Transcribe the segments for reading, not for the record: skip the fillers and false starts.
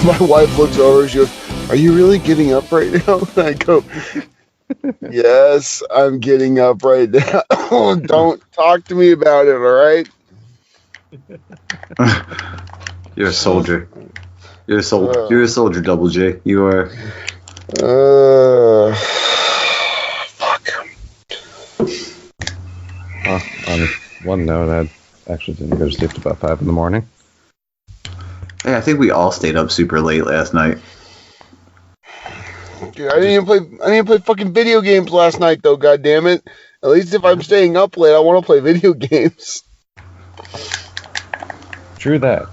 My wife looks over. She goes, "Are you really getting up right now?" And I go, "Yes, I'm getting up right now. Don't talk to me about it, all right?" You're a soldier. You're a soldier. You're a soldier, Double J. You are. Fuck. On one note, I actually didn't go to sleep till about 5 in the morning. Hey, I think we all stayed up super late last night. Dude, I didn't even play fucking video games last night, though. God damn it! At least if I'm staying up late, I want to play video games. True that.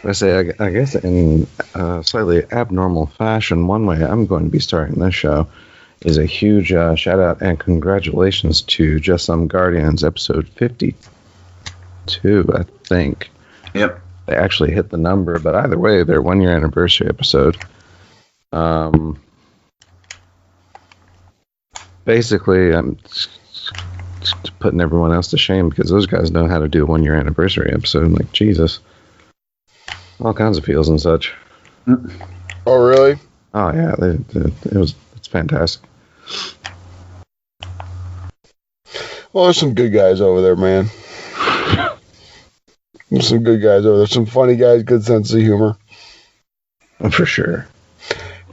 I guess in slightly abnormal fashion, one way I'm going to be starting this show is a huge shout out and congratulations to Just Some Guardians, episode 52, I think. Yep. They actually hit the number, but either way, their 1 year anniversary episode. Basically, I'm putting everyone else to shame because those guys know how to do a 1 year anniversary episode. Like, Jesus. All kinds of feels and such. Oh, really? Oh, yeah. It's fantastic. Well, there's some good guys over there, man. There's some good guys over there. Some funny guys, good sense of humor. For sure.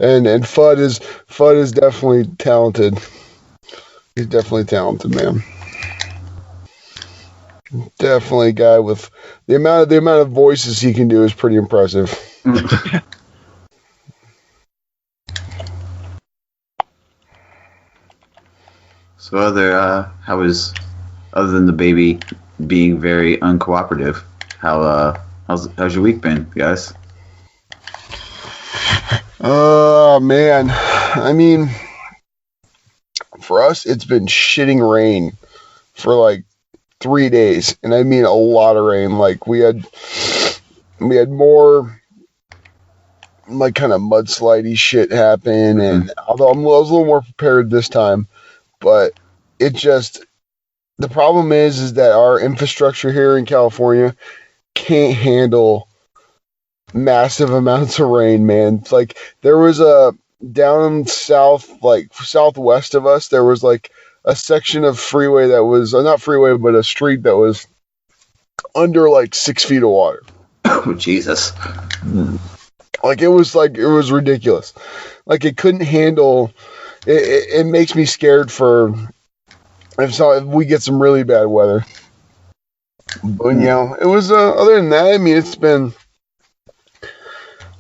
And Fudd is definitely talented. He's definitely talented, man. Definitely a guy with the amount of voices he can do is pretty impressive. So how's other than the baby being very uncooperative, how's your week been, guys? Oh man. I mean, for us it's been shitting rain for like 3 days, and I mean a lot of rain. Like we had more like kind of mudslidey shit happen, and although I was a little more prepared this time, but it just, the problem is that our infrastructure here in California can't handle massive amounts of rain, man. It's like there was a down south, like southwest of us, there was like a section of freeway that was not freeway, but a street that was under like 6 feet of water. Oh, Jesus. Like it was ridiculous. Like it couldn't handle it. It makes me scared for if we get some really bad weather. But you know, it was other than that, I mean, it's been,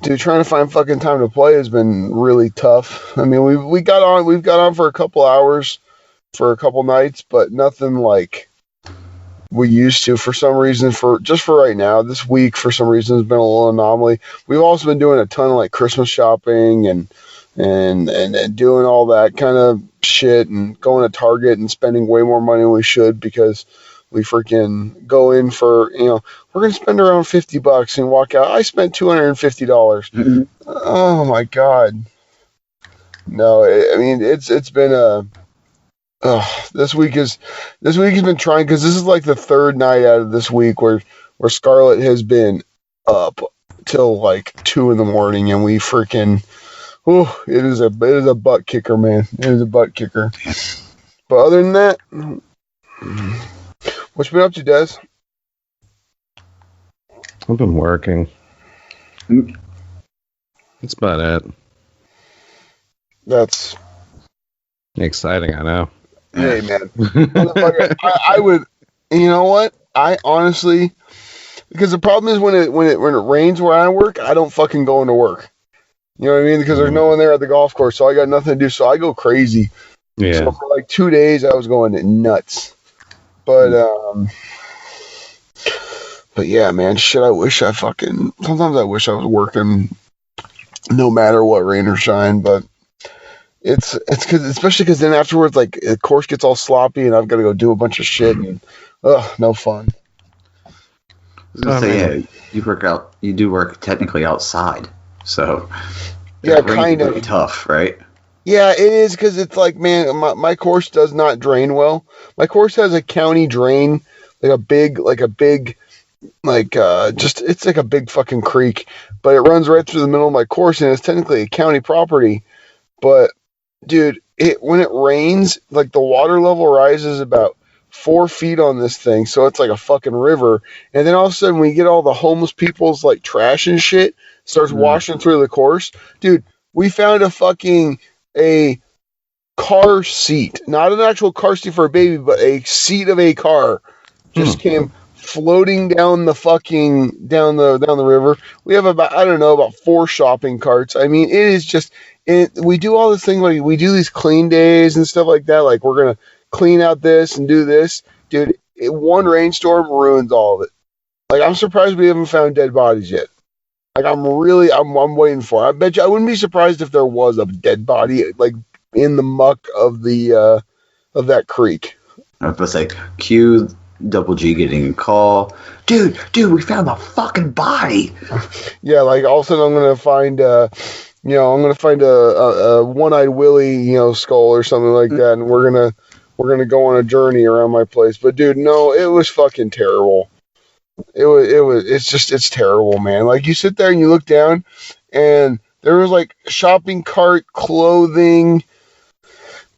dude, trying to find fucking time to play has been really tough. I mean, we've got on for a couple hours for a couple nights, but nothing like we used to for some reason. For right now, this week for some reason has been a little anomaly. We've also been doing a ton of like Christmas shopping and doing all that kind of shit and going to Target and spending way more money than we should because we freaking go in for, you know, we're going to spend around $50 and walk out. I spent $250. Mm-hmm. Oh my God. No, I mean, it's been this week has been trying, because this is like the third night out of this week where Scarlett has been up till like 2 in the morning, and we freaking, it is a butt kicker, man. It is a butt kicker. But other than that, what you been up to, Des? I've been working. That's about it. That's exciting, I know. Hey, man. I would, you know what? I honestly, because the problem is when it rains where I work, I don't fucking go into work. You know what I mean? Because there's no one there at the golf course, so I got nothing to do, so I go crazy. Yeah. So for like 2 days, I was going nuts. But yeah, man, shit, sometimes I wish I was working no matter what, rain or shine, but it's especially because then afterwards, like, the course gets all sloppy and I've got to go do a bunch of shit and, no fun. I was going to say, yeah, you do work technically outside, so yeah, kind of. Really tough, right? Yeah, it is, because it's like, man, my course does not drain well. My course has a county drain, like a big it's like a big fucking creek, but it runs right through the middle of my course, and it's technically a county property. But dude, when it rains, like the water level rises about 4 feet on this thing, so it's like a fucking river. And then all of a sudden, we get all the homeless people's like trash and shit starts washing through the course. Dude, we found a car seat, not an actual car seat for a baby, but a seat of a car just came floating down the river. We have about 4 shopping carts. I mean, it is just. We do all this thing like we do these clean days and stuff like that. Like we're gonna clean out this and do this, dude. One rainstorm ruins all of it. Like I'm surprised we haven't found dead bodies yet. Like I'm waiting for it. I bet you I wouldn't be surprised if there was a dead body like in the muck of the of that creek. I was about to say, Q Double G getting a call, dude, we found the fucking body. Yeah, like all of a sudden I'm gonna find a one-eyed Willie, skull or something like that, and we're gonna go on a journey around my place. But dude, no, it was fucking terrible. It's terrible, man. Like you sit there and you look down, and there was like shopping cart, clothing,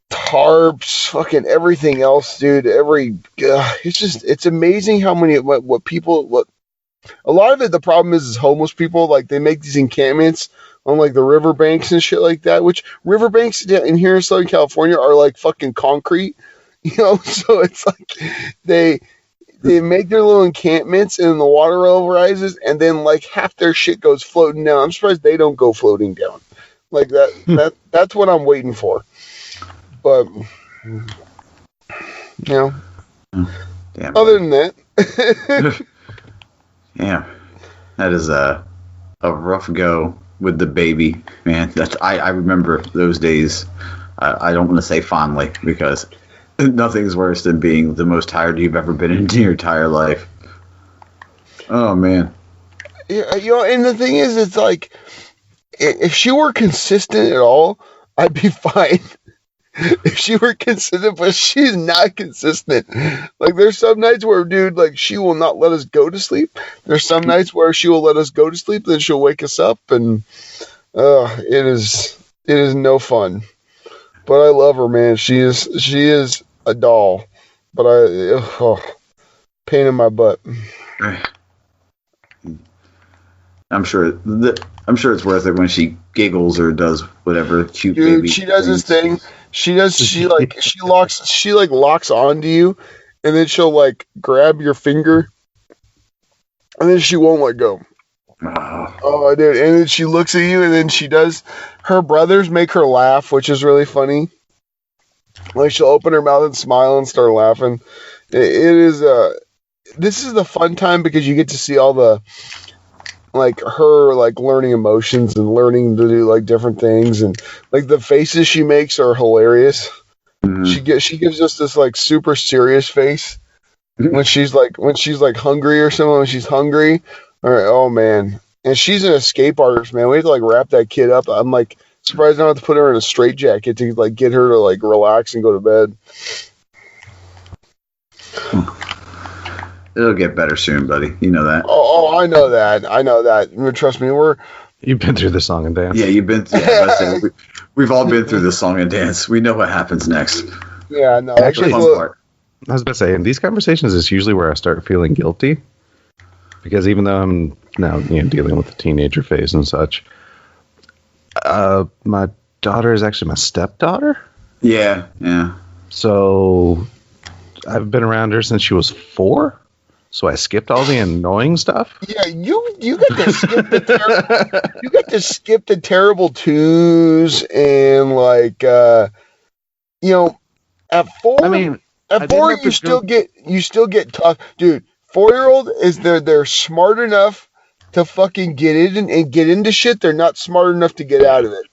tarps, fucking everything else, dude. It's amazing how many what people. A lot of it, the problem is homeless people. Like they make these encampments on like the riverbanks and shit like that, which riverbanks in here in Southern California are like fucking concrete, so it's like they make their little encampments and the water level rises and then like half their shit goes floating down. I'm surprised they don't go floating down like that's what I'm waiting for. But Damn, other than that. Yeah, that is a rough go with the baby, man. I remember those days. I don't want to say fondly because nothing's worse than being the most tired you've ever been in your entire life. Oh man. Yeah, and the thing is, it's like if she were consistent at all, I'd be fine. If she were consistent, but she's not consistent. Like there's some nights where, dude, like she will not let us go to sleep. There's some nights where she will let us go to sleep, then she'll wake us up, and it is no fun. But I love her, man. She is a doll. But pain in my butt. I'm sure it's worth it when she giggles or does whatever cute dude, baby. She does this thing. She locks onto you, and then she'll like grab your finger, and then she won't let go. Oh, dude! And then she looks at you, and then she does. Her brothers make her laugh, which is really funny. Like she'll open her mouth and smile and start laughing. This is the fun time because you get to see all the. Like her, like learning emotions and learning to do like different things, and like the faces she makes are hilarious. Mm-hmm. She gives us this like super serious face when she's like hungry or something. When she's hungry, oh man, and she's an escape artist, man. We have to like wrap that kid up. I'm like surprised I don't have to put her in a straitjacket to like get her to like relax and go to bed. It'll get better soon, buddy. You know that. Oh, I know that. Trust me, you've been through the song and dance. Yeah, you've been. Yeah, we've all been through the song and dance. We know what happens next. Yeah, no. Actually, I was about to say, in these conversations, it's usually where I start feeling guilty, because even though I'm now dealing with the teenager phase and such, my daughter is actually my stepdaughter. Yeah. So I've been around her since she was 4. So I skipped all the annoying stuff. Yeah, you got to skip the terrible twos and like at 4. I mean, at 4 you still get tough, dude. 4-year-old is they're smart enough to fucking get in and get into shit. They're not smart enough to get out of it.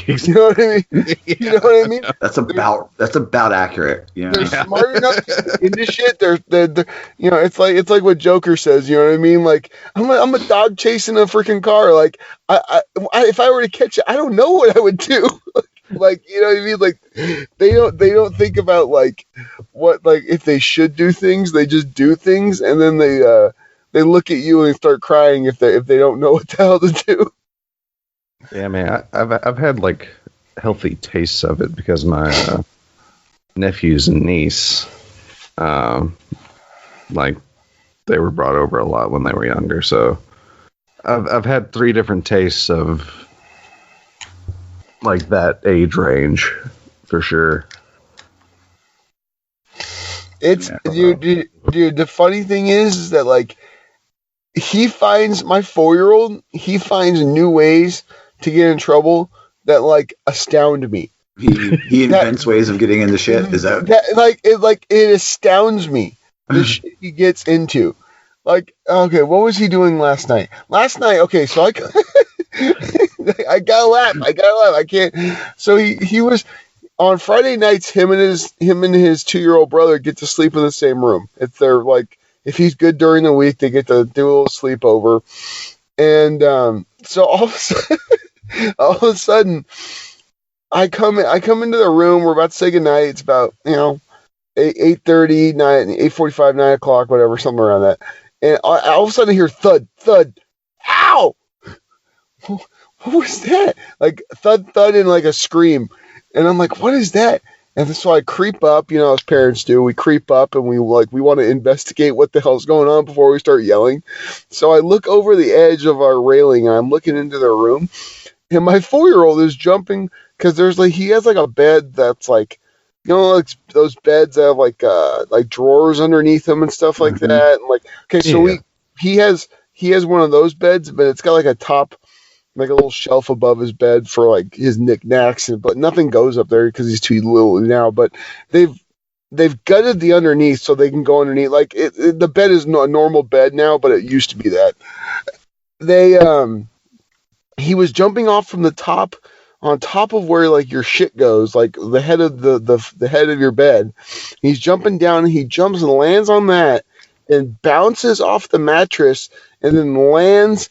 You know what I mean? You know what I mean? That's about accurate. Yeah. They're smart enough to get into shit. They're it's like what Joker says. You know what I mean? Like I'm a dog chasing a freaking car. Like I if I were to catch it, I don't know what I would do. Like you know what I mean? Like they don't think about like what like if they should do things. They just do things, and then they they look at you and they start crying if they don't know what the hell to do. Yeah, man, I've had like healthy tastes of it because my nephews and niece, like they were brought over a lot when they were younger, so I've had 3 different tastes of like that age range for sure. It's dude. The funny thing is that like he finds my 4-year-old. He finds new ways to get in trouble that like astound me. He invents ways of getting into shit. Is that it astounds me the shit he gets into. Like, okay, what was he doing last night? Okay, so I gotta laugh. I can't. So he was. On Friday nights, him and his 2-year-old brother get to sleep in the same room. If they're like, if he's good during the week, they get to do a little sleepover. And so all of a sudden, I come into the room. We're about to say goodnight. It's about 8:30, 8:45, 9 o'clock, whatever, somewhere around that. And all of a sudden, I hear thud, thud, ow! What was that? Like thud, thud, and like a scream. And I'm like, what is that? And so I creep up, as parents do. We creep up and we want to investigate what the hell's going on before we start yelling. So I look over the edge of our railing and I'm looking into their room. And my 4-year-old is jumping because he has like a bed that's like, like those beds that have like drawers underneath them and stuff like that. And like, okay, so he has one of those beds, but it's got like a top, like a little shelf above his bed for like his knickknacks, but nothing goes up there because he's too little now. But they've gutted the underneath so they can go underneath. Like the bed is a normal bed now, but it used to be that. He was jumping off from the top, on top of where like your shit goes, like the head of the head of your bed. He's jumping down and he jumps and lands on that and bounces off the mattress and then lands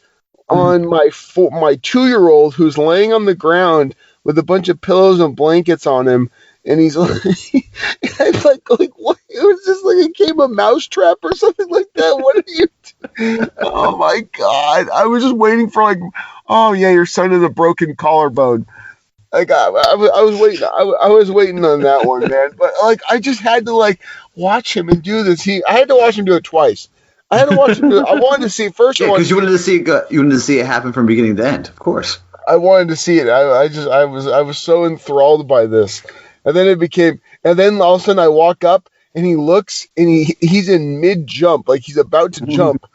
on my 2-year-old who's laying on the ground with a bunch of pillows and blankets on him, and he's like, I'm like what? It was just like it came a mousetrap or something like that. What are you doing? Oh my god! I was just waiting for like, oh yeah, your son has a broken collarbone. Like I was waiting. I was waiting on that one, man. But like I just had to like watch him and do this. I had to watch him do it twice. I had to watch it. I wanted to see it first. Yeah, because you wanted to see it. You wanted to see it happen from beginning to end, of course. I wanted to see it. I was so enthralled by this, and then all of a sudden I walk up and he looks and he's in mid jump, like he's about to jump,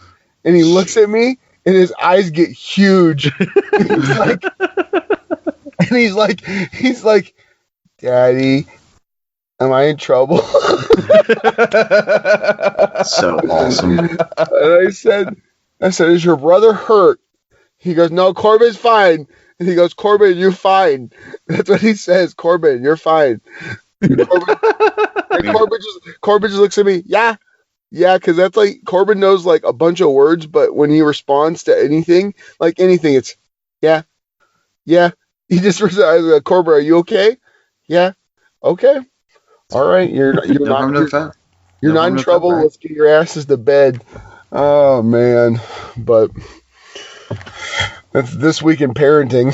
and he looks at me and his eyes get huge. He's like, Daddy, am I in trouble? So awesome. And I said, is your brother hurt? He goes, no, Corbin's fine. And he goes, Corbin, you're fine. That's what he says. Corbin, you're fine. Corbin just looks at me. Yeah, because that's like Corbin knows like a bunch of words, but when he responds to anything, it's yeah. He just responds, Corbin, are you okay? Yeah, okay. All right, you're not in trouble. Right. Let's get your asses to bed. Oh man, but that's this week in parenting.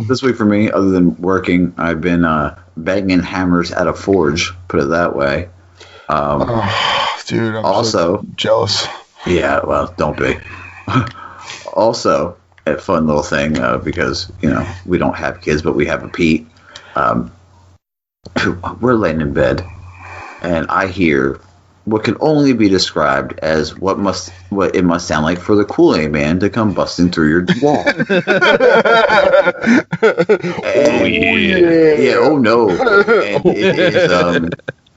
This week for me, other than working, I've been banging hammers at a forge. Put it that way. Dude, I'm also so jealous. Yeah, well, don't be. Also, a fun little thing because we don't have kids, but we have a Pete. We're laying in bed, and I hear what can only be described as what it must sound like for the Kool-Aid Man to come busting through your wall. Yeah. Oh no! And it is.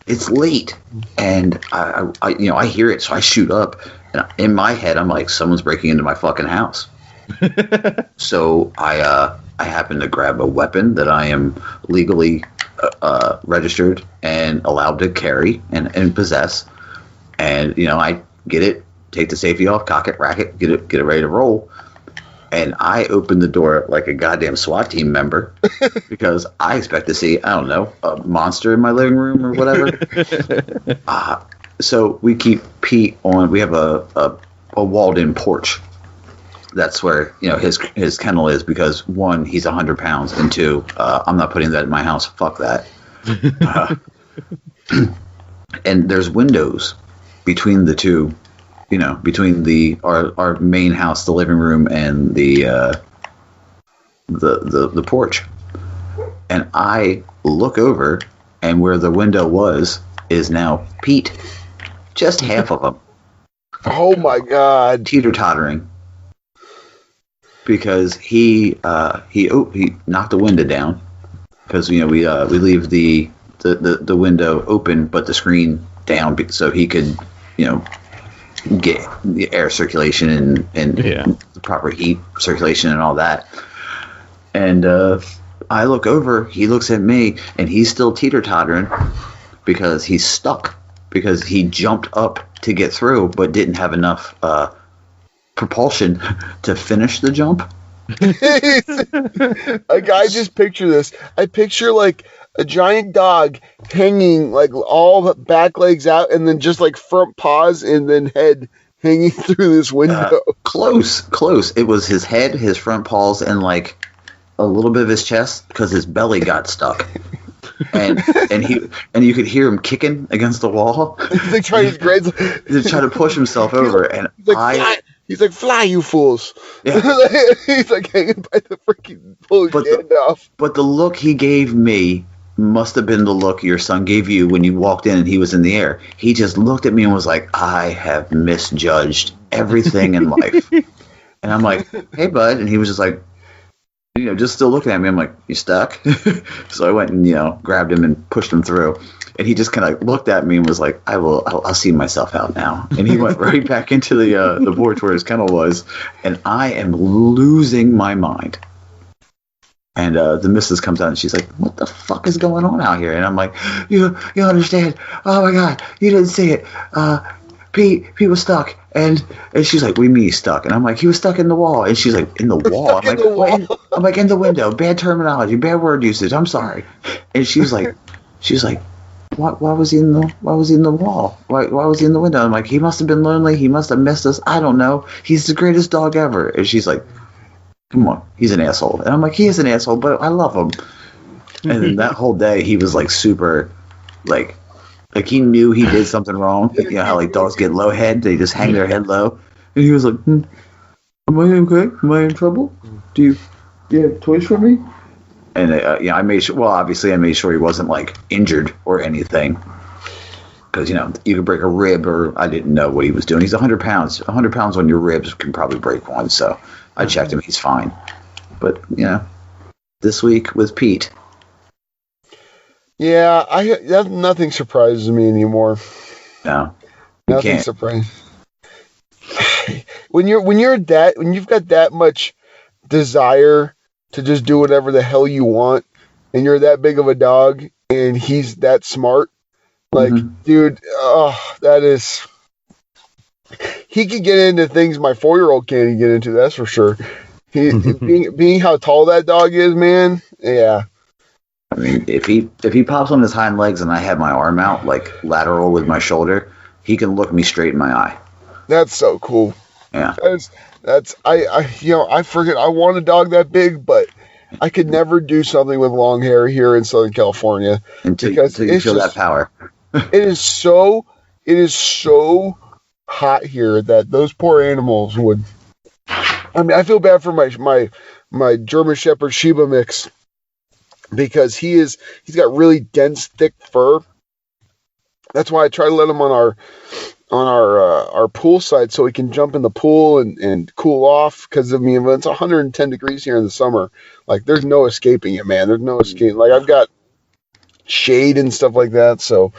It's late, and I hear it, so I shoot up. And in my head, I'm like, someone's breaking into my fucking house. So I happen to grab a weapon that I am legally registered and allowed to carry and possess, and I get it, take the safety off, cock it, rack it, get it ready to roll, and I open the door like a goddamn SWAT team member because I expect to see, I don't know, a monster in my living room or whatever. So we keep Pete on. We have a walled-in porch. That's where his kennel is because one, he's 100 pounds, and two, I'm not putting that in my house. Fuck that. And there's windows between the two, between our main house, the living room, and the porch. And I look over, and where the window was is now Pete. Just half of him. Oh my God! Teeter-tottering. Because he knocked the window down. Because we leave the window open, but the screen down so he could get the air circulation and the proper heat circulation and all that. And I look over, he looks at me, and he's still teeter-tottering because he's stuck. Because he jumped up to get through, but didn't have enough propulsion to finish the jump. Like, I just picture this. I picture like a giant dog hanging like all the back legs out, and then just like front paws and then head hanging through this window. Close. It was his head, his front paws, and like a little bit of his chest because his belly got stuck. And you could hear him kicking against the wall. He's trying to push himself over, and he's like, fly, you fools! Yeah. He's like hanging by the freaking pull his hand off. But the look he gave me must have been the look your son gave you when you walked in and he was in the air. He just looked at me and was like, "I have misjudged everything in life." And I'm like, "Hey, bud," and he was just like, just still looking at me. I'm like, "You stuck?" So I went and grabbed him and pushed him through, and he just kind of looked at me and was like, I'll see myself out now." And he went right back into the porch where his kennel was, and I am losing my mind. And the missus comes out and she's like, "What the fuck is going on out here?" And I'm like, "You understand? Oh my God, you didn't see it. Pete was stuck." And she's like, "What do you mean he's stuck?" And I'm like, "He was stuck in the wall." And she's like, "In the wall?" I'm like, "In the window. Bad terminology, bad word usage. I'm sorry." And she's like, Why was he in the wall? Why was he in the window? I'm like, "He must have been lonely. He must have missed us. I don't know. He's the greatest dog ever." And she's like, "Come on, he's an asshole." And I'm like, "He is an asshole, but I love him." And then that whole day, he was like super, like he knew he did something wrong. How like dogs get low head, they just hang their head low. And he was like, "Am I okay? Am I in trouble? Do you have toys for me?" And I made sure. Well, obviously, I made sure he wasn't like injured or anything, because you could break a rib, or I didn't know what he was doing. He's 100 pounds. 100 pounds on your ribs can probably break one. So I checked him. He's fine. But this week with Pete. Yeah, nothing surprises me anymore. No, nothing surprises. When you've got that much desire to just do whatever the hell you want, and you're that big of a dog, and he's that smart, like, dude, that is. He can get into things my 4-year-old can't even get into. That's for sure. Being how tall that dog is, man. Yeah. I mean, if he pops on his hind legs and I have my arm out, like lateral with my shoulder, he can look me straight in my eye. That's so cool. Yeah. I forget. I want a dog that big, but I could never do something with long hair here in Southern California until you feel that power. It is so hot here that those poor animals would. I mean, I feel bad for my German Shepherd Shiba mix, because he's got really dense, thick fur. That's why I try to let him on our pool side so he can jump in the pool and cool off. Because I mean, when it's 110 degrees here in the summer, like, there's no escaping it, man. There's no escape. Like, I've got shade and stuff like that. So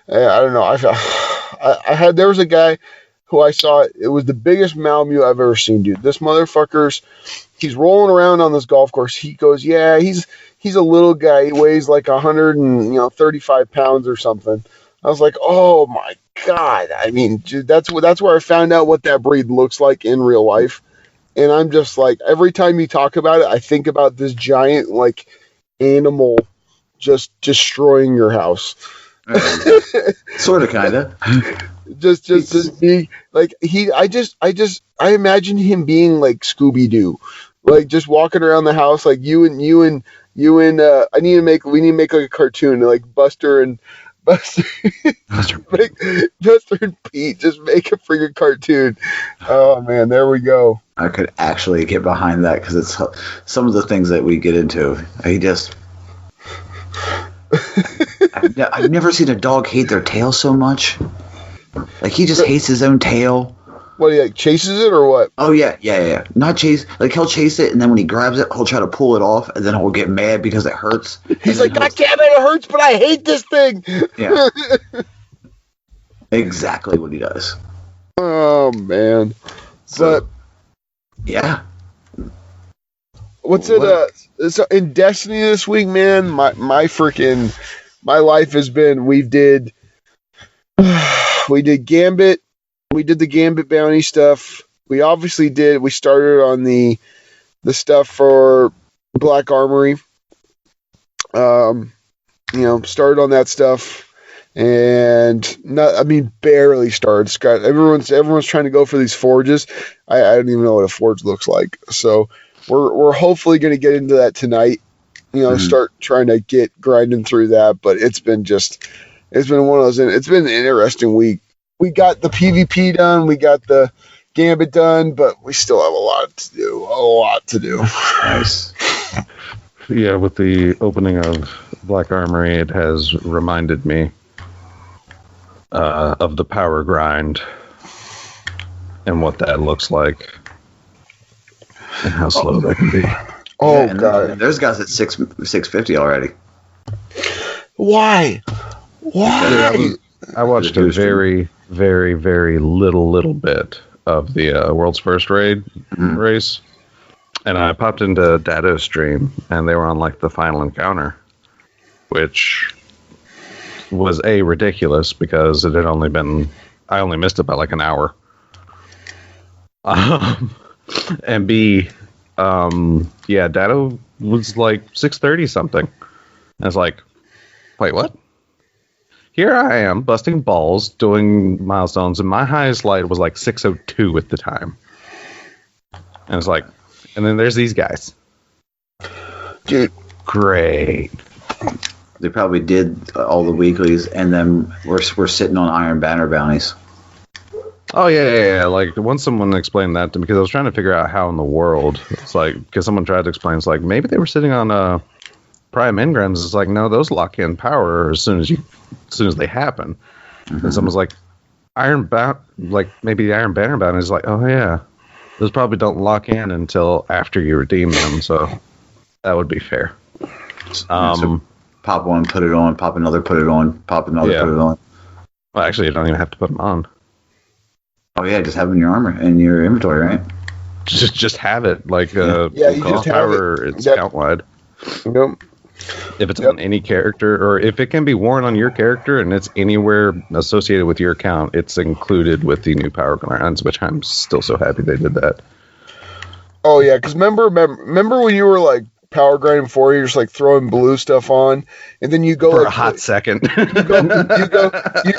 I don't know. There was a guy who I saw. It was the biggest Malamute I've ever seen, dude. This motherfucker's. He's rolling around on this golf course. He goes, yeah, he's a little guy. He weighs like 135 pounds or something. I was like, oh my God. I mean, dude, that's where I found out what that breed looks like in real life. And I'm just like, every time you talk about it, I think about this giant, like, animal just destroying your house. Sort of, kind of. just being like I imagine him being like Scooby Doo, like just walking around the house like we need to make like a cartoon like Buster and Pete, just make a freaking cartoon. Oh man, there we go. I could actually get behind that because it's some of the things that we get into. I've never seen a dog hate their tail so much. Like, he just hates his own tail. What, he like chases it or what? Oh yeah. Not chase. Like, he'll chase it, and then when he grabs it, he'll try to pull it off, and then he'll get mad because it hurts. He's like, God damn it, it hurts, but I hate this thing. Yeah. Exactly what he does. Oh man. So, yeah. What's it? So in Destiny this week, man, my life has been. We did Gambit. We did the Gambit bounty stuff. We obviously did. We started on the stuff for Black Armory. Started on that stuff, and barely started. Scott, everyone's trying to go for these forges. I don't even know what a forge looks like. So we're hopefully going to get into that tonight. Start trying to get grinding through that. But it's been one of those. It's been an interesting week. We got the PvP done. We got the Gambit done, but we still have a lot to do. Nice. Yeah, with the opening of Black Armory, it has reminded me of the power grind and what that looks like and how slow that can be. Oh, yeah, God. There's guys at 650 already. Why? I watched a very, very, very little bit of the World's First Raid race, and I popped into Dado's stream, and they were on like the final encounter, which was ridiculous because it had only been, I only missed it by like an hour, and B, Dado was like 630 something. I was like, wait, what? Here I am, busting balls, doing milestones, and my highest light was like 602 at the time. And it's like, and then there's these guys. Dude. Great. They probably did all the weeklies, and then we're sitting on Iron Banner bounties. Oh, yeah. Like, once someone explained that to me, because I was trying to figure out how in the world, it's like, because someone tried to explain, it's like, maybe they were sitting on Prime Engrams. It's like, no, those lock in power as soon as they happen. Mm-hmm. And someone's like, maybe the Iron Banner bounty is like, oh yeah, those probably don't lock in until after you redeem them, so that would be fair. So pop one, put it on, pop another, put it on, pop another, put it on. Well, actually, you don't even have to put them on. Oh yeah, just have them in your armor, in your inventory, right? Just have it, like you just have power, it. It's count wide. Yep. If it's on any character, or if it can be worn on your character and it's anywhere associated with your account, it's included with the new power grinds, which I'm still so happy they did that. Oh yeah, because remember when you were like power grinding before, you're just like throwing blue stuff on, and then you go for like, a hot second. you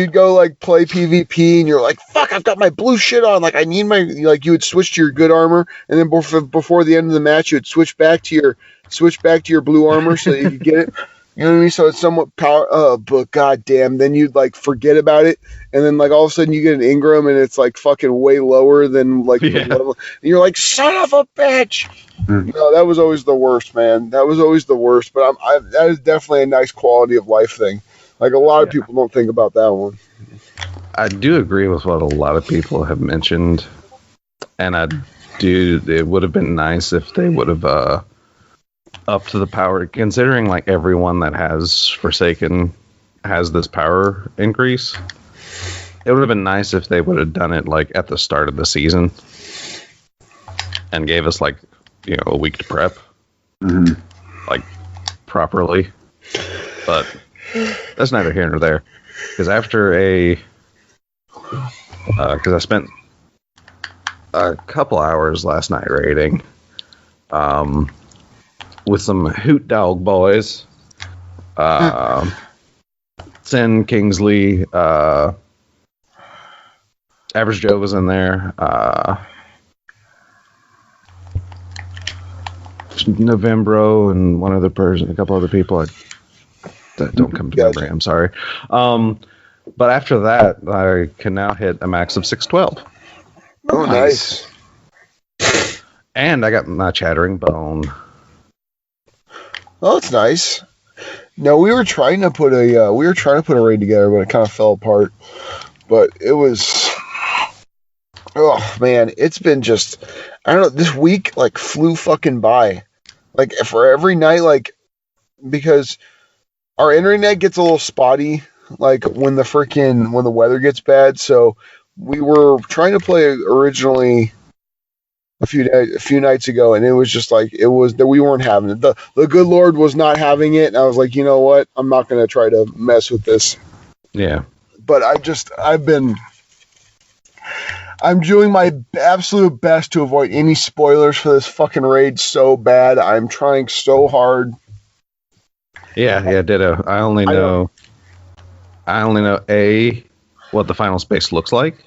go like play PvP, and you're like, fuck, I've got my blue shit on, like I need my, like you would switch to your good armor, and then before the end of the match, you would switch back to your blue armor so that you could get it. You know what I mean? So it's somewhat power. But goddamn, then you'd like forget about it, and then like all of a sudden you get an Ingram, and it's like fucking way lower than like the level. And you're like, son of a bitch. No, that was always the worst, man. That was always the worst. But that is definitely a nice quality of life thing. Like a lot of people don't think about that one. I do agree with what a lot of people have mentioned, and it would have been nice if they would have up to the power, considering like everyone that has Forsaken has this power increase. It would have been nice if they would have done it like at the start of the season and gave us like, a week to prep, like properly. But that's neither here nor there, because after because I spent a couple hours last night raiding, with some hoot dog boys, Sin, Kingsley, Average Joe was in there. Novembro and one other person, a couple other people that don't come to memory. I'm sorry. But after that, I can now hit a max of 612. Oh, nice. And I got my Chattering Bone. Oh, that's nice. No, we were trying to put a raid together, but it kind of fell apart. But it was, oh man, it's been just, I don't know. This week like flew fucking by, like for every night, like because our internet gets a little spotty, like when the weather gets bad. So we were trying to play originally a few nights ago, and it was just like it was that we weren't having it. The good Lord was not having it, and I was like, you know what? I'm not going to try to mess with this. Yeah. But I'm doing my absolute best to avoid any spoilers for this fucking raid so bad. I'm trying so hard. Yeah, ditto. I only know what the final space looks like.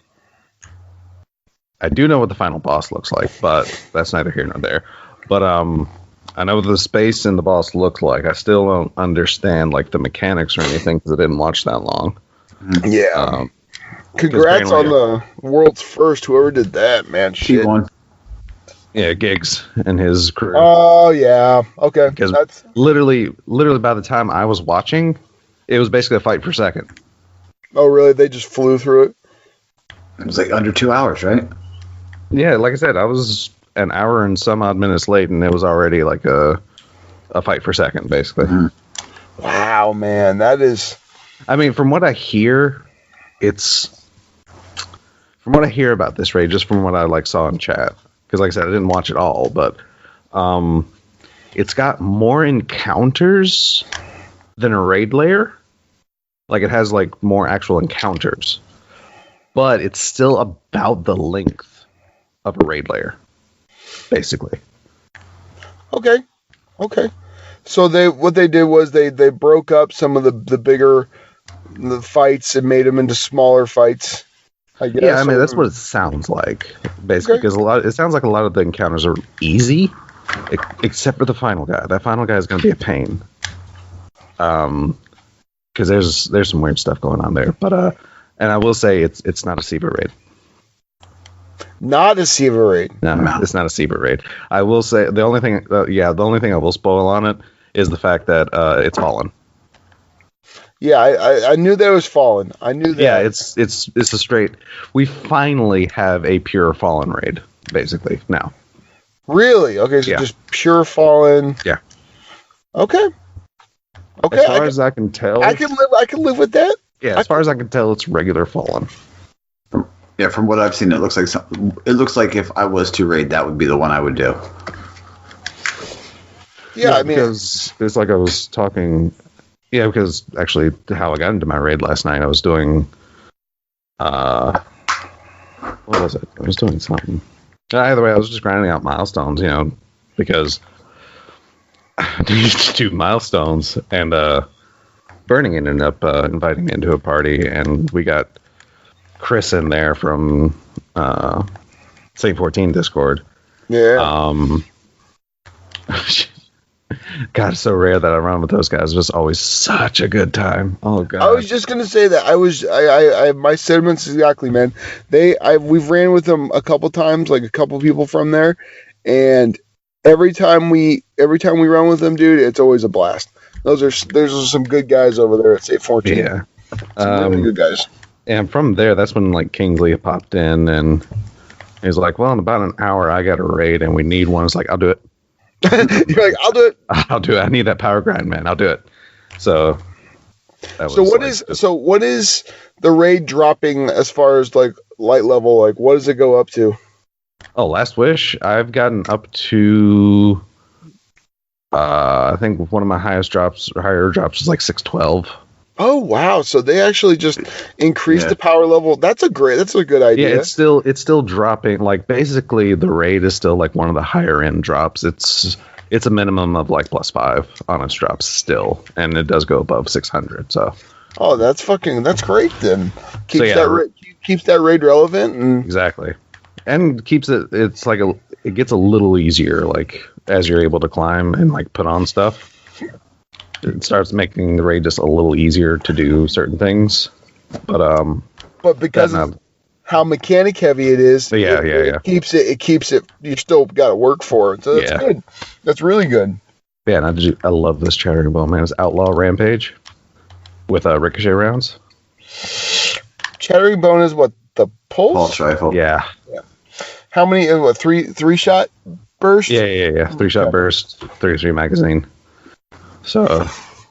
I do know what the final boss looks like, but that's neither here nor there. But I know what the space and the boss looks like. I still don't understand like the mechanics or anything because I didn't watch that long. Yeah. Congrats on the world's first. Whoever did that, man. Shit. Won. Yeah, Giggs and his crew. Oh yeah. Okay. Because literally by the time I was watching, it was basically a fight per second. Oh really? They just flew through it? It was like under 2 hours, right? Yeah, like I said, I was an hour and some odd minutes late, and it was already like a fight per second, basically. Mm-hmm. Wow, man, that is. I mean, from what I hear, from what I hear about this raid, just from what I like saw in chat, because like I said, I didn't watch it all, but it's got more encounters than a raid layer. Like it has like more actual encounters, but it's still about the length of a raid layer, basically. Okay. So what they did was they broke up some of the bigger fights and made them into smaller fights. I guess. Yeah, I mean that's what it sounds like, basically, because it sounds like a lot of the encounters are easy, except for the final guy. That final guy is going to be a pain, because there's some weird stuff going on there. But and I will say it's not a Siva raid. Not a Siva raid. No, it's not a Siva raid. I will say the only thing I will spoil on it is the fact that it's fallen. Yeah, I knew that it was fallen. I knew that. Yeah, it's a straight. We finally have a pure fallen raid, basically now. Really? Okay, so yeah. Just pure fallen. Yeah. Okay. As far as I can tell, I can live with that. Yeah, as far as I can tell, it's regular fallen. Yeah, from what I've seen, it looks like if I was to raid, that would be the one I would do. Yeah, I mean, because it's like I was talking. Yeah, because actually, how I got into my raid last night, I was doing. What was it? I was doing something. Either way, I was just grinding out milestones, because I needed to do milestones, and Burning ended up inviting me into a party, and we got Chris in there from St. 14 Discord. Yeah. God, it's so rare that I run with those guys. It was always such a good time. Oh God! I was just gonna say that I my sentiments exactly, man. We've ran with them a couple times, like a couple people from there, and every time we run with them, dude, it's always a blast. There's some good guys over there at St. 14. Yeah, some really good guys. And from there, that's when like Kingsley popped in, and he's like, "Well, in about an hour, I got a raid, and we need one." It's like, "I'll do it." You're like, I'll do it. I'll do it. I need that power grind, man. I'll do it. So, what is the raid dropping as far as like light level? Like, what does it go up to? Oh, Last Wish. I've gotten up to. I think one of my higher drops is like 612. Oh wow! So they actually just increased the power level. That's a good idea. Yeah, it's still dropping. Like basically, the raid is still like one of the higher end drops. It's a minimum of like +5 on its drops still, and it does go above 600. So Oh, that's great then. Keeps So, keeps that raid relevant and exactly, and keeps it. It's like it gets a little easier, like as you're able to climb and like put on stuff. It starts making the raid just a little easier to do certain things, but because of how mechanic heavy it is, it keeps it. You still got to work for it, so that's good. That's really good. Yeah, and I love this Chattering Bone, man. It's Outlaw Rampage with ricochet rounds. Chattering Bone is what, the pulse rifle? Yeah. How many? What, three shot burst? Yeah. 3-shot burst, 33 magazine. So,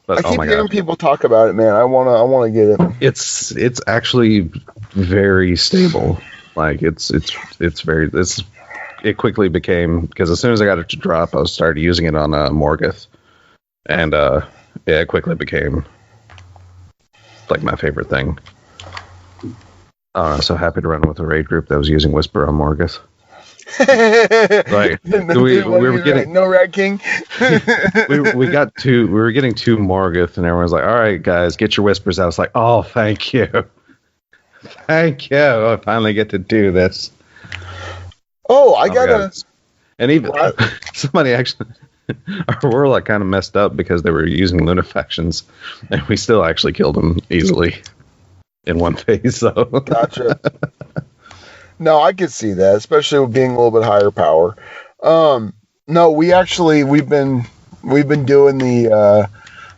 but I keep hearing people talk about it, man. I wanna get it. It's actually very stable. Like it quickly became, because as soon as I got it to drop, I started using it on Morgoth, and it quickly became like my favorite thing. So happy to run with a raid group that was using Whisper on Morgoth. Like we were getting no Rat King. we were getting 2 Morgoth, and everyone's like, "All right, guys, get your Whispers out." I was like, "Oh, thank you, thank you! I finally get to do this." Oh, I gotta. And even somebody actually, we're like kind of messed up because they were using Lunafactions, and we still actually killed them easily in one phase. So gotcha. No, I could see that, especially with being a little bit higher power. No, we've been doing the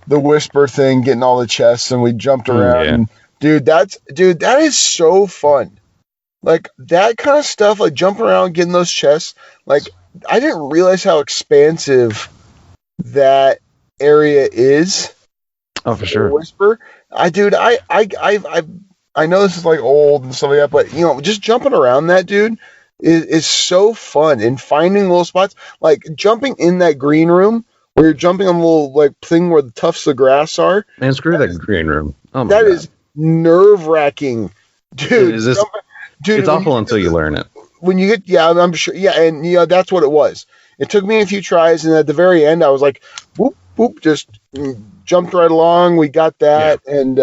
Whisper thing, getting all the chests, and we jumped around. And, dude, that is so fun. Like that kind of stuff, like jumping around, getting those chests. Like I didn't realize how expansive that area is. Oh, for sure. Whisper, I know this is like old and stuff like that, but just jumping around that, dude, is so fun. And finding little spots, like jumping in that green room where you're jumping on the little like thing where the tufts of grass are. Man, screw that green room. Oh my God. That is nerve-wracking, dude. Dude, it's awful until you learn it. When you get, I'm sure, and that's what it was. It took me a few tries, and at the very end, I was like, whoop, whoop, just jumped right along. We got that, and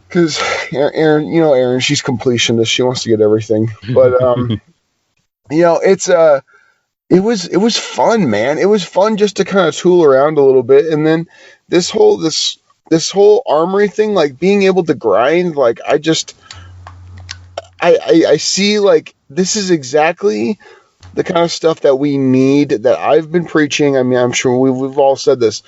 because Erin, she's completionist. She wants to get everything, but it was fun, man. It was fun just to kind of tool around a little bit, and then this whole armory thing, like being able to grind, like I see, like, this is exactly the kind of stuff that we need, that I've been preaching. I mean, I'm sure we've all said this.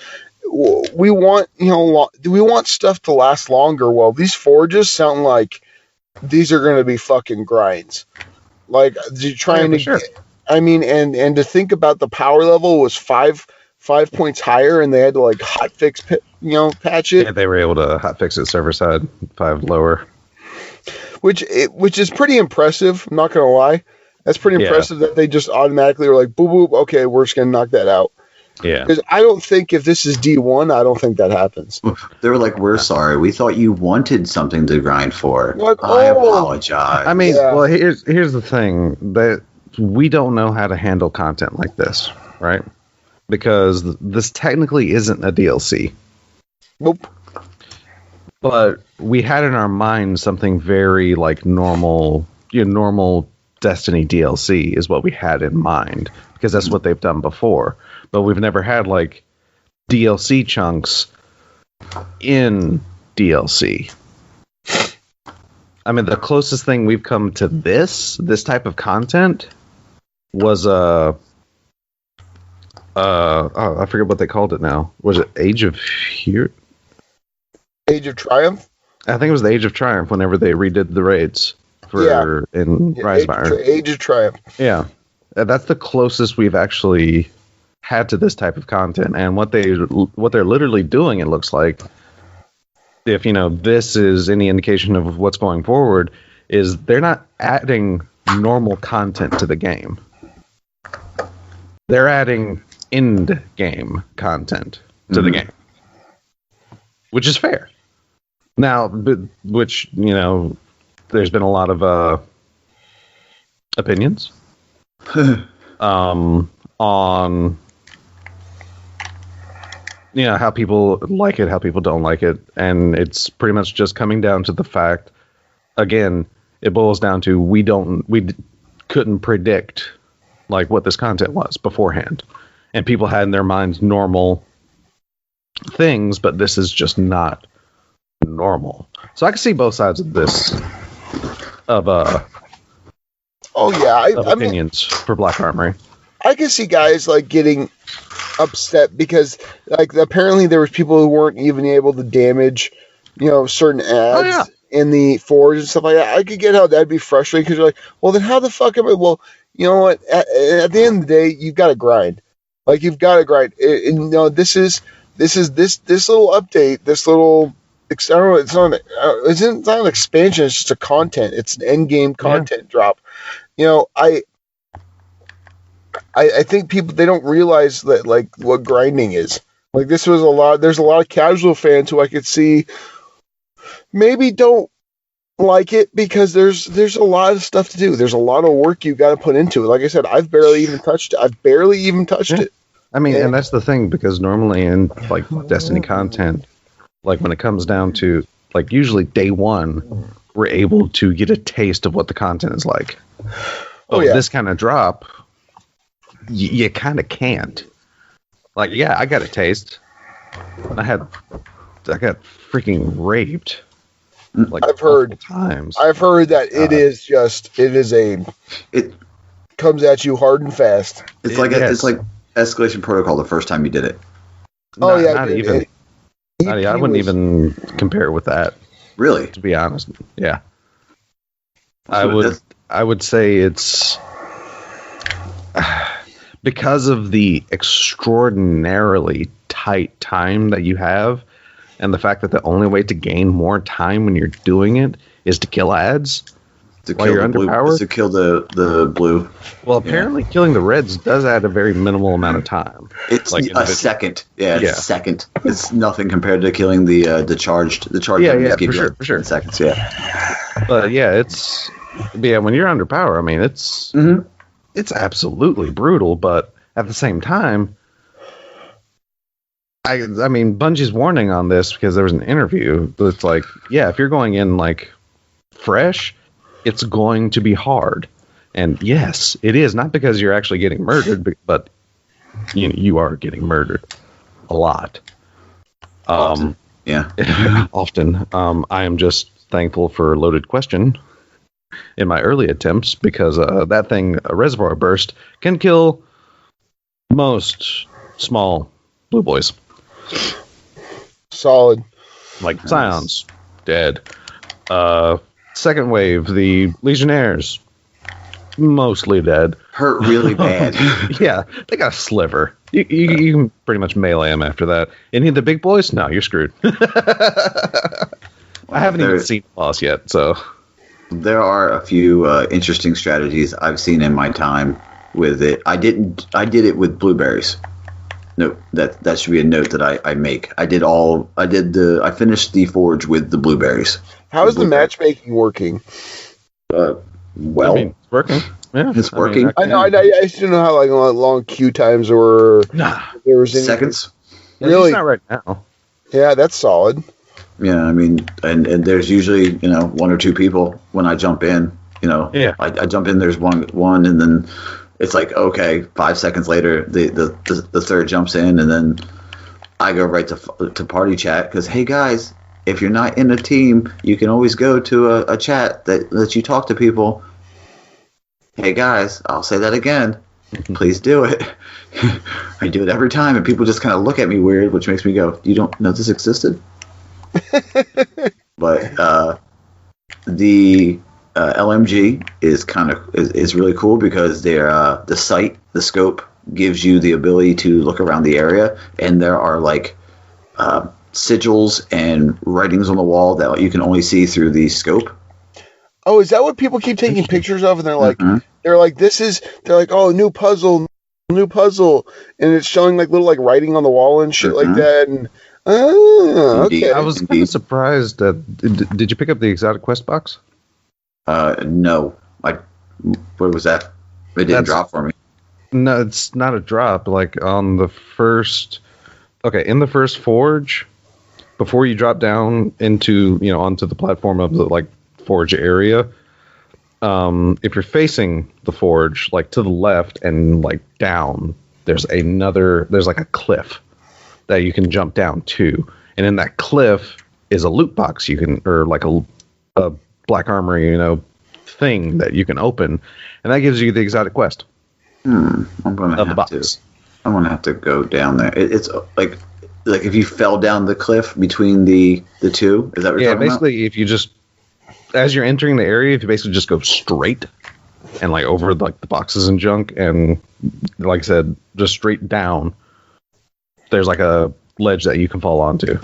We want, we want stuff to last longer. Well, these forges sound like these are going to be fucking grinds. Like, you're trying to get, I mean, and to think about the power level was five points higher, and they had to like hotfix, patch it. Yeah, they were able to hotfix it server side 5 lower. Which is pretty impressive. I'm not gonna lie, that's pretty impressive that they just automatically were like, boop boop, okay, we're just gonna knock that out. Yeah, because I don't think if this is D1, I don't think that happens. They were like, "We're sorry, we thought you wanted something to grind for. Like, I apologize." I mean, well, here's the thing, that we don't know how to handle content like this, right? Because this technically isn't a DLC. Nope. But we had in our mind something very like normal Destiny DLC is what we had in mind, because that's what they've done before. But we've never had like DLC chunks in DLC. I mean, the closest thing we've come to this type of content was I forget what they called it now. Was it Age of Triumph? I think it was the Age of Triumph whenever they redid the raids in Rise of Iron. Age of Triumph. Yeah. That's the closest we've actually had to this type of content, and what they're literally doing, it looks like, if this is any indication of what's going forward, is they're not adding normal content to the game. They're adding end game content to the game, which is fair. Now, which there's been a lot of opinions on how people like it, how people don't like it, and it's pretty much just coming down to the fact. Again, it boils down to we couldn't predict like what this content was beforehand, and people had in their minds normal things, but this is just not normal. So I can see both sides of this of opinions for Black Armory. I can see guys like getting upset because like apparently there was people who weren't even able to damage, certain ads in the forge and stuff like that. I could get how that'd be frustrating because you're like, well, then how the fuck am I? Well, you know what? At the end of the day, you've got to grind. Like you've got to grind. This little update, this little. I don't know. It's not an expansion. It's just a content. It's an end game content drop. I think people, they don't realize that like what grinding is. Like this was there's a lot of casual fans who I could see maybe don't like it because there's a lot of stuff to do. There's a lot of work you got to put into it. Like I said, I've barely even touched it. I mean, and that's the thing, because normally in like Destiny content, like when it comes down to like usually day one, we're able to get a taste of what the content is like. This kind of drop, you kind of can't. Like, yeah, I got a taste. I got freaking raped. Like I've heard times. I've heard that it comes at you hard and fast. It's like escalation protocol the first time you did it. Not even. I wouldn't even compare it with that. Really? To be honest, yeah. I would say it's because of the extraordinarily tight time that you have, and the fact that the only way to gain more time when you're doing it is to kill ads while you're underpowered. To kill the blue. Well, apparently killing the reds does add a very minimal amount of time. It's like a second. Yeah, it's a second. It's nothing compared to killing the charged. The charged for sure. Seconds, yeah. But yeah, when you're underpowered, I mean, it's absolutely brutal. But at the same time, I mean, Bungie's warning on this because there was an interview that's like, yeah, if you're going in like fresh, it's going to be hard. And yes, it is, not because you're actually getting murdered, but you are getting murdered a lot. Often. Yeah. Often. I am just thankful for Loaded Question in my early attempts, because that thing, a reservoir burst, can kill most small blue boys. Solid. Like Scions, dead. Second wave, the Legionnaires, mostly dead. Hurt really bad. Yeah, they got a sliver. You can pretty much melee them after that. Any of the big boys? No, you're screwed. I haven't even seen boss yet, so. There are a few interesting strategies I've seen in my time with it. I did it with blueberries. No, that should be a note that I make. I finished the forge with the blueberries. How is the matchmaking working? Well, I mean, it's working. Yeah, it's working. I know. I just don't know how long queue times were. Nah, there was any seconds. Really, not right now. Yeah, that's solid. Yeah, I mean, and there's usually one or two people when I jump in. Yeah. I jump in. There's one, and then it's like, okay, 5 seconds later, the third jumps in, and then I go right to party chat because, hey guys, if you're not in a team, you can always go to a chat that lets you talk to people. Hey guys, I'll say that again. Please do it. I do it every time, and people just kind of look at me weird, which makes me go, you don't know this existed? But the LMG is really cool because they're the sight, the scope gives you the ability to look around the area, and there are like sigils and writings on the wall that you can only see through the scope. Oh, is that what people keep taking pictures of? And they're like, they're like, oh, new puzzle, and it's showing like little like writing on the wall and shit like that. And okay. I was kind of surprised that. Did you pick up the exotic quest box? No. What was that? It didn't drop for me. No, it's not a drop. Like on the first, okay, in the first forge, before you drop down into, onto the platform of the like forge area, if you're facing the forge, like to the left and like down, there's like a cliff that you can jump down to. And in that cliff is a loot box or like a Black Armory, thing that you can open. And that gives you the exotic quest. I'm gonna have to go down there. It's like if you fell down the cliff between the two. Is that what you're talking basically, if you just, as you're entering the area, if you basically just go straight and like over like the boxes and junk, and like I said, just straight down, there's like a ledge that you can fall onto.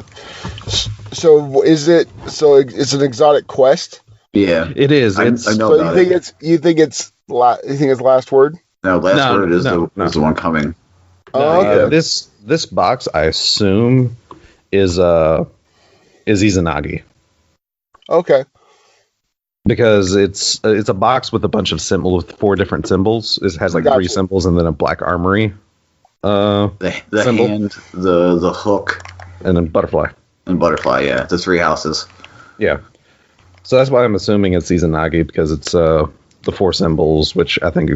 So it's an exotic quest? Yeah, it is. I know so about you think it's last word? No, last word is the one coming. Okay. This box, I assume, is Izanagi. Okay. Because it's a box with a bunch of symbols, with 4 different symbols. It has like 3 symbols and then a Black Armory. The symbol. hand, the hook, and then butterfly. Yeah, the 3 houses. Yeah. So that's why I'm assuming it's Izanagi, because it's the 4 symbols, which I think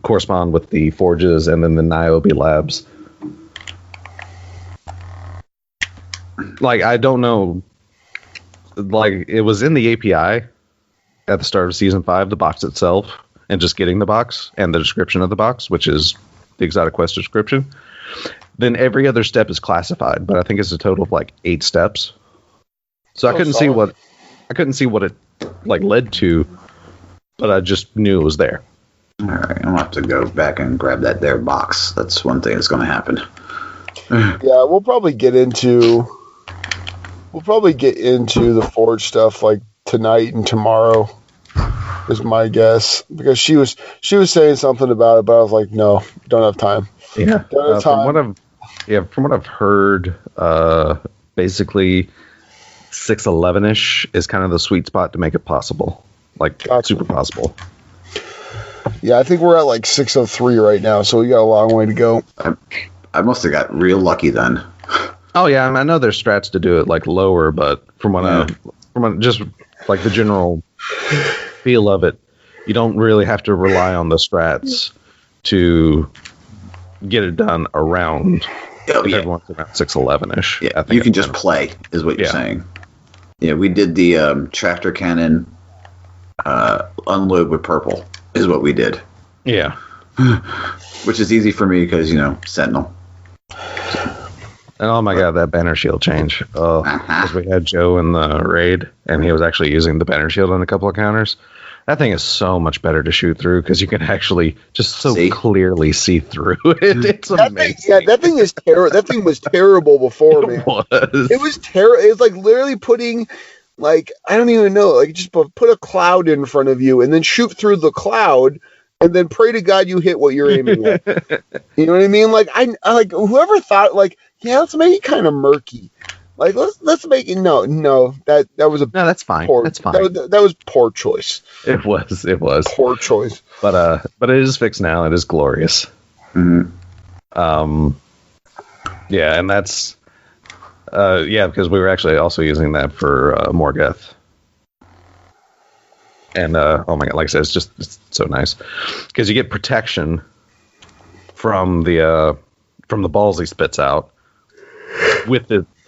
correspond with the forges, and then the Niobe labs. Like, I don't know. Like, it was in the API at the start of Season 5, the box itself, and just getting the box and the description of the box, which is the exotic quest description. Then every other step is classified, but I think it's a total of like 8 steps. So I couldn't see what it like led to, but I just knew it was there. All right, I'm gonna have to go back and grab that there box. That's one thing that's gonna happen. Yeah, we'll probably get into the forge stuff like tonight and tomorrow, is my guess, because she was saying something about it, but I was like, no, don't have time. Yeah, don't have time. From what I've heard, basically 611-ish is kind of the sweet spot to make it possible, like gotcha. Super possible. Yeah, I think we're at like 603 right now, so we got a long way to go. I must have got real lucky then. Oh yeah, I know there's strats to do it like lower, but from just like the general feel of it, you don't really have to rely on the strats to get it done around. Everyone's around 611-ish. Yeah, I think you can just play, is what you're saying. Yeah, we did the tractor cannon unload with purple, is what we did. Yeah. Which is easy for me because, Sentinel. And oh my god, that banner shield change. Oh, because we had Joe in the raid, and he was actually using the banner shield on a couple of counters. That thing is so much better to shoot through because you can actually just clearly see through it. It's amazing. That thing is terrible. That thing was terrible before, man. It was terrible. It was like literally putting, like, I don't even know, like just put a cloud in front of you and then shoot through the cloud and then pray to God you hit what you're aiming at. You know what I mean? Like I like whoever thought like, yeah, let's make it kind of murky. Like let's make it that was that's fine. That's fine. That was poor choice. It was poor choice. But it is fixed now. It is glorious. Mm-hmm. Yeah, and that's because we were actually also using that for Morgeth. And oh my god, like I said, it's so nice because you get protection from the balls he spits out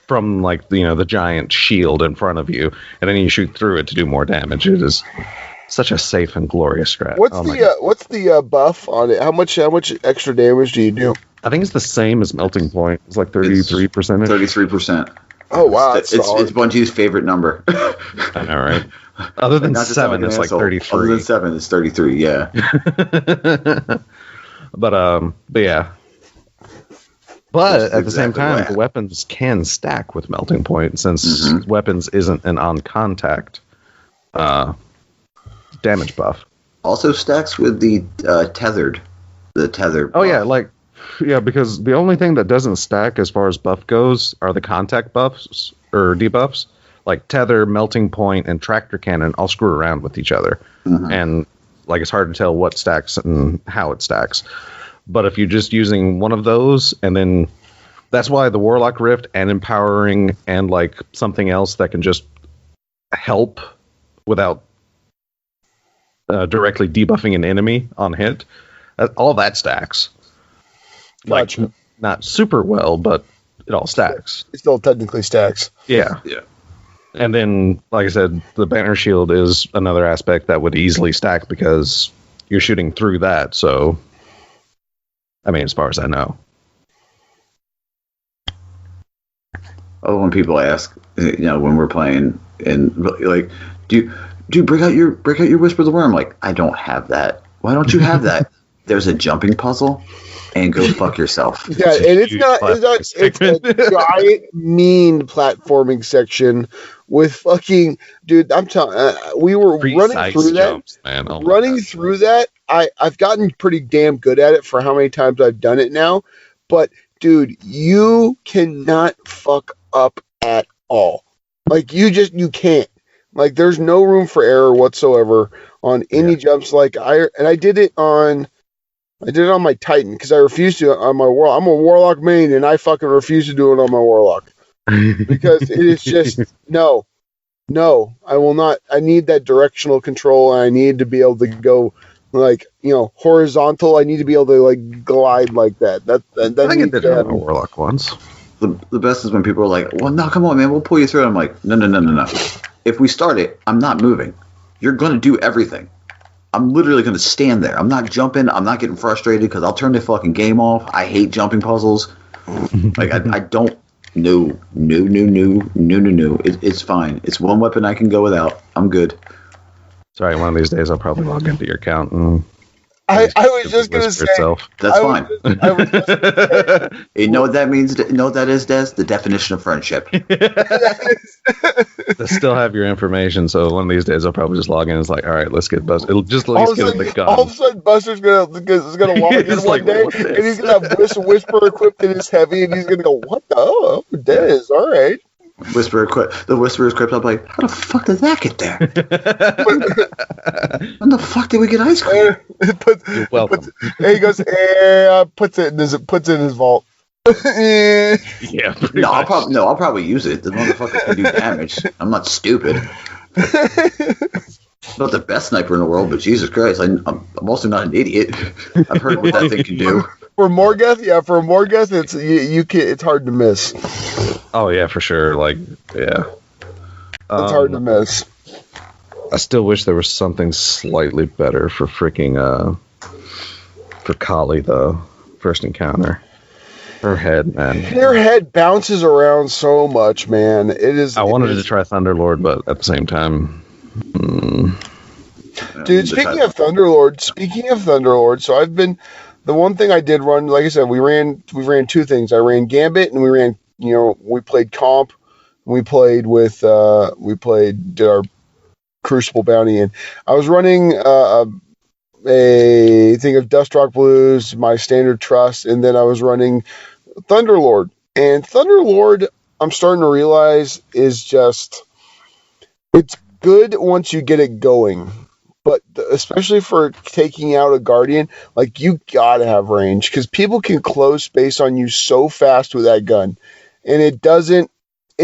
from like the giant shield in front of you, and then you shoot through it to do more damage. It is such a safe and glorious strat. What's the buff on it? How much extra damage do you do? I think it's the same as Melting Point. It's like 33%. 33%. Oh wow, it's Bungie's favorite number. I know, right? Other than 7, it's like 33. Other than 7, it's 33. Yeah. But yeah. But at the same time, the weapons can stack with Melting Point since weapons isn't an on-contact damage buff. Also stacks with the tethered. The tethered buff. Oh, yeah, because the only thing that doesn't stack as far as buff goes are the contact buffs or debuffs. Like Tether, Melting Point, and Tractor Cannon all screw around with each other. And like it's hard to tell what stacks and how it stacks. But if you're just using one of those, and then that's why the Warlock Rift and Empowering and like something else that can just help without directly debuffing an enemy on hit, all that stacks. Gotcha. Like, not super well, but it all stacks. It still technically stacks. Yeah. Yeah. And then, like I said, the Banner Shield is another aspect that would easily stack because you're shooting through that. So, I mean, as far as I know. Oh, when people ask, when we're playing, and like, do you break out your Whisper of the Worm? Like, I don't have that. Why don't you have that? There's a jumping puzzle, and go fuck yourself. Yeah, and it's a giant mean platforming section with fucking dude. I'm telling, we were running through jumps, that. Man. Oh running through that, I've gotten pretty damn good at it for how many times I've done it now. But dude, you cannot fuck up at all. Like you can't. Like there's no room for error whatsoever on any jumps. Like I did it on my Titan because I refused to on my Warlock. I'm a Warlock main and I fucking refuse to do it on my Warlock because it is just no, I will not. I need that directional control and I need to be able to go like horizontal. I need to be able to like glide like that. I think I did it on a Warlock once. The best is when people are like, "Well, no, come on, man, we'll pull you through." I'm like, no. If we start it, I'm not moving. You're going to do everything. I'm literally going to stand there. I'm not jumping. I'm not getting frustrated because I'll turn the fucking game off. I hate jumping puzzles. Like, I don't. No. It's fine. It's one weapon I can go without. I'm good. Sorry, one of these days I'll probably log into your account and I was just going to say itself. That's fine. You know what that means? You know what that is, Des? The definition of friendship. They still have your information, so one of these days I'll probably just log in and it's like, all right, let's get Buster. It'll just at least get the gun. All of a sudden Buster's gonna log in one day and he's gonna have Whisper equipped in his heavy and he's gonna go, what the? Oh, Des, all right. Whisper equipped. The Whisper is equipped. I'm like, how the fuck did that get there? When the fuck did we get ice cream? You're welcome. He goes, puts it in his vault. Yeah. I'll probably use it. The motherfucker can do damage. I'm not stupid. Not the best sniper in the world, but Jesus Christ, I'm also not an idiot. I've heard what that thing can do. For Morgoth, it's hard to miss. Oh yeah, for sure. Like, yeah, it's hard to miss. I still wish there was something slightly better for freaking for Kali though. First encounter, her head, man. Her head bounces around so much, man. It is. I wanted to try Thunderlord, but at the same time. Dude, speaking of Thunderlord, so I've been. The one thing I did run, like I said, we ran two things. I ran Gambit and we ran, we played Comp. We played did our Crucible Bounty, and I was running a thing of Dustrock Blues, my standard trust, and then I was running Thunderlord. And Thunderlord, I'm starting to realize is just, it's good once you get it going. But especially for taking out a Guardian, like you gotta have range because people can close space on you so fast with that gun, and it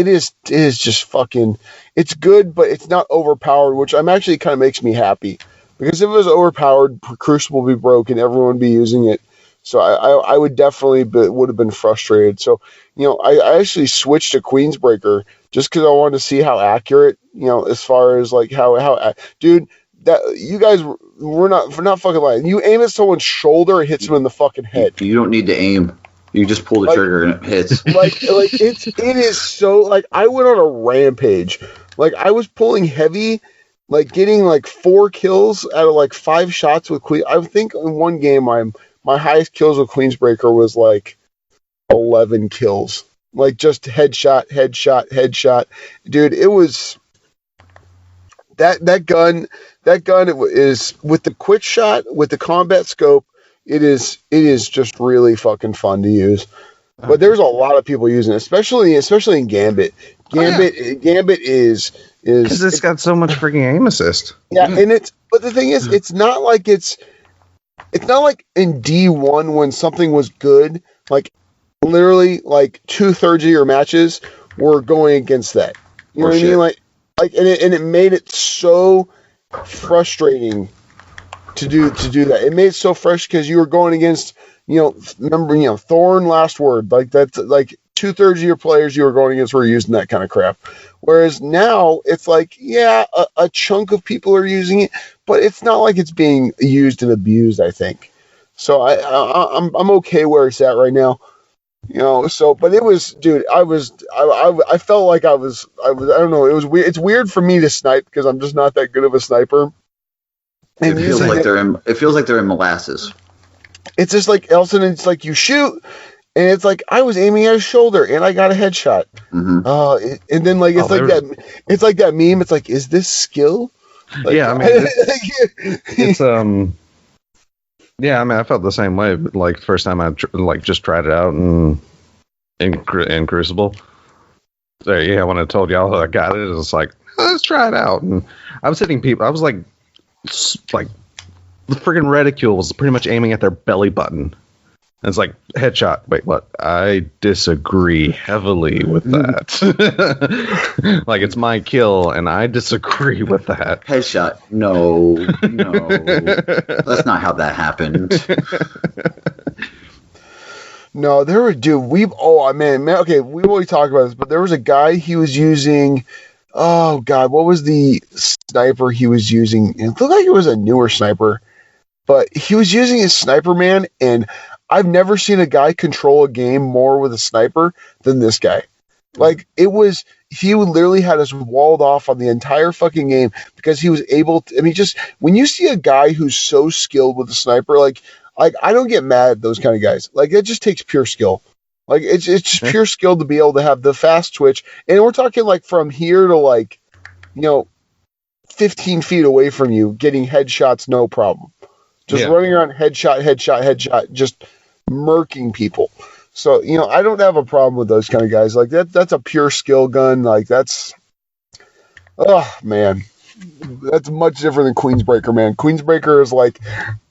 is just fucking. It's good, but it's not overpowered, which actually kind of makes me happy because if it was overpowered, Crucible would be broken, everyone would be using it. So I would definitely would have been frustrated. So I actually switched to Queensbreaker just because I wanted to see how accurate as far as like how dude. That you guys, we're not fucking lying. You aim at someone's shoulder, it hits him in the fucking head. You don't need to aim. You just pull the trigger and it hits. It is so like I went on a rampage. Like I was pulling heavy, like getting like 4 kills out of like 5 shots with Queen. I think in one game my highest kills with Queensbreaker was like 11 kills. Like just headshot. Dude, it was that gun. That gun is with the quick shot, with the combat scope. It is just really fucking fun to use. But there's a lot of people using it, especially in Gambit. Gambit is because it's got so much freaking aim assist. Yeah, and but the thing is, it's not like it's it's not like in D1 when something was good, like literally like 2/3 of your matches were going against that. You know what I mean? Like and it made it so frustrating to do that. It made it so fresh because you were going against, remember, Thorn last word, like that's like 2/3 of your players you were going against were using that kind of crap. Whereas now it's like, yeah, a chunk of people are using it, but it's not like it's being used and abused, I think. So I'm okay where it's at right now. But it was, dude, I felt like I don't know, it was weird. It's weird for me to snipe because I'm just not that good of a sniper. And it feels like they're in molasses. It's just like, all of a sudden it's like you shoot, and it's like I was aiming at his shoulder and I got a headshot. Mm-hmm. And then like it's like that meme. It's like, is this skill? Like, yeah, I mean, it's yeah, I mean, I felt the same way. Like first time I just tried it out in Crucible. So, yeah, when I told y'all I got it, it was like, let's try it out. And I was hitting people. I was like the friggin' reticule was pretty much aiming at their belly button. And it's like, headshot. Wait, what? I disagree heavily with that. Like, it's my kill, and I disagree with that. Headshot. No. That's not how that happened. No, there were, dude, we've already talked about this, but there was a guy, he was using, oh, God, what was the sniper he was using? It looked like it was a newer sniper, but he was using his sniper, man, and I've never seen a guy control a game more with a sniper than this guy. Like, he literally had us walled off on the entire fucking game because he was able to, I mean, just, when you see a guy who's so skilled with a sniper, like I don't get mad at those kind of guys. Like, it just takes pure skill. Like, it's just pure skill to be able to have the fast twitch. And we're talking, like, from here to, like, 15 feet away from you, getting headshots, no problem. Just running around headshot, just murking people. So, I don't have a problem with those kind of guys. Like, that's a pure skill gun. Like, oh, man. That's much different than Queensbreaker, man. Queensbreaker is like,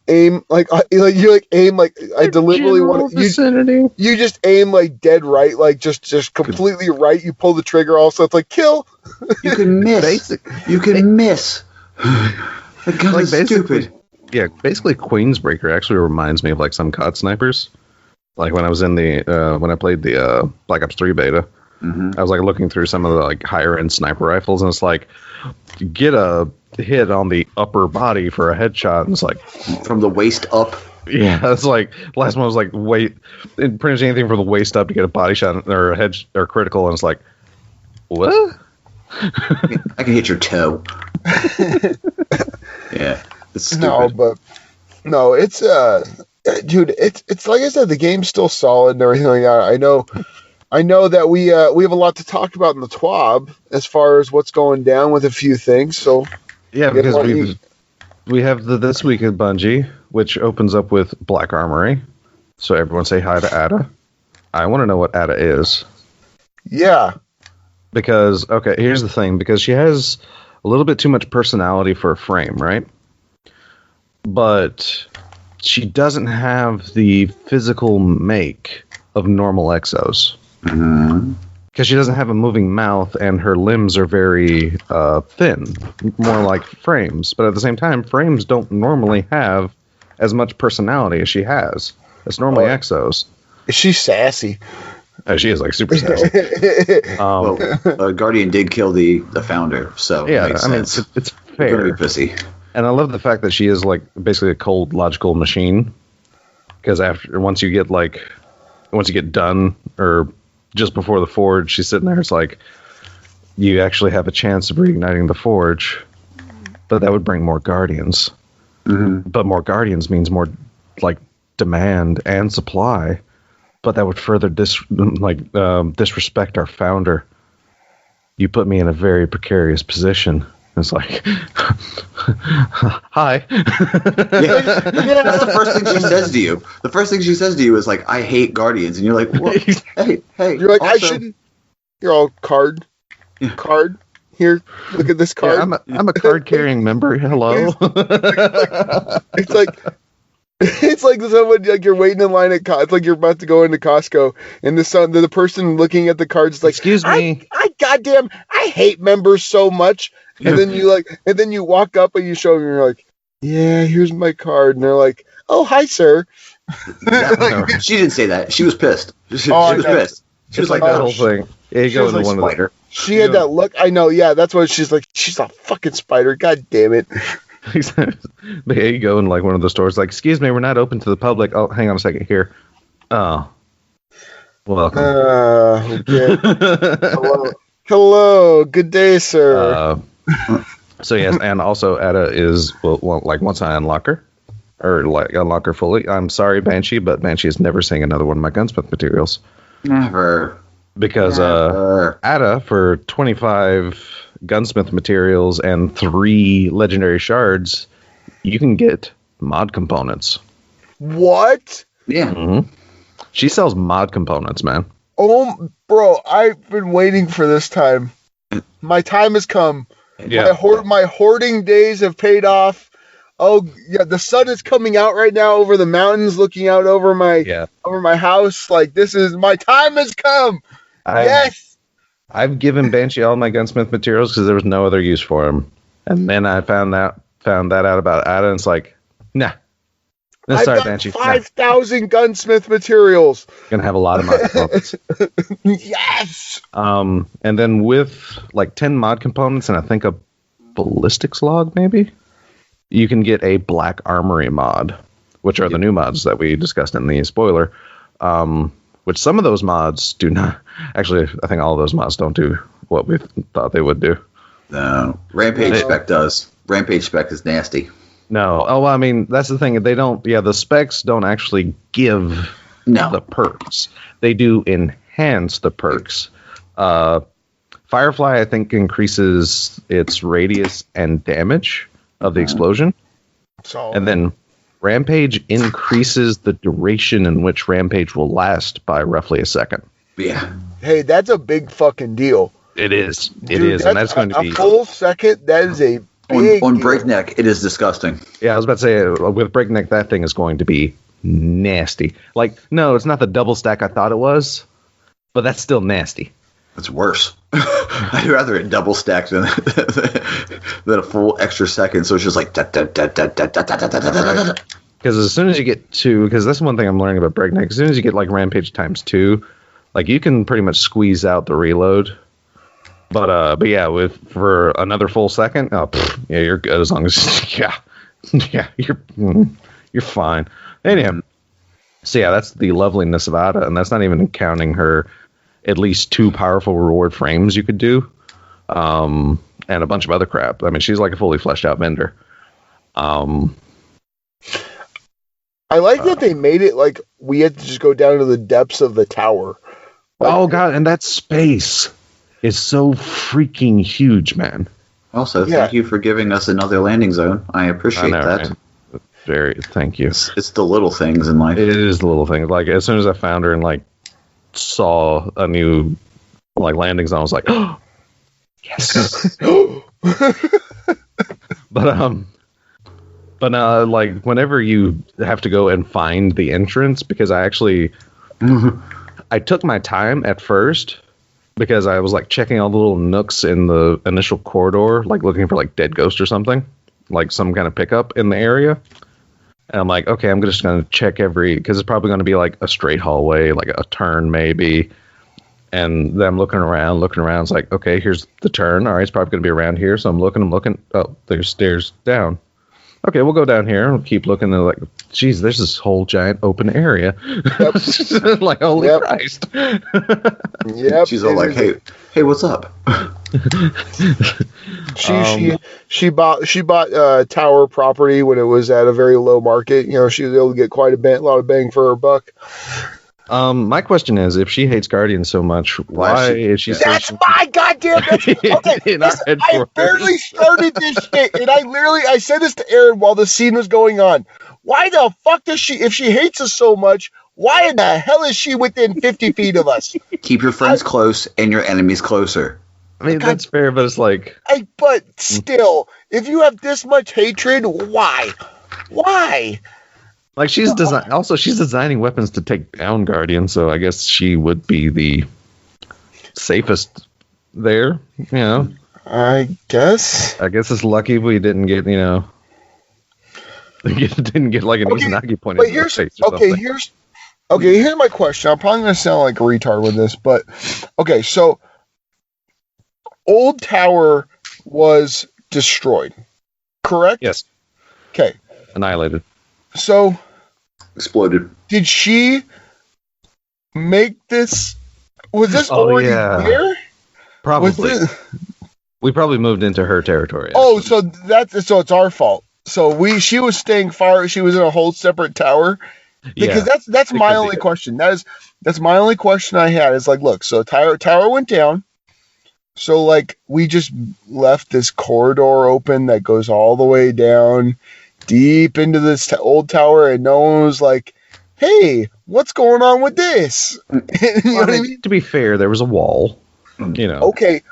aim, like you like aim, like I deliberately want to, you just aim like dead right, like just completely right. You pull the trigger also, it's like kill. You can miss. You can miss. The gun is stupid. Yeah, basically Queensbreaker actually reminds me of like some COD snipers. Like when I was in when I played the Black Ops 3 beta, I was like looking through some of the like higher end sniper rifles, and it's like you get a hit on the upper body for a headshot, and it's like from the waist up. Yeah, it's like the last one was like pretty much anything from the waist up to get a body shot or a head or critical, and it's like what? I can hit your toe. Yeah, it's stupid. No, it's dude, it's like I said, the game's still solid and everything like that. I know that we have a lot to talk about in the TWAB as far as what's going down with a few things. So yeah, because we have This Week in Bungie, which opens up with Black Armory. So everyone say hi to Ada. I want to know what Ada is. Yeah. Because, okay, here's the thing. Because she has a little bit too much personality for a frame, right? But she doesn't have the physical make of normal exos. Because she doesn't have a moving mouth and her limbs are very thin, more like frames. But at the same time, frames don't normally have as much personality as she has. It's normally exos. She's sassy. She is like super sassy. Guardian did kill the founder, so yeah, it makes sense. Mean, it's fair. Very pussy. And I love the fact that she is like basically a cold logical machine. Because once you get done or just before the forge, she's sitting there. It's like you actually have a chance of reigniting the forge, but that would bring more guardians. But more guardians means more like demand and supply, but that would further disrespect our founder. You put me in a very precarious position. It's like, hi. Yeah, that's the first thing she says to you. The first thing she says to you is like, "I hate Guardians," and you're like, well, "Hey." You're like, also, I shouldn't. You're all card. Here, look at this card. Yeah, I'm a card carrying member. Hello. It's like It's like someone, like you're waiting in line it's like you're about to go into Costco, and the person looking at the cards is like, "Excuse me, I hate members so much." And then you walk up and you show them, and you're like, "Yeah, here's my card," and they're like, "Oh, hi, sir." She didn't say that. She was pissed. She Oh, was pissed. She was like that whole thing. Yeah, you go into one of the. She had that look. I know. Yeah, that's what she's like. She's a fucking spider. God damn it. But yeah, you go in like one of the stores, like, "Excuse me, we're not open to the public." Oh, hang on a second here. Oh, welcome. Okay. Hello. Good day, sir. So yes, and also Ada is like once I unlock her, or like unlock her fully. I'm sorry, Banshee, but Banshee is never seeing another one of my gunsmith materials. Never. Because Ada, for 25 gunsmith materials and 3 legendary shards, you can get mod components. What? Yeah. Mm-hmm. She sells mod components, man. Oh, bro, I've been waiting for this time. My time has come. Yeah. My hoarding days have paid off. Oh, yeah, the sun is coming out right now over the mountains, looking out over my house. Like, my time has come. Yes. I've given Banshee all my gunsmith materials because there was no other use for them. And then I found that out about Ada, and it's like, nah. No, sorry, Banshee. 5,000 gunsmith materials. Gonna have a lot of mod components. Yes. And then with like 10 mod components and I think a ballistics log, maybe you can get a Black Armory mod, which are the new mods that we discussed in the spoiler. Which some of those mods do not. Actually, I think all of those mods don't do what we thought they would do. No, Rampage spec does. Rampage spec is nasty. No. Oh, well, I mean, that's the thing. They don't. Yeah, the specs don't actually give the perks. They do enhance the perks. Firefly, I think, increases its radius and damage of the explosion. And then Rampage increases the duration in which Rampage will last by roughly a second. Yeah. Hey, that's a big fucking deal. It is. Dude, and that's going to be a full second. That is a big on deal. Breakneck. It is disgusting. Yeah, I was about to say with Breakneck, that thing is going to be nasty. Like, no, it's not the double stack I thought it was, but that's still nasty. It's worse. I'd rather it double stacked than a full extra second. So it's just like because as soon as you get to, because that's one thing I'm learning about Breakneck. As soon as you get like Rampage times 2, like you can pretty much squeeze out the reload. But yeah, for another full second, yeah, you're good as long as you're fine. Anyhow, so yeah, that's the loveliness of Ada, and that's not even counting her at least 2 powerful reward frames you could do, and a bunch of other crap. I mean, she's like a fully fleshed out vendor. I like that they made it like we had to just go down to the depths of the tower. Like, oh god, and that space is so freaking huge, man. Also, thank you for giving us another landing zone. I appreciate that. Right? Thank you. It's the little things in life. It is the little things. Like as soon as I found her and like saw a new like landing zone, I was like, oh, yes. But like whenever you have to go and find the entrance, because I actually I took my time at first because I was like checking all the little nooks in the initial corridor, like looking for like dead ghost or something, like some kind of pickup in the area. And I'm like, okay, I'm just going to check because it's probably going to be like a straight hallway, like a turn maybe. And then I'm looking around. It's like, okay, here's the turn. All right, it's probably going to be around here. So I'm looking. Oh, there's stairs down. Okay, we'll go down here and keep looking. And like, geez, there's this whole giant open area. Yep. Like, holy Christ. Yep. She's all like, hey, what's up? She bought tower property when it was at a very low market. You know, she was able to get quite a lot of bang for her buck. My question is, if she hates Guardians so much, why is she? That's my goddamn. Okay, I barely started this shit, and I said this to Aaron while the scene was going on. Why the fuck does she? If she hates us so much, why in the hell is she within 50 feet of us? Keep your friends close and your enemies closer. I mean, that's fair, but it's like... But still, if you have this much hatred, why? Why? Like she's designing weapons to take down Guardians, so I guess she would be the safest there. You know, I guess it's lucky we didn't get didn't get like an Izanagi pointed in the face or something. Here's my question. I'm probably gonna sound like a retard with this, but okay, so Old Tower was destroyed, correct? Yes. Okay. Annihilated. So exploded. Did she make this? Was this already there? Probably. We probably moved into her territory. Oh, so it's our fault. So she was staying far. She was in a whole separate tower. Because that's my only question. That's my only question I had. Is like, look, so tower went down. So like we just left this corridor open that goes all the way down deep into this old tower, and no one was like, "Hey, what's going on with this?" You know what I mean? To be fair, there was a wall. You know. Okay.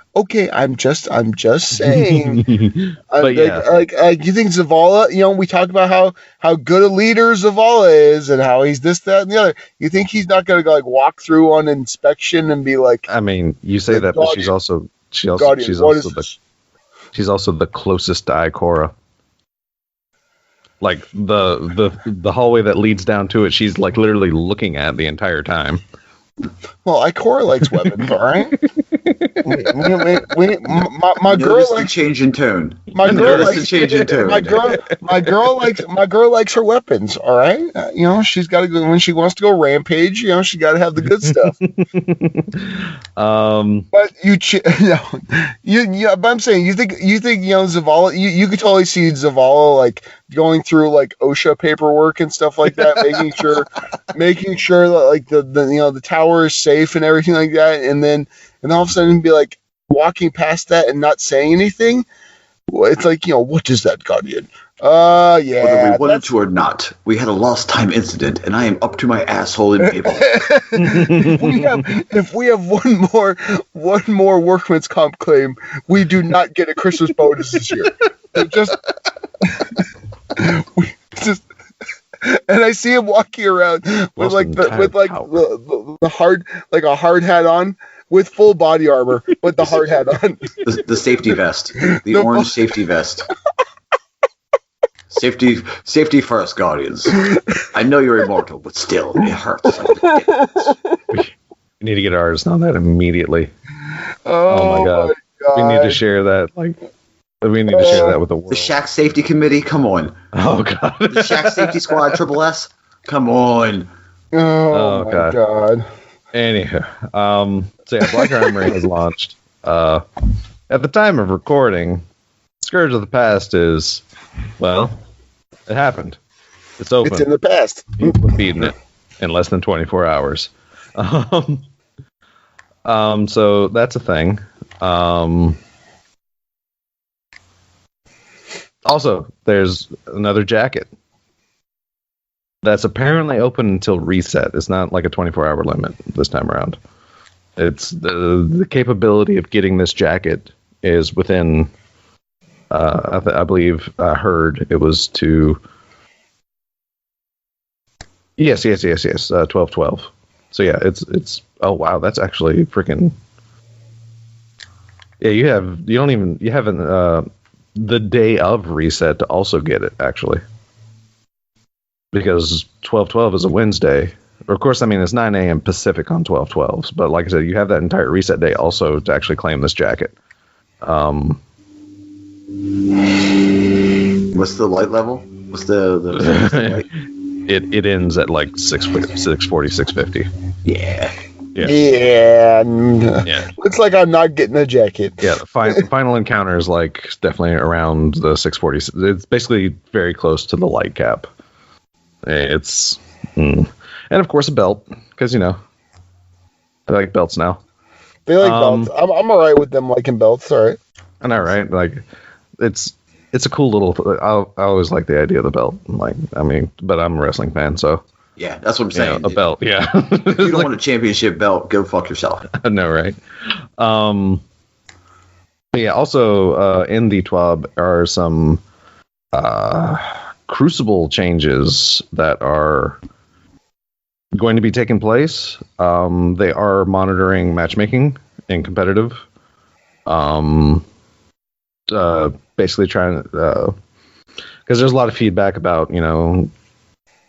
I'm just saying. But like you think Zavala? You know, we talk about how good a leader Zavala is, and how he's this, that, and the other. You think he's not going to like walk through on inspection and be like? I mean, you say that, but she's also the closest to Ikora. Like the hallway that leads down to it, she's like literally looking at the entire time. Well, Ikora likes weapons, all right. My girl likes change in tone. My girl likes her weapons. All right, you know she's got to go when she wants to go rampage. You know she's got to have the good stuff. But but I'm saying you think Zavala. You could totally see Zavala like going through like OSHA paperwork and stuff like that, making sure that like the tower is safe and everything like that, and then all of a sudden be like walking past that and not saying anything. Well, it's like, what is that, Guardian? Yeah. Whether we wanted to or not, we had a lost time incident, and I am up to my asshole in paper. if we have one more workman's comp claim, we do not get a Christmas bonus this year. And I see him walking around with the hard hat on, with full body armor, but the hard hat on. The safety vest, the orange safety vest. Safety first, Guardians. I know you're immortal, but still, it hurts. We need to get ours on that immediately. Oh my god. We need to share that. We need to share that with the world. The Shack Safety Committee, come on. Oh god. The Shack Safety Squad, Triple S, come on. Oh my god. Anywho, so yeah, Black Armory has launched. At the time of recording, Scourge of the Past is, well, it happened. It's open. It's in the past. People are beating it in less than 24 hours. So that's a thing. Also, there's another jacket that's apparently open until reset. It's not like a 24-hour limit this time around. It's the capability of getting this jacket is within, I believe I heard it was to, yes, 12/12. So yeah, it's oh wow, that's actually freaking, yeah, you haven't the day of reset to also get it, actually. Because 12/12 is a Wednesday. Of course, I mean, it's 9 a.m. Pacific on 12/12. But like I said, you have that entire reset day also to actually claim this jacket. What's the light level? What's the light? It ends at like 640, 650. Yeah. Yeah. Looks like I'm not getting a jacket. Yeah, the final encounter is like definitely around the 640. It's basically very close to the light cap. It's and of course a belt, because I like belts now. They like belts. I'm all right with them liking belts. All right. I know, right? Like it's a cool little. I always like the idea of the belt. But I'm a wrestling fan, so. Yeah, that's what I'm saying. A belt, yeah. If you don't want a championship belt, go fuck yourself. I know, right? But yeah, also in the TWAB are some Crucible changes that are going to be taking place. They are monitoring matchmaking in competitive. Basically trying to, because there's a lot of feedback about,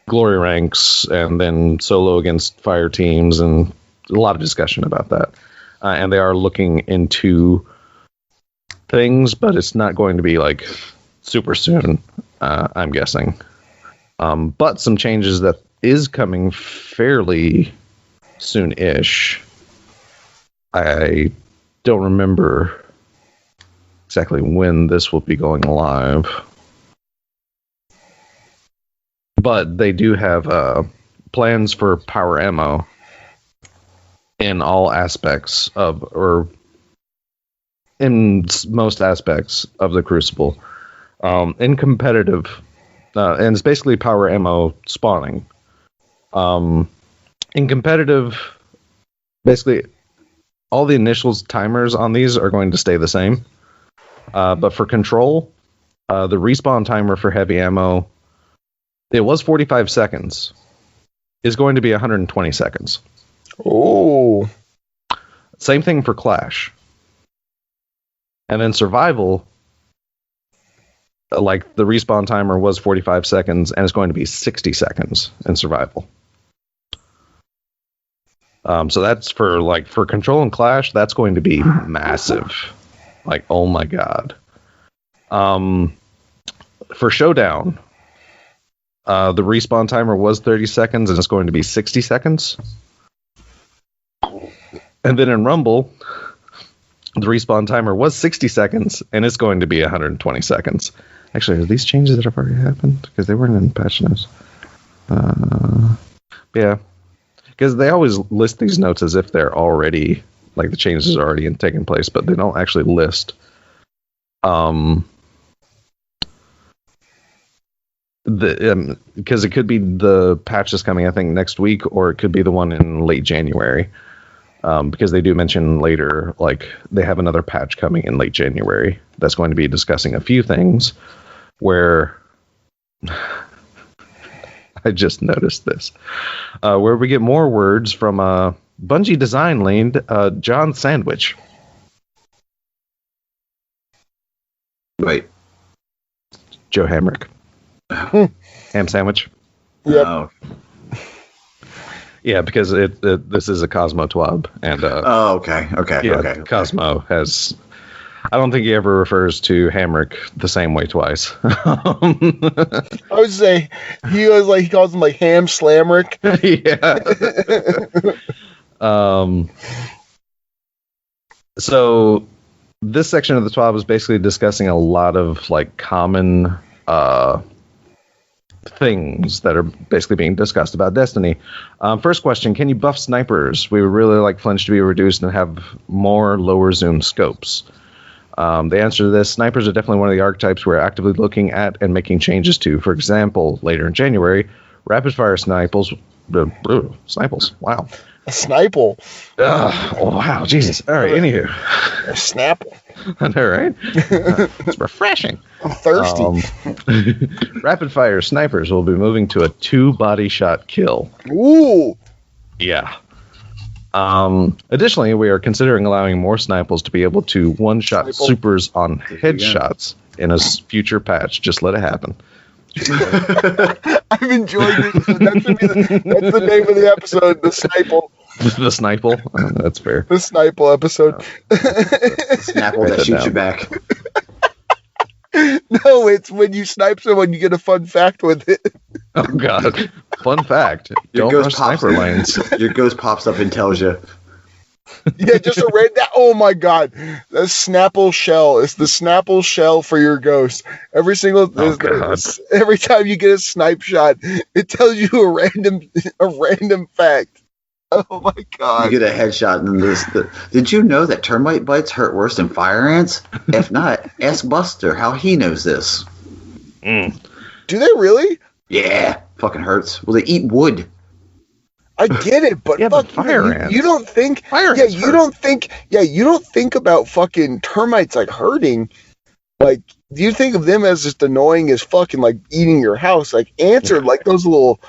glory ranks and then solo against fire teams, and a lot of discussion about that. And they are looking into things, but it's not going to be like super soon, I'm guessing. But some changes that is coming fairly soon-ish. I don't remember exactly when this will be going live. But they do have plans for power ammo in all aspects of, or in most aspects of the Crucible. In competitive, and it's basically power ammo spawning. In competitive, basically all the initials timers on these are going to stay the same. But for control, the respawn timer for heavy ammo, it was 45 seconds, is going to be 120 seconds. Oh. Same thing for Clash. And then survival, like the respawn timer was 45 seconds, and it's going to be 60 seconds in survival. So that's for control and Clash, that's going to be massive. Like, oh my god. For Showdown, the respawn timer was 30 seconds, and it's going to be 60 seconds. And then in Rumble, the respawn timer was 60 seconds, and it's going to be 120 seconds. Actually, are these changes that have already happened? Because they weren't in patch notes. Yeah. Because they always list these notes as if they're already, like the changes are already taking place, but they don't actually list. Because it could be the patch that's coming, I think, next week, or it could be the one in late January. Because they do mention later, like, they have another patch coming in late January that's going to be discussing a few things where I just noticed this, where we get more words from Bungie design lead John Sandwich. Wait. Joe Hamrick. Ham sandwich. Yep. Oh. Yeah, because this is a Cosmo TWAB, and okay. Cosmo has. I don't think he ever refers to Hamrick the same way twice. I would say he calls him like Ham Slamrick. Yeah. So this section of the TWAB is basically discussing a lot of like common things that are basically being discussed about Destiny. First question, can you buff snipers? We would really like flinch to be reduced and have more lower zoom scopes. The answer to this, snipers are definitely one of the archetypes we're actively looking at and making changes to. For example, later in January, rapid fire sniples. Wow. A Snipple. Oh, wow. Jesus. All right. Anywho. A Snapple. I know, right? It's refreshing. I'm thirsty. Rapid fire snipers will be moving to a 2-body shot kill. Ooh. Yeah. Additionally, we are considering allowing more Sniples to be able to one-shot supers on headshots in a future patch. Just let it happen. I've enjoyed this. That's the name of the episode, the Snipple. The Snipple? That's fair. The Snipple episode. The Snapple that shoots you back. No, it's when you snipe someone, you get a fun fact with it. Oh, God. Fun fact. Don't rush sniper lanes. Your ghost pops up and tells you. Yeah, just a red. Oh my God, the Snapple shell is the Snapple shell for your ghost. Every time you get a snipe shot, it tells you a random fact. Oh my God! You get a headshot, and did you know that termite bites hurt worse than fire ants? If not, ask Buster how he knows this. Do they really? Yeah, fucking hurts. Well, they eat wood. I get it, but yeah, but fire ants. You don't think fire ants you don't think about fucking termites like hurting. Like, do you think of them as just annoying as fucking like eating your house? Like ants are like those little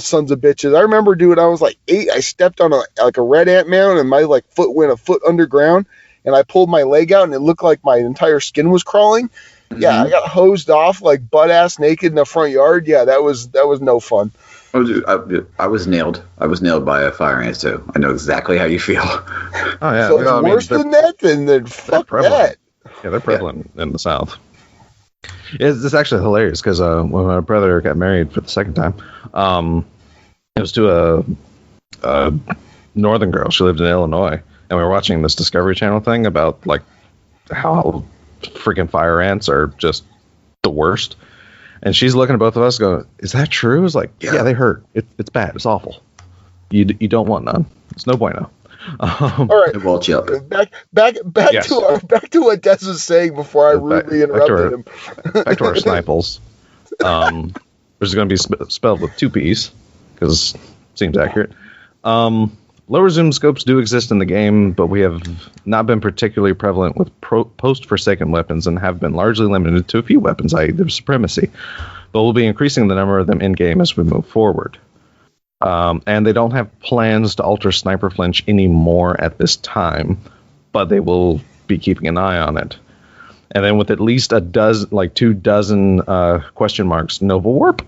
sons of bitches. I remember, dude, I was like 8. I stepped on a red ant mound, and my like foot went a foot underground, and I pulled my leg out, and it looked like my entire skin was crawling. Mm-hmm. Yeah, I got hosed off like butt ass naked in the front yard. Yeah, that was no fun. Oh, dude, I was nailed. I was nailed by a fire ant too. I know exactly how you feel. Oh yeah, so it's worse than that. Then fuck that. Yeah, they're prevalent in the South. It's actually hilarious because when my brother got married for the second time, it was to a northern girl. She lived in Illinois, and we were watching this Discovery Channel thing about like how freaking fire ants are just the worst. And she's looking at both of us going, "Is that true?" It's like, yeah, they hurt. It's bad. It's awful. You don't want none. It's no bueno. All right, back yes. to what Des was saying before I rudely interrupted him. Back to our Snipples, which is going to be spelled with 2 P's because it seems accurate. Lower zoom scopes do exist in the game, but we have not been particularly prevalent with post-Forsaken weapons and have been largely limited to a few weapons, i.e. the Supremacy. But we'll be increasing the number of them in-game as we move forward. And they don't have plans to alter Sniper Flinch anymore at this time, but they will be keeping an eye on it. And then with at least 24 question marks, Nova Warp.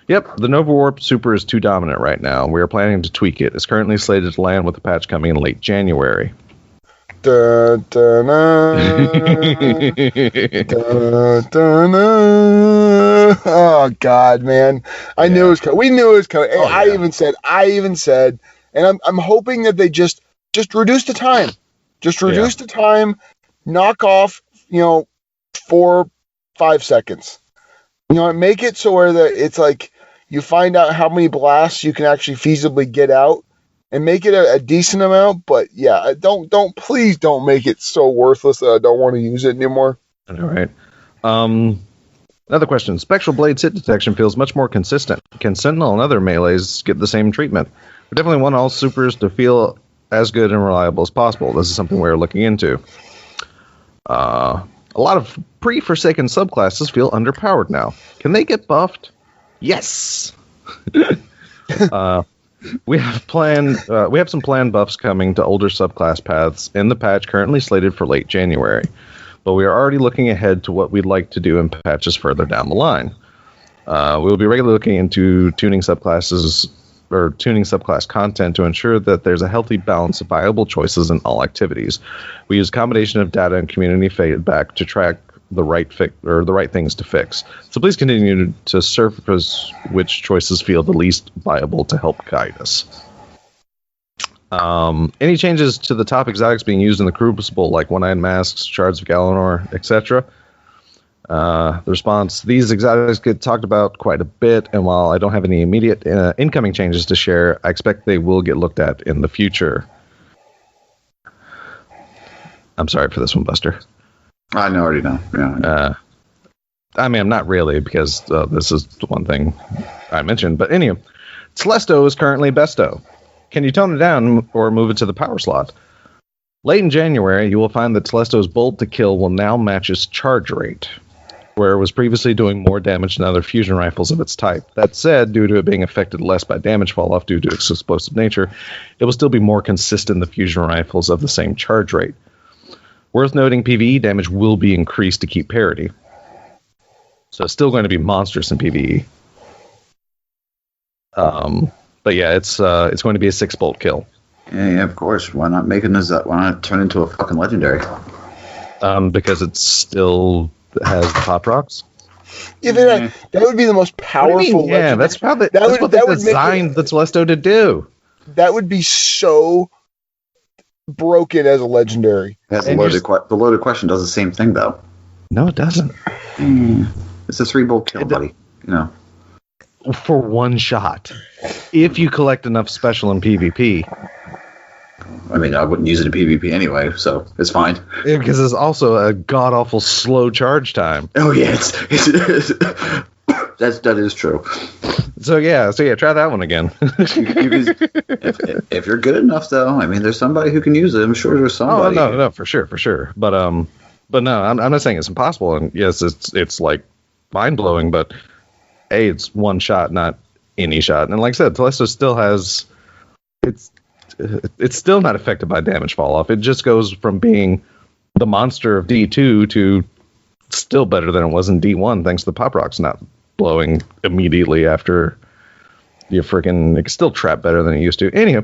Yep, the Nova Warp Super is too dominant right now. We are planning to tweak it. It's currently slated to land with a patch coming in late January. Da, da, na, da, da, na. Oh God, man! I knew it was coming. We knew it was coming. Oh, I even said, and I'm hoping that they just reduce the time, reduce the time, knock off 4-5 seconds. Make it so where it's like you find out how many blasts you can actually feasibly get out. And make it a decent amount, but yeah, please don't make it so worthless that I don't want to use it anymore. All right. Another question. Spectral Blade's hit detection feels much more consistent. Can Sentinel and other melees get the same treatment? We definitely want all supers to feel as good and reliable as possible. This is something we're looking into. A lot of pre-Forsaken subclasses feel underpowered now. Can they get buffed? Yes! We have some planned buffs coming to older subclass paths in the patch currently slated for late January, but we are already looking ahead to what we'd like to do in patches further down the line. We will be regularly looking into tuning subclasses or tuning subclass content to ensure that there's a healthy balance of viable choices in all activities. We use a combination of data and community feedback to track the right things to fix. So please continue to surface which choices feel the least viable to help guide us. Any changes to the top exotics being used in the Crucible, like One-Eyed Masks, Shards of Galanor, etc.? The response: these exotics get talked about quite a bit, and while I don't have any immediate incoming changes to share, I expect they will get looked at in the future. I'm sorry for this one, Buster. I already know. Yeah. I mean, I'm not really, because this is the one thing I mentioned. But anyway, Telesto is currently Besto. Can you tone it down or move it to the power slot? Late in January, you will find that Telesto's bolt to kill will now match its charge rate, where it was previously doing more damage than other fusion rifles of its type. That said, due to it being affected less by damage fall-off due to its explosive nature, it will still be more consistent than fusion rifles of the same charge rate. Worth noting, PvE damage will be increased to keep parity. So it's still going to be monstrous in PvE. But yeah, it's going to be a 6-bolt kill. Yeah, of course. Why not make it why not turn into a fucking legendary? Because it still has the pop rocks. Yeah, that would be the most powerful. Yeah, that's what they designed the Telesto to do. That would be so broken as a legendary. The loaded question does the same thing, though. No, it doesn't. It's a 3-bolt kill, buddy. For one shot. If you collect enough special in PvP. I mean, I wouldn't use it in PvP anyway, so it's fine. Yeah, because it's also a god-awful slow charge time. Oh, yeah. That is true. So yeah, try that one again. If you're good enough, though, I mean, there's somebody who can use it. I'm sure there's somebody. Oh, no, for sure. But But no, I'm not saying it's impossible. And yes, it's like mind blowing. But it's one shot, not any shot. And like I said, Telesto still has it's still not affected by damage fall off. It just goes from being the monster of D2 to still better than it was in D1, thanks to the pop rocks not blowing immediately after you freaking. It can still trap better than it used to. Anyhow,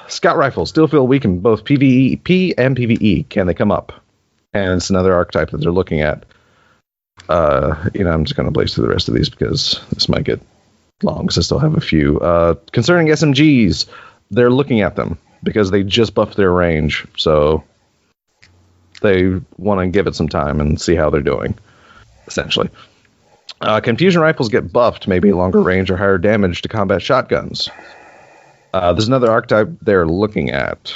scout rifles still feel weak in both PvP and PvE. Can they come up? And it's another archetype that they're looking at. I'm just going to blaze through the rest of these because this might get long because I still have a few. Concerning SMGs, they're looking at them because they just buffed their range. So they want to give it some time and see how they're doing, essentially. Confusion rifles get buffed, maybe longer range or higher damage to combat shotguns. There's another archetype they're looking at,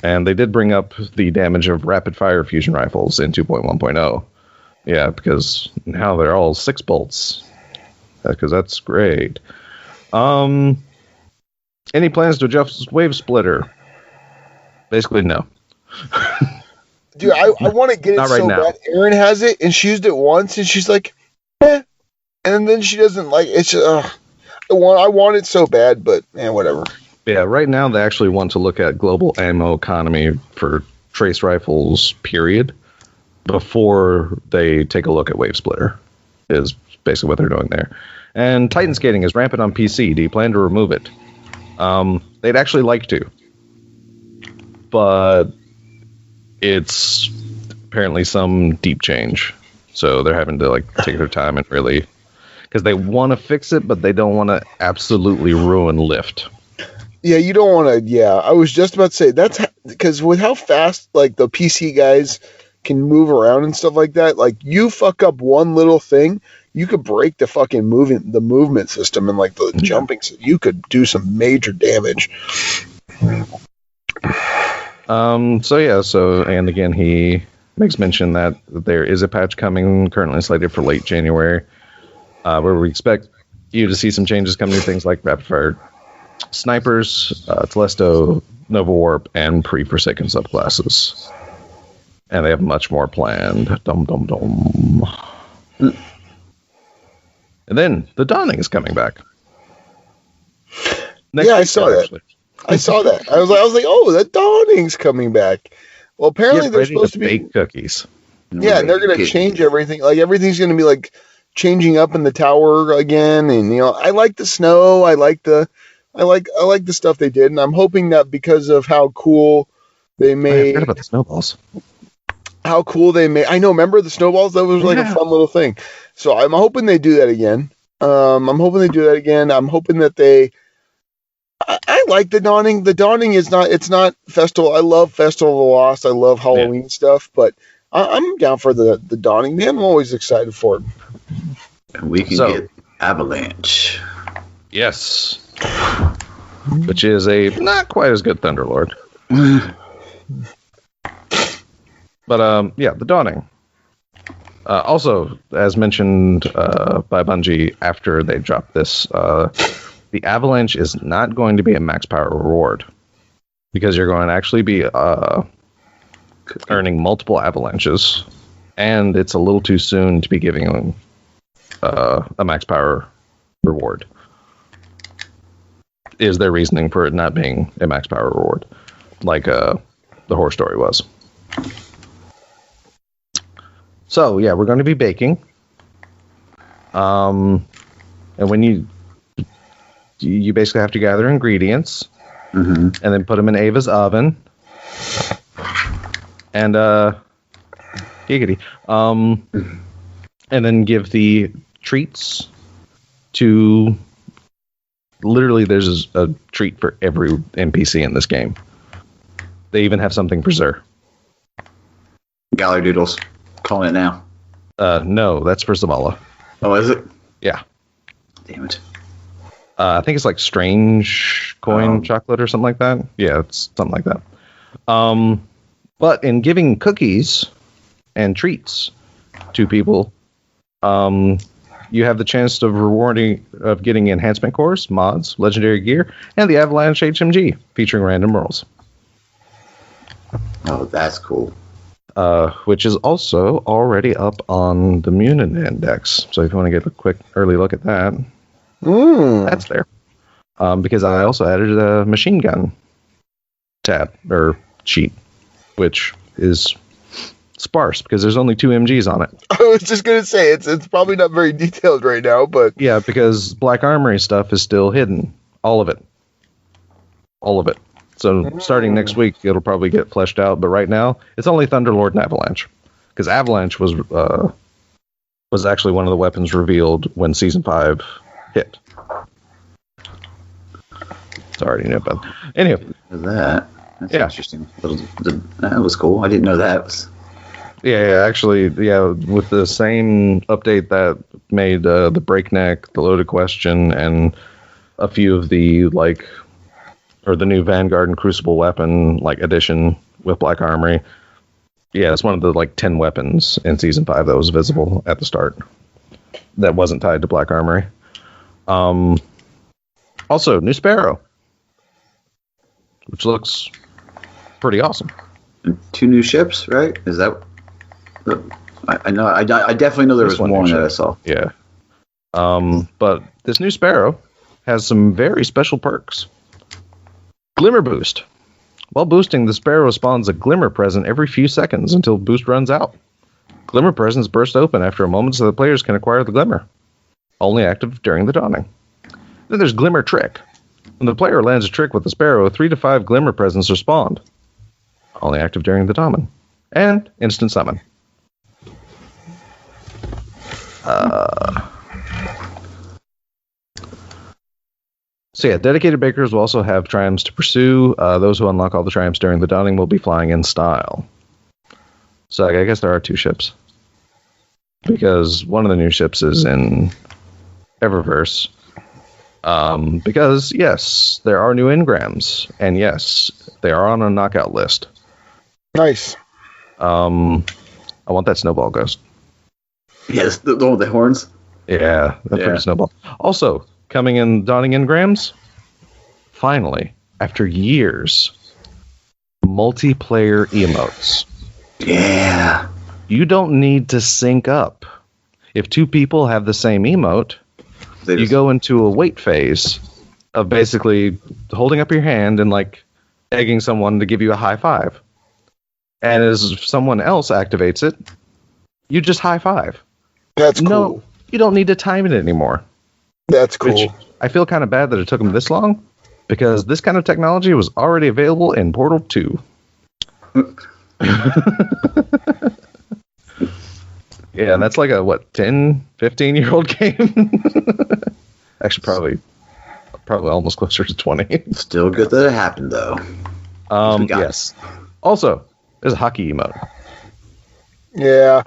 and they did bring up the damage of rapid-fire fusion rifles in 2.1.0. Yeah, because now they're all 6 bolts, because that's great. Any plans to adjust Wave Splitter? Basically, no. Dude, I want to get it so bad. Erin has it, and she used it once, and she's like, eh. And then she doesn't like it. It's just, I want it so bad, but whatever. Yeah, right now they actually want to look at global ammo economy for trace rifles, period, before they take a look at Wave Splitter, is basically what they're doing there. And Titan Skating is rampant on PC. Do you plan to remove it? They'd actually like to. But it's apparently some deep change. So they're having to take their time and really... Because they want to fix it, but they don't want to absolutely ruin Lift. Yeah, you don't want to... Yeah, I was just about to say, that's... Because with how fast, the PC guys can move around and stuff like that, you fuck up one little thing, you could break the fucking movement system and, the jumping... You could do some major damage. And again, he makes mention that there is a patch coming, currently slated for late January, where we expect you to see some changes coming to things like rapid fire snipers, Telesto, Nova Warp, and pre-Forsaken subclasses. And they have much more planned. Dum dum dum. And then the Dawning is coming back. I saw that. Actually. I saw that. I was like, oh, the Dawning's coming back. Well, apparently they're supposed to be bake cookies. Yeah, and they're going to change everything. Everything's going to be changing up in the tower again. And I like the snow. I like the stuff they did, and I'm hoping that because of how cool they made. I heard about the snowballs. How cool they made. I know. Remember the snowballs? That was a fun little thing. So I'm hoping they do that again. I'm hoping that they. I like the Dawning. The Dawning is not. It's not Festival. I love Festival of the Lost. I love Halloween stuff, but I'm down for the Dawning. Man, I'm always excited for it. And we can get Avalanche. Yes. Which is a not quite as good Thunderlord. But the Dawning. Also, as mentioned by Bungie after they dropped this, the Avalanche is not going to be a max power reward because you're going to actually be earning multiple avalanches, and it's a little too soon to be giving a max power reward. Is their reasoning for it not being a max power reward, like the horror story was. So yeah, we're going to be baking. And when you basically have to gather ingredients, and then put them in Ava's oven, and giggity, and then give the treats to. Literally, there's a treat for every NPC in this game. They even have something for Xur. Gallery Doodles. Calling it now. No, that's for Zavala. Oh, is it? Yeah. Damn it. I think it's strange coin chocolate or something like that. Yeah, it's something like that. But in giving cookies and treats to people, you have the chance of getting enhancement cores, mods, legendary gear, and the Avalanche HMG featuring random rolls. Oh, that's cool. which is also already up on the Munin Index. So if you want to get a quick early look at that, that's there. Because I also added a machine gun tab or sheet, which is sparse because there's only 2 MGs on it. I was just gonna say it's probably not very detailed right now, but yeah, because Black Armory stuff is still hidden, all of it. So starting next week, it'll probably get fleshed out. But right now, it's only Thunderlord and Avalanche, because Avalanche was actually one of the weapons revealed when Season 5 hit. Sorry, but anyway, that's interesting. That was cool. I didn't know that. Actually, with the same update that made the Breakneck, the Loaded Question, and a few of the the new Vanguard and Crucible weapon edition with Black Armory. Yeah, it's one of the 10 weapons in Season 5 that was visible at the start that wasn't tied to Black Armory. Also, new Sparrow, which looks pretty awesome. 2 new ships, right? Is that? I know. I definitely know there was more that I saw. Yeah. But this new Sparrow has some very special perks. Glimmer Boost. While boosting, the Sparrow spawns a Glimmer Present every few seconds until boost runs out. Glimmer Presents burst open after a moment so the players can acquire the Glimmer. Only active during the dawning. Then there's Glimmer Trick. When the player lands a trick with the Sparrow, 3 to 5 Glimmer Presents are spawned. Only active during the dawning. And Instant Summon. So dedicated bakers will also have triumphs to pursue. Those who unlock all the triumphs during the dawning will be flying in style. So I guess there are 2 ships. Because one of the new ships is in Eververse. Because, yes, there are new engrams. And yes, they are on a knockout list. Nice. I want that Snowball Ghost. Yes, the one with the horns. Yeah, that's pretty Snowball. Also, coming in Dawning Engrams, finally, after years, multiplayer emotes. Yeah. You don't need to sync up. If 2 people have the same emote, you go into a wait phase of basically holding up your hand and egging someone to give you a high five. And as someone else activates it, you just high five. That's cool. No, you don't need to time it anymore. That's cool. Which I feel kind of bad that it took them this long, because this kind of technology was already available in Portal 2. Yeah, and that's a 10, 15-year-old game? Actually, probably almost closer to 20. Still good that it happened, though. Yes. Also, there's a hockey emote. Yeah.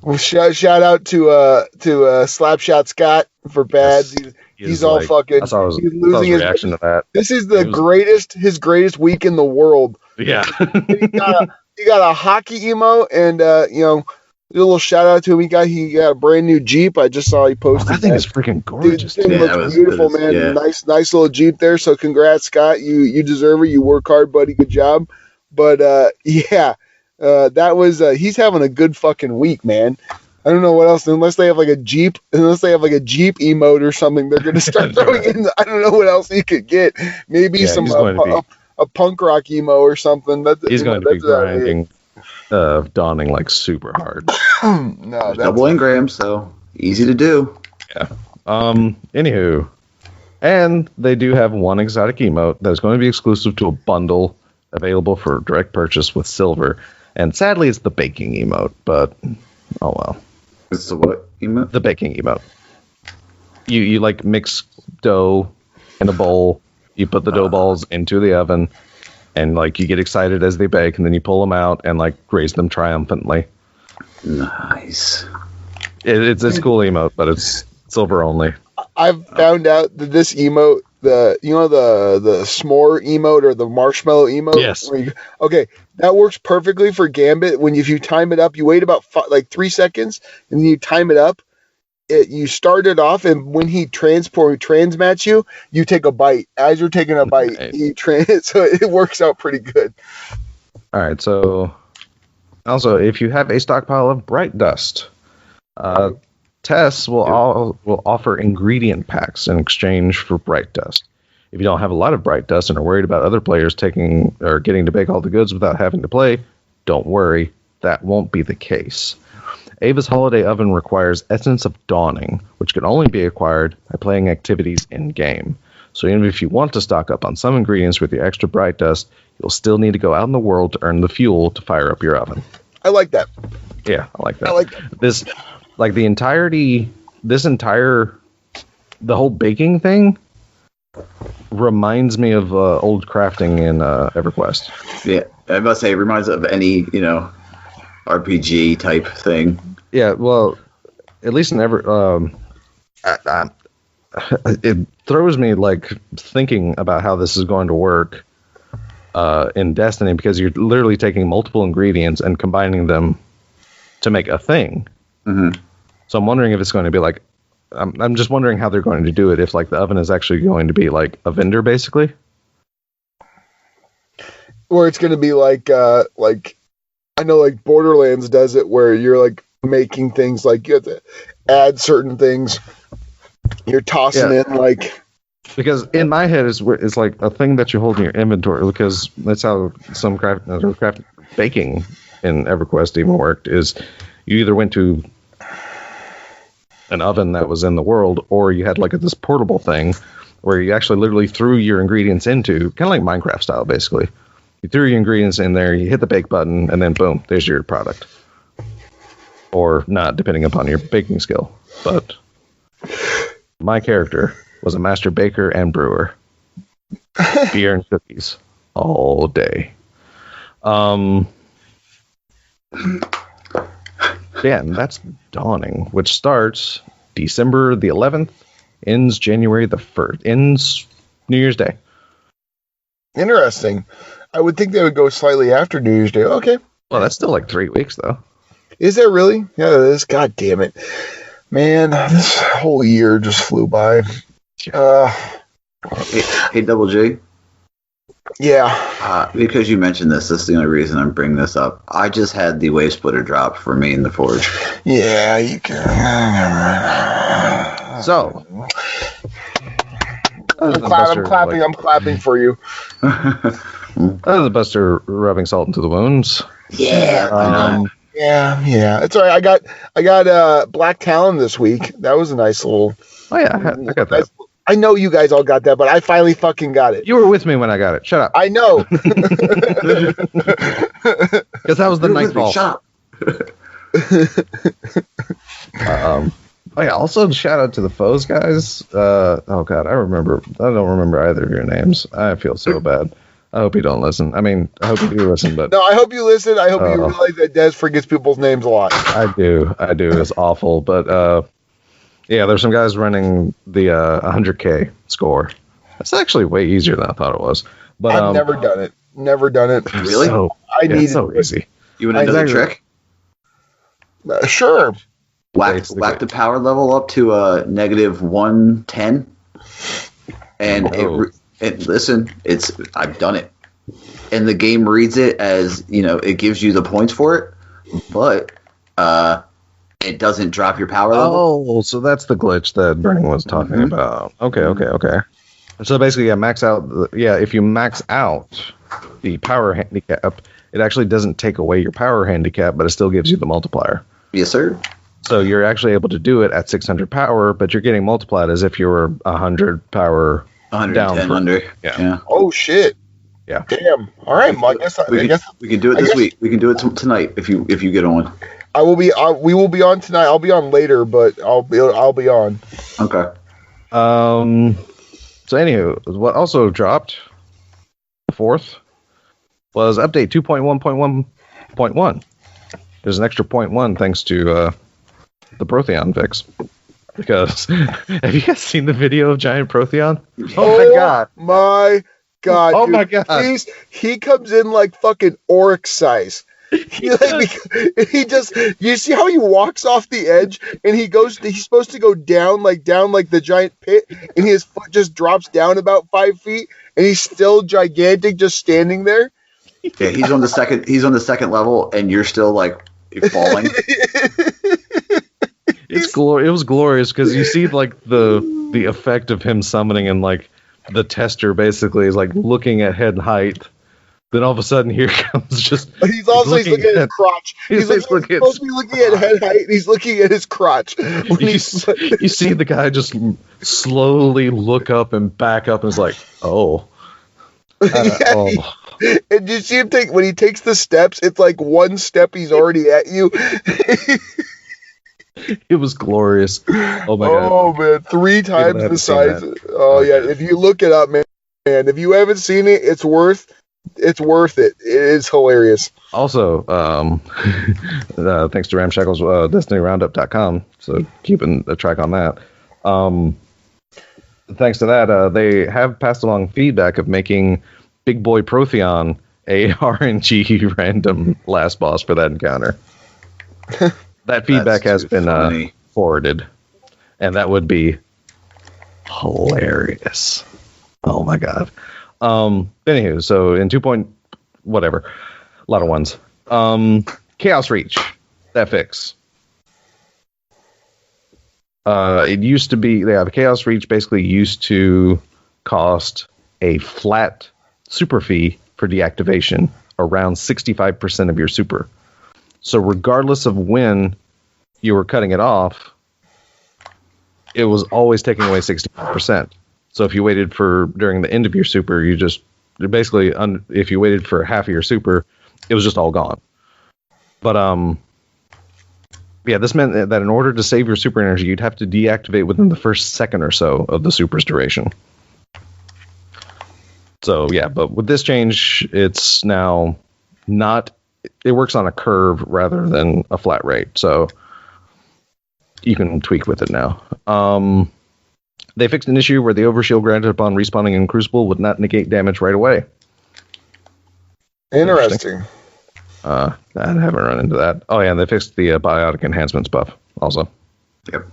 Well, shout out to Slapshot Scott for Bads. He's all fucking. That's all he's losing his reaction to that. This is his greatest week in the world. Yeah. he got a hockey emote, and a little shout out to him. He got a brand new Jeep. I just saw he posted. That thing is freaking gorgeous. Dude, it looks beautiful, man. Yeah. Nice little Jeep there. So congrats, Scott. You deserve it. You work hard, buddy. Good job. But that was he's having a good fucking week, man. I don't know what else, unless they have a Jeep emote or something. They're gonna start throwing in. I don't know what else he could get. Maybe a punk rock emo or something. He's going to be grinding, Dawning super hard. No, double engrams, so easy to do. Yeah. Anywho, and they do have one exotic emote that's going to be exclusive to a bundle available for direct purchase with silver. And sadly, it's the baking emote, but oh well. It's the what emote? The baking emote. You mix dough in a bowl. You put the dough balls into the oven, and you get excited as they bake, and then you pull them out and raise them triumphantly. Nice. It's a cool emote, but it's silver only. I've found out that this emote, the s'more emote or the marshmallow emote. Yes. Okay, that works perfectly for Gambit. If you time it up, you wait about 3 seconds, and then you time it up. You start it off, and when he transmats you, you take a bite. As you're taking a bite, so it works out pretty good. All right, so Also, if you have a stockpile of bright dust, Tess will offer ingredient packs in exchange for bright dust. If you don't have a lot of bright dust and are worried about other players taking or getting to bake all the goods without having to play, don't worry, that won't be the case. Ava's Holiday Oven requires Essence of Dawning, which can only be acquired by playing activities in-game. So even if you want to stock up on some ingredients with your extra bright dust, you'll still need to go out in the world to earn the fuel to fire up your oven. I like that. Yeah, I like that. I like that. This, like the whole baking thing reminds me of old crafting in EverQuest. Yeah, I must say, it reminds of any, RPG type thing. Yeah, well, at least in it throws me like thinking about how this is going to work in Destiny, because you're literally taking multiple ingredients and combining them to make a thing. Mm-hmm. So I'm wondering if it's going to be like, I'm just wondering how they're going to do it, if like the oven is actually going to be like a vendor basically, or it's going to be like I know like Borderlands does it, where you're like making things, like you have to add certain things. You're tossing in like, because in my head it's like a thing that you hold in your inventory, because that's how some craft baking in EverQuest even worked. Is you either went to an oven that was in the world, or you had like this portable thing where you actually literally threw your ingredients into, kind of like Minecraft style basically. You threw your ingredients in there, you hit the bake button, and then boom, there's your product. Or not, depending upon your baking skill. But my character was a master baker and brewer. Beer and cookies all day. Yeah, and that's Dawning, which starts December the 11th, ends January the 1st, ends New Year's Day. Interesting. I would think they would go slightly after New Year's Day. Okay. Well, that's still like 3 weeks, though. Is that really? Yeah, it is. God damn it. Man, this whole year just flew by. Hey, Double G. Yeah. Because you mentioned this is the only reason I'm bringing this up. I just had the Wave Splitter drop for me in the Forge. Yeah, you can. So. I'm clapping for you. That was the Buster rubbing salt into the wounds. Yeah. Yeah. It's all right. I got Black Talon this week. That was a nice little. Oh yeah, I got that. I know you guys all got that, but I finally fucking got it. You were with me when I got it. Shut up. I know. Because that was the nightfall. Shut up. Oh yeah. Also, shout out to the foes guys. Oh god, I don't remember either of your names. I feel so bad. I hope you don't listen. I mean, I hope you do listen, but no, I hope you listen. I hope you realize that Des forgets people's names a lot. I do. It's awful, but yeah, there's some guys running the 100K score. That's actually way easier than I thought it was. But I've never done it. Really? It's so easy. You want another trick? Sure. Whack the power level up to negative 110, and I've done it, and the game reads it as it gives you the points for it, but it doesn't drop your power level. Oh, so that's the glitch that Burning was talking about. Okay. So basically, max out. If you max out the power handicap, it actually doesn't take away your power handicap, but it still gives you the multiplier. Yes, sir. So you're actually able to do it at 600 power, but you're getting multiplied as if you were 100 power 110 under. Yeah. Oh shit. Yeah. Damn. All right. Well, I guess we can do it this week. We can do it tonight if you get on. I will be. We will be on tonight. I'll be on later, but I'll be on. Okay. So anywho, what also dropped, the 4th, was update 2.1.1.1. There's an extra 0.1 thanks to the Protheon fix. Because have you guys seen the video of Giant Protheon? Oh my god! My god! Oh dude, my god! Please, he comes in like fucking Oryx size. He just, you see how he walks off the edge and he's supposed to go down like the giant pit, and his foot just drops down about 5 feet and he's still gigantic just standing there. Yeah, he's on the second. He's on the second level, and you're still like falling. It was glorious because you see like the effect of him summoning, and like the tester basically is like looking at head height. Then all of a sudden, here comes just. He's looking at his crotch. He's supposed to be looking at head height, and he's looking at his crotch. You see the guy just slowly look up and back up, and it's like, oh. And you see him when he takes the steps, it's like one step he's already at you. It was glorious. Oh my god. Oh man, 3 times the size. Oh yeah, if you look it up, man, if you haven't seen it, it's worth it. It is hilarious. Also, thanks to Ramshackle's DestinyRoundup.com, so keeping a track on that. Thanks to that, they have passed along feedback of making Big Boy Protheon a RNG random last boss for that encounter. That feedback has been forwarded, and that would be hilarious. Oh my god. Anywho, so in 2. Whatever, a lot of ones. Chaos Reach, that fix. It used to be, Chaos Reach basically used to cost a flat super fee for deactivation, around 65% of your super. So regardless of when you were cutting it off, it was always taking away 65%. So if you waited for during the end of your super, basically, if you waited for half of your super, it was just all gone. But this meant that in order to save your super energy, you'd have to deactivate within the first second or so of the super's duration. So but with this change, it's now not. It works on a curve rather than a flat rate, so you can tweak with it now. They fixed an issue where the overshield granted upon respawning in Crucible would not negate damage right away. Interesting. I haven't run into that. Oh yeah, and they fixed the biotic enhancements buff also. Yep.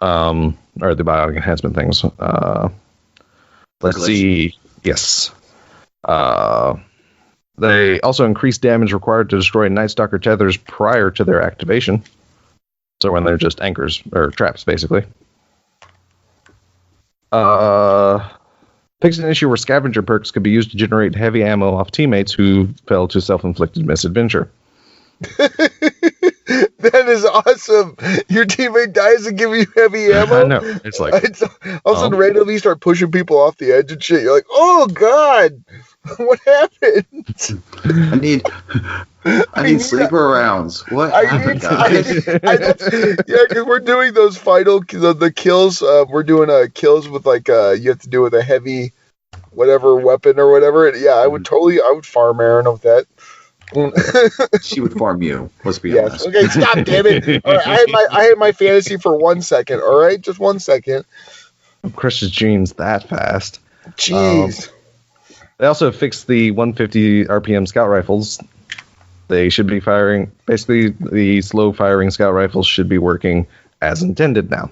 Or the biotic enhancement things. Let's see. Yes. They also increased damage required to destroy Night Stalker tethers prior to their activation. So when they're just anchors or traps, basically. Fixed an issue where scavenger perks could be used to generate heavy ammo off teammates who fell to self-inflicted misadventure. That is awesome. Your teammate dies and give you heavy ammo. I know. It's like all of a sudden randomly you start pushing people off the edge and shit. You're like, oh god, what happened? I need sleeper rounds. What happened, guys? Yeah, because we're doing those final the kills. We're doing kills with like you have to do with a heavy whatever weapon or whatever. And, yeah, I would farm Aaron with that. She would farm you. Let's be honest. Okay, stop, damn it! All right, I had my fantasy for 1 second. All right, just 1 second. Crushes jeans that fast. Jeez. They also fixed the 150 RPM scout rifles. They should be firing. Basically, the slow firing scout rifles should be working as intended now.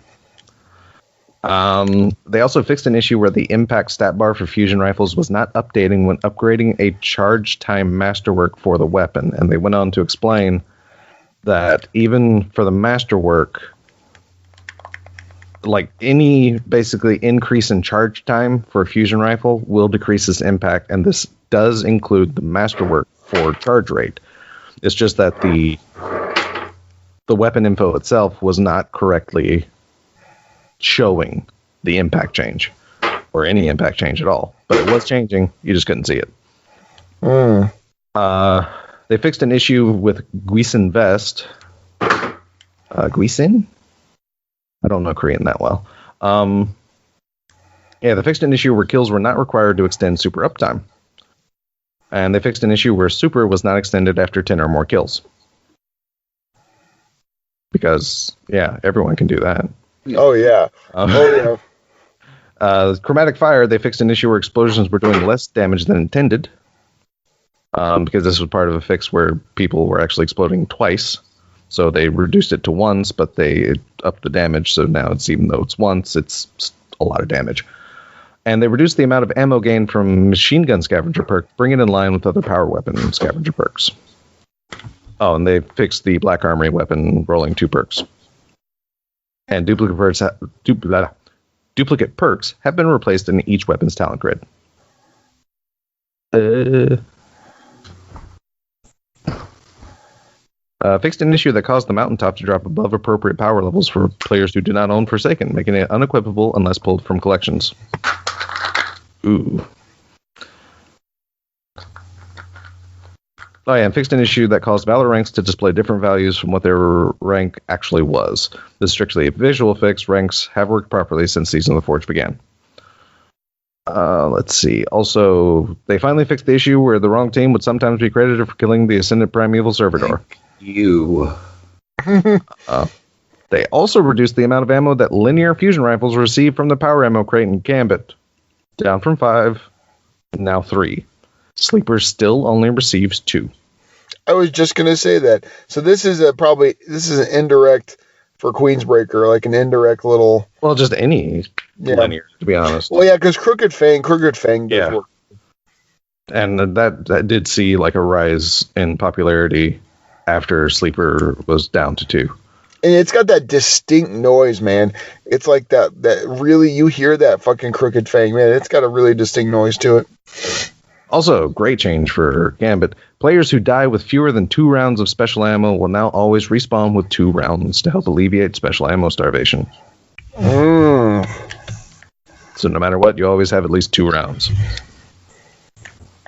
They also fixed an issue where the impact stat bar for fusion rifles was not updating when upgrading a charge time masterwork for the weapon. And they went on to explain that even for the masterwork, like any basically increase in charge time for a fusion rifle will decrease its impact. And this does include the masterwork for charge rate. It's just that the weapon info itself was not correctly showing the impact change or any impact change at all, but it was changing. You just couldn't see it. They fixed an issue with Guisin Vest. Guisin? I don't know Korean that well. They fixed an issue where kills were not required to extend super uptime. And they fixed an issue where super was not extended after 10 or more kills. Because, everyone can do that. Oh, yeah. Chromatic Fire, they fixed an issue where explosions were doing less damage than intended. Because this was part of a fix where people were actually exploding twice. So they reduced it to once, but they upped the damage. So now it's, even though it's once, it's a lot of damage. And they reduced the amount of ammo gained from machine gun scavenger perk, bring it in line with other power weapon scavenger perks. Oh, and they fixed the Black Armory weapon rolling 2 perks. And duplicate perks have been replaced in each weapon's talent grid. Fixed an issue that caused the mountaintop to drop above appropriate power levels for players who do not own Forsaken, making it unequipable unless pulled from collections. Ooh. Oh yeah, and fixed an issue that caused Valor ranks to display different values from what their rank actually was. This is strictly a visual fix. Ranks have worked properly since Season of the Forge began. Let's see. Also, they finally fixed the issue where the wrong team would sometimes be credited for killing the Ascendant Primeval Servitor. You. They also reduced the amount of ammo that linear fusion rifles receive from the power ammo crate in Gambit. Down from 5, now 3. Sleeper still only receives 2. I was just going to say that. So this is an indirect for Queensbreaker, like an indirect little... Well, just any linear, to be honest. Well, yeah, because Crooked Fang does work. And that did see like a rise in popularity after Sleeper was down to 2. And it's got that distinct noise, man. It's like that really, you hear that fucking Crooked Fang, man. It's got a really distinct noise to it. Also, great change for Gambit. Players who die with fewer than 2 rounds of special ammo will now always respawn with 2 rounds to help alleviate special ammo starvation. So no matter what, you always have at least 2 rounds.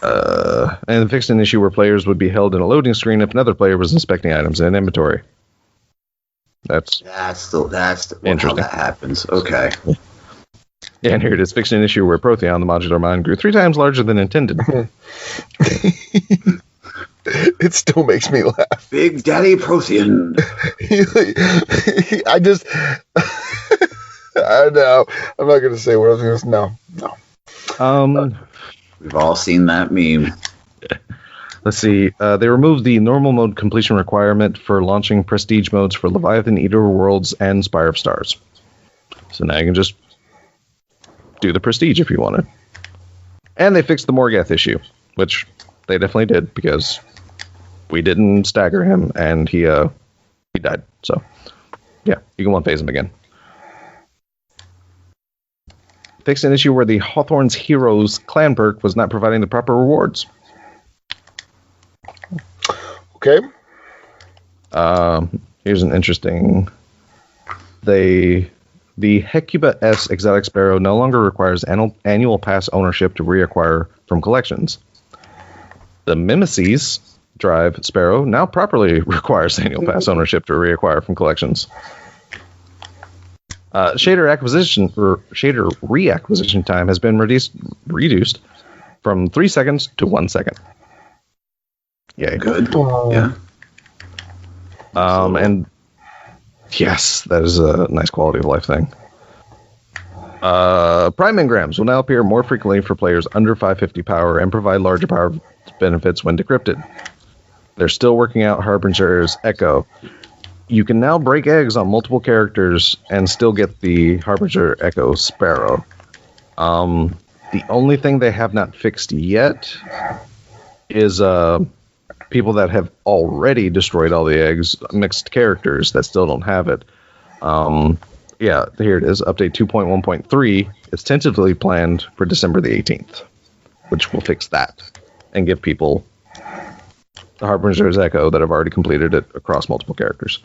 And fixed an issue where players would be held in a loading screen if another player was inspecting items in an inventory. That's interesting. How that happens. Okay. Yeah, and here it is. Fixed an issue where Protheon, the modular mine, grew 3 times larger than intended. It still makes me laugh. Big Daddy Protheon. I know. I'm not going to say what I was going to say. No. We've all seen that meme. Let's see. They removed the normal mode completion requirement for launching prestige modes for Leviathan, Eater of Worlds, and Spire of Stars. So now you can just do the prestige if you wanted. And they fixed the Morgath issue, which they definitely did because we didn't stagger him and he died. So yeah, you can one phase him again. Fixed an issue where the Hawthorne's Heroes clan perk was not providing the proper rewards. Okay. Here's an interesting. The Hecuba S Exotic Sparrow no longer requires annual pass ownership to reacquire from collections. The Mimesis Drive Sparrow now properly requires annual pass ownership to reacquire from collections. Shader reacquisition time has been reduced from 3 seconds to 1 second. Yay. Good. Yeah. And yes, that is a nice quality of life thing. Prime engrams will now appear more frequently for players under 550 power and provide larger power benefits when decrypted. They're still working out Harbinger's Echo. You can now break eggs on multiple characters and still get the Harbinger Echo Sparrow. The only thing they have not fixed yet is people that have already destroyed all the eggs, mixed characters that still don't have it. Yeah, here it is. Update 2.1.3 is tentatively planned for December the 18th, which will fix that and give people the Harbinger's Echo that have already completed it across multiple characters.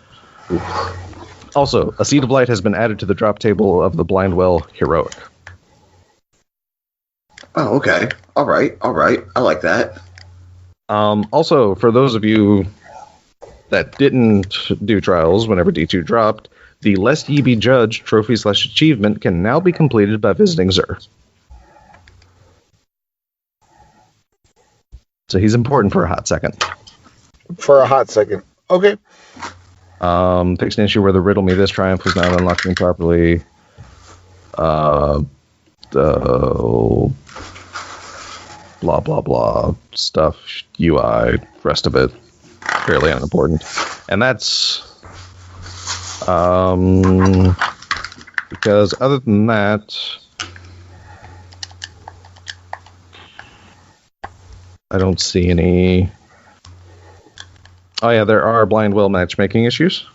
Also, a Seed of Light has been added to the drop table of the Blindwell Heroic. Oh, okay. All right. I like that. Also, for those of you that didn't do trials whenever D2 dropped, the Lest Ye Be Judged trophy/achievement can now be completed by visiting Xur. So he's important for a hot second. Okay. Fixed an issue where the Riddle Me This Triumph was not unlocking properly. The blah blah blah stuff, UI, rest of it fairly unimportant. And that's because other than that, I don't see any. Oh yeah, there are blind well matchmaking issues.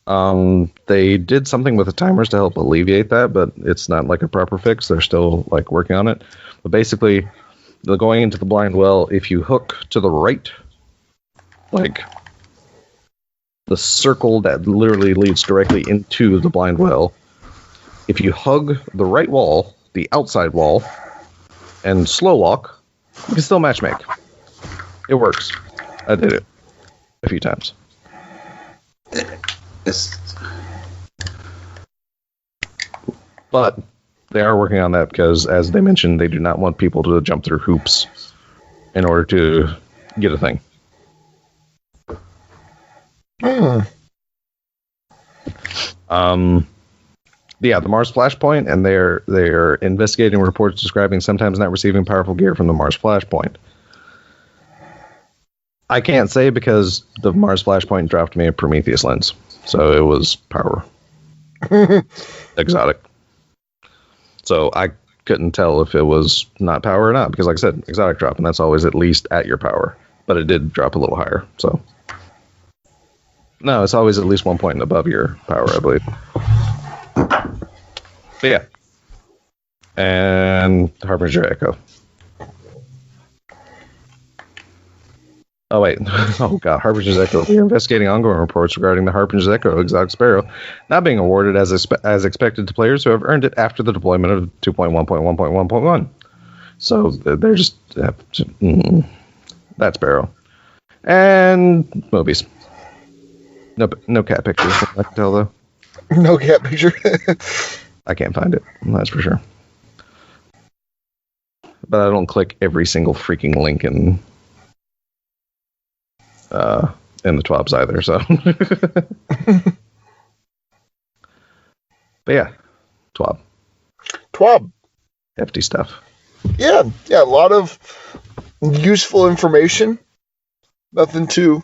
They did something with the timers to help alleviate that, but it's not like a proper fix. They're still like working on it. But basically, going into the blind well, if you hook to the right, like the circle that literally leads directly into the blind well, if you hug the right wall, the outside wall, and slow walk, you can still matchmake. It works. I did it a few times. But they are working on that because, as they mentioned, they do not want people to jump through hoops in order to get a thing. Yeah, the Mars Flashpoint, and they're investigating reports describing sometimes not receiving powerful gear from the Mars Flashpoint. I can't say because the Mars Flashpoint dropped me a Prometheus lens, so it was power exotic. So I couldn't tell if it was not power or not because, like I said, exotic drop, and that's always at least at your power. But it did drop a little higher, so no, it's always at least 1 point above your power, I believe. But yeah, and Harbinger Echo. Oh, wait. Oh, God. Harbinger's Echo. We are investigating ongoing reports regarding the Harbinger's Echo Exotic Sparrow not being awarded as expected to players who have earned it after the deployment of 2.1.1.1.1. So they're just... that Sparrow. And movies. No cat pictures, I can tell, though. No cat picture? I can't find it. That's for sure. But I don't click every single freaking link in the TWABs either, so. But yeah, TWAB. Hefty stuff. Yeah, a lot of useful information. Nothing too,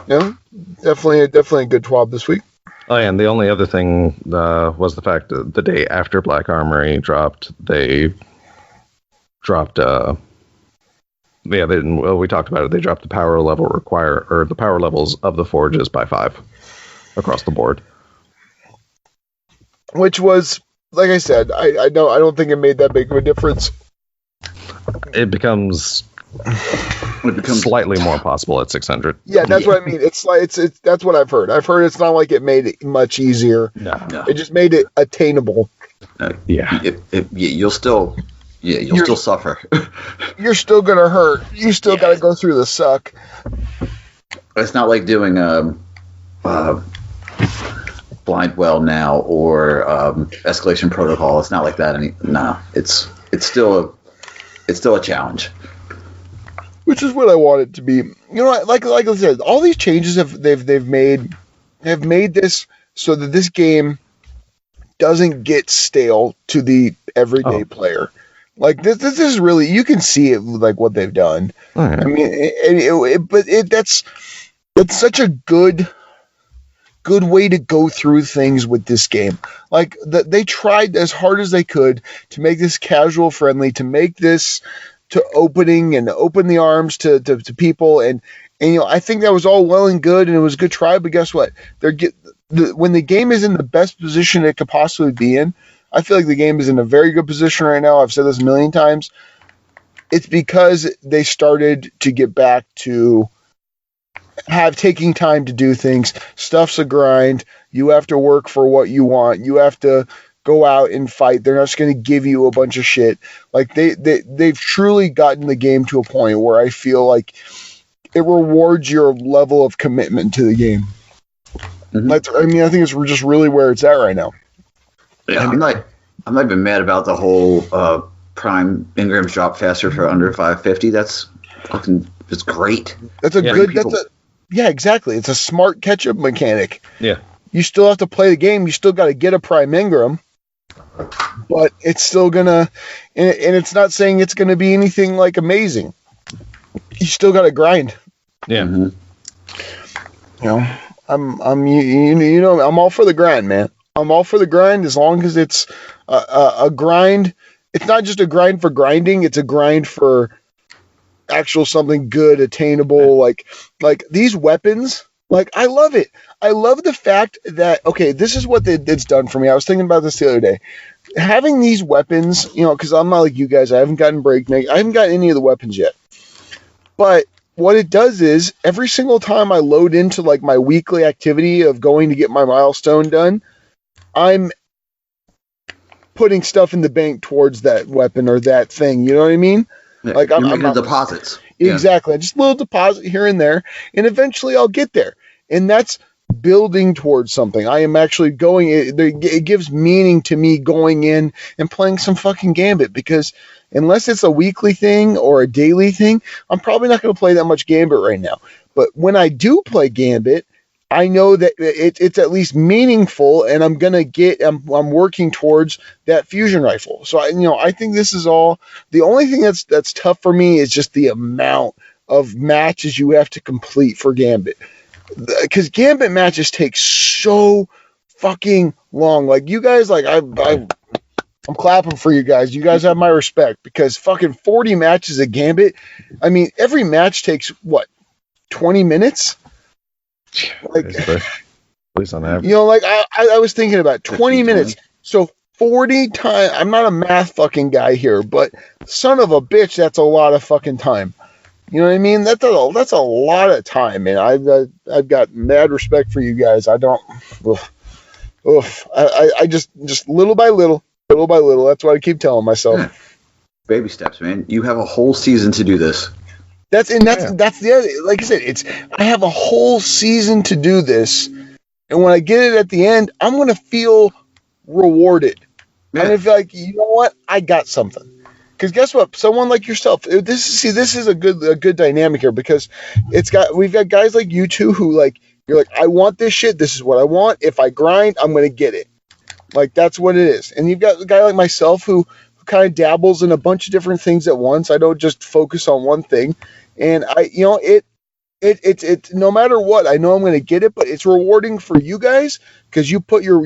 definitely a good TWAB this week. Oh, yeah, and the only other thing was the fact that the day after Black Armory dropped, they dropped we talked about it. They dropped the power level the power levels of the forges by 5 across the board. Which was, like I said, I don't think it made that big of a difference. It becomes slightly more possible at 600. Yeah, that's what I mean. It's like it's that's what I've heard. I've heard it's not like it made it much easier. No. It just made it attainable. You'll still suffer. You're still gonna hurt. You still got to go through the suck. It's not like doing blind well now or escalation protocol. It's not like that. It's still a challenge. Which is what I want it to be. Like I said, all these changes they've made this so that this game doesn't get stale to the everyday player. Like this is really, you can see it like what they've done. Oh, yeah. I mean, that's such a good way to go through things with this game. Like they tried as hard as they could to make this casual friendly, to make this to open the arms to people, and I think that was all well and good, and it was a good try. But guess what? When the game is in the best position it could possibly be in, I feel like the game is in a very good position right now. I've said this a million times. It's because they started to get back to taking time to do things. Stuff's a grind. You have to work for what you want. You have to go out and fight. They're not just going to give you a bunch of shit. Like they've truly gotten the game to a point where I feel like it rewards your level of commitment to the game. Mm-hmm. I think it's just really where it's at right now. Yeah, I'm not even mad about the whole prime engrams drop faster for under 550. That's great. That's a good. Yeah, exactly. It's a smart catch-up mechanic. Yeah. You still have to play the game. You still got to get a prime engram, but it's still gonna. And it's not saying it's gonna be anything like amazing. You still got to grind. Yeah. Mm-hmm. I'm all for the grind, man. I'm all for the grind as long as it's a grind. It's not just a grind for grinding. It's a grind for actual something good, attainable, like these weapons. Like, I love it. I love the fact that, okay, this is what it's done for me. I was thinking about this the other day. Having these weapons, you know, because I'm not like you guys. I haven't gotten breakneck. I haven't gotten any of the weapons yet. But what it does is, every single time I load into, like, my weekly activity of going to get my milestone done, I'm putting stuff in the bank towards that weapon or that thing. You know what I mean? Yeah, like, I'm making deposits. Exactly. Just a little deposit here and there, and eventually I'll get there. And that's building towards something. I am actually going. It gives meaning to me going in and playing some fucking Gambit, because unless it's a weekly thing or a daily thing, I'm probably not going to play that much Gambit right now. But when I do play Gambit, I know that it's at least meaningful, and I'm working towards that fusion rifle. So I think this is all. The only thing that's tough for me is just the amount of matches you have to complete for Gambit, because Gambit matches take so fucking long. Like, you guys, like, I'm clapping for you guys. You guys have my respect, because fucking 40 matches of Gambit. I mean, every match takes what, 20 minutes? Like, at least on average. Like, I was thinking about 20 minutes. So 40 times. I'm not a math fucking guy here, but son of a bitch, that's a lot of fucking time. You know what I mean? That's a lot of time, man. I've got mad respect for you guys. I don't. I just little by little. That's what I keep telling myself. Yeah. Baby steps, man. You have a whole season to do this. That's the other. Like I said, I have a whole season to do this, and when I get it at the end, I'm gonna feel rewarded. Yeah. I'm gonna feel like, you know what, I got something. Because guess what? Someone like yourself. This is a good dynamic here, because we've got guys like you two who, like, you're like, I want this shit. This is what I want. If I grind, I'm gonna get it. Like, that's what it is. And you've got a guy like myself who kind of dabbles in a bunch of different things at once. I don't just focus on one thing. And it's no matter what, I know I'm going to get it, but it's rewarding for you guys, because you put your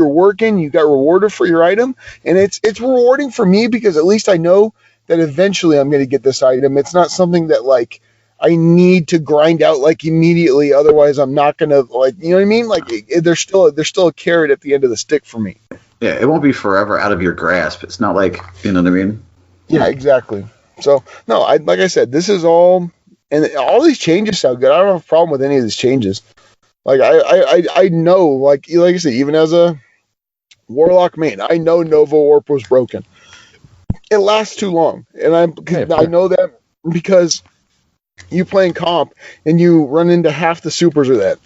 work in, you got rewarded for your item, and it's rewarding for me, because at least I know that eventually I'm going to get this item. It's not something that, like, I need to grind out, like, immediately, otherwise I'm not going to, like, you know what I mean? Like, there's still a carrot at the end of the stick for me. Yeah, it won't be forever out of your grasp. It's not like, you know what I mean? Yeah, exactly. So, no, like I said, this is all, and all these changes sound good. I don't have a problem with any of these changes. Like, I know, like I said, even as a Warlock main, I know Nova Warp was broken. It lasts too long, and I know that because you playing comp and you run into half the supers of that.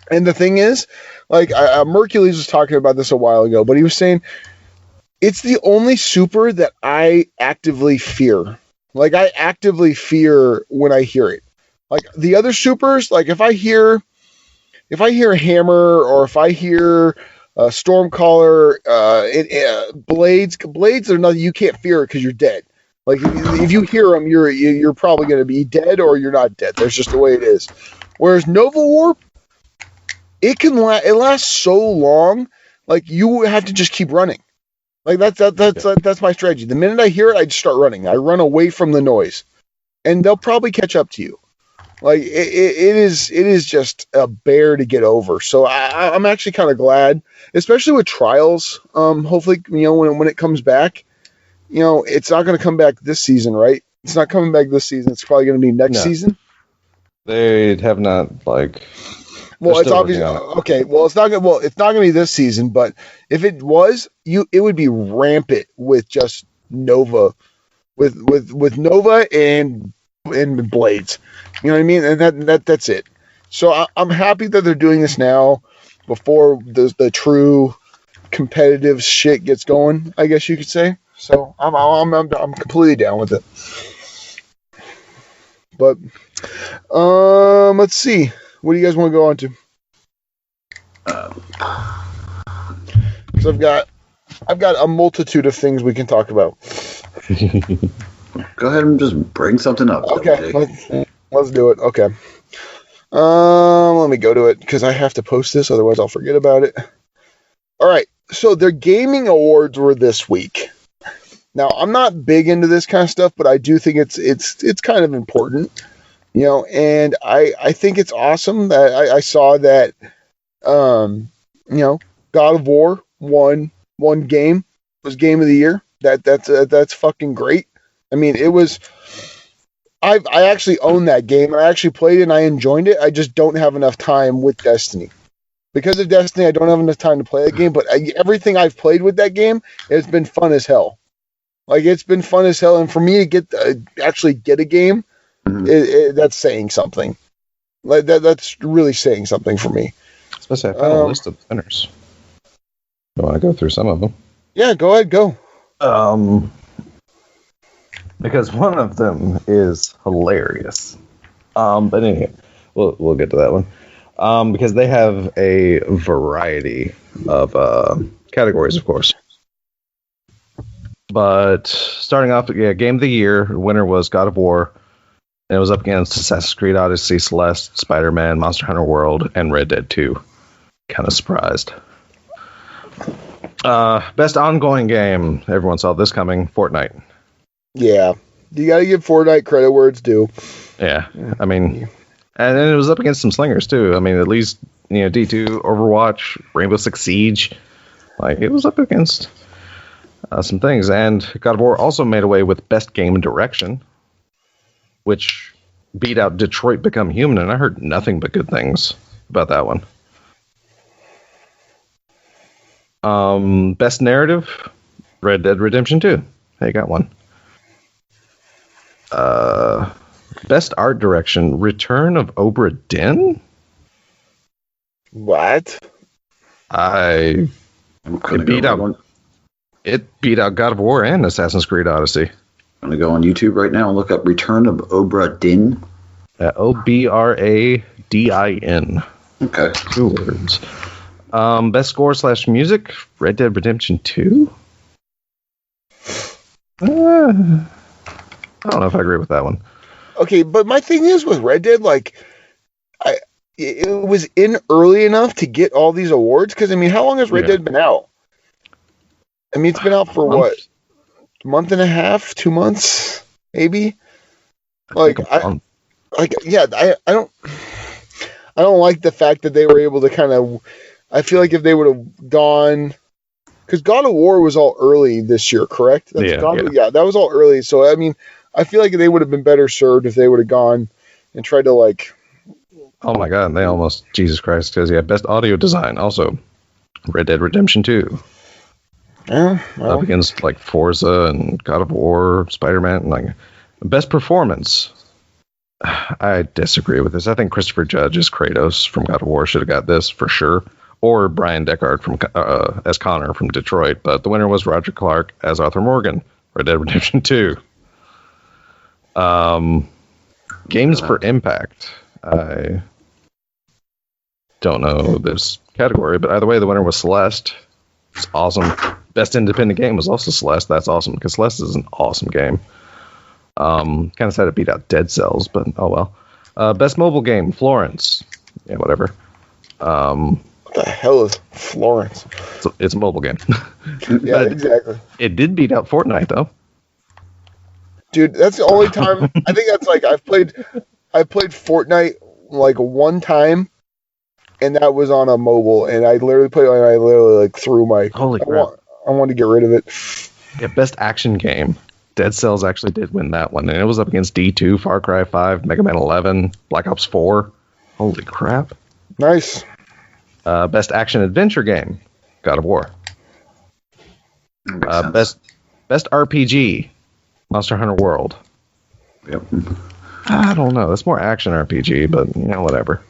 And the thing is, like, Mercules was talking about this a while ago, but he was saying, it's the only super that I actively fear. Like, I actively fear when I hear it. Like, the other supers, like, if I hear Hammer, or if I hear Stormcaller, Blades are nothing. You can't fear it because you're dead. Like, if you hear them, you're probably going to be dead, or you're not dead. That's just the way it is. Whereas Nova Warp, it lasts so long. Like, you have to just keep running. Like, that's my strategy. The minute I hear it, I just start running. I run away from the noise, and they'll probably catch up to you. Like, it is just a bear to get over. So I'm actually kind of glad, especially with Trials. Hopefully, when it comes back, it's not going to come back this season, right? It's not coming back this season. It's probably going to be next season. They have not, like. Well, it's obviously okay. Well, it's not going to be this season, but if it was, it would be rampant with just Nova, with Nova and Blades. You know what I mean? And that's it. So I'm happy that they're doing this now, before the true competitive shit gets going, I guess you could say. So I'm completely down with it. But let's see. What do you guys want to go on to? Because I've got a multitude of things we can talk about. Go ahead and just bring something up. Okay, let's do it. Okay. Let me go to it, because I have to post this, otherwise I'll forget about it. All right. So their gaming awards were this week. Now, I'm not big into this kind of stuff, but I do think it's kind of important, and I think it's awesome that I saw that, God of War won game, was game of the year. That's fucking great. I mean, it was. I actually own that game, and I actually played it, and I enjoyed it. I just don't have enough time with Destiny. Because of Destiny, I don't have enough time to play that game, but everything I've played with that game has been fun as hell. Like, it's been fun as hell, and for me to actually get a game, that's saying something. Like that's really saying something for me. Especially, I found a list of winners. You want to go through some of them? Yeah, go ahead, go. Because one of them is hilarious. But anyway, we'll get to that one. Because they have a variety of categories, of course. But starting off, Game of the Year, winner was God of War. And it was up against Assassin's Creed Odyssey, Celeste, Spider-Man, Monster Hunter World, and Red Dead 2. Kind of surprised. Best ongoing game. Everyone saw this coming. Fortnite. Yeah. You got to give Fortnite credit where it's due. Yeah. I mean, and then it was up against some slingers, too. I mean, at least, D2, Overwatch, Rainbow Six Siege. Like, it was up against some things. And God of War also made away with Best Game Direction, which beat out Detroit Become Human, and I heard nothing but good things about that one. Best Narrative, Red Dead Redemption 2. Hey, got one. Best Art Direction, Return of Obra Dinn? What? It beat out God of War and Assassin's Creed Odyssey. I'm going to go on YouTube right now and look up Return of Obra Dinn. Obradin. Okay. 2 words. Best Score / Music, Red Dead Redemption 2? I don't know if I agree with that one. Okay, but my thing is with Red Dead, like, it was in early enough to get all these awards, because, I mean, how long has Red Dead been out? I mean, it's been out for what? A month and a half? 2 months? Maybe? I don't like the fact that they were able to kind of, I feel like if they would have gone, because God of War was all early this year, correct? Yeah, that was all early. So, I mean, I feel like they would have been better served if they would have gone and tried to, like... Oh my God, they almost... Jesus Christ, because, Best Audio Design, also Red Dead Redemption 2. Yeah, well. Up against, like, Forza and God of War, Spider-Man, and, like... Best Performance. I disagree with this. I think Christopher Judge as Kratos from God of War should have got this for sure. Or Brian Deckard from as Connor from Detroit. But the winner was Roger Clark as Arthur Morgan, Red Dead Redemption 2. Games for Impact. I don't know this category, but either way, the winner was Celeste. It's awesome. Best independent game was also Celeste. That's awesome because Celeste is an awesome game. Kind of sad it beat out Dead Cells, but oh well. Best mobile game, Florence. Yeah, whatever. What the hell is Florence? It's a mobile game. Yeah, exactly. It did beat out Fortnite, though. Dude, that's the only time. I think that's like I played Fortnite like one time, and that was on a mobile, and I literally played it, and I literally like threw my. Holy crap! I wanted to get rid of it. Yeah, best action game. Dead Cells actually did win that one, and it was up against D2, Far Cry 5, Mega Man 11, Black Ops 4. Holy crap! Nice. Best action adventure game, God of War. Best RPG, Monster Hunter World. Yep. I don't know. That's more action RPG, but whatever.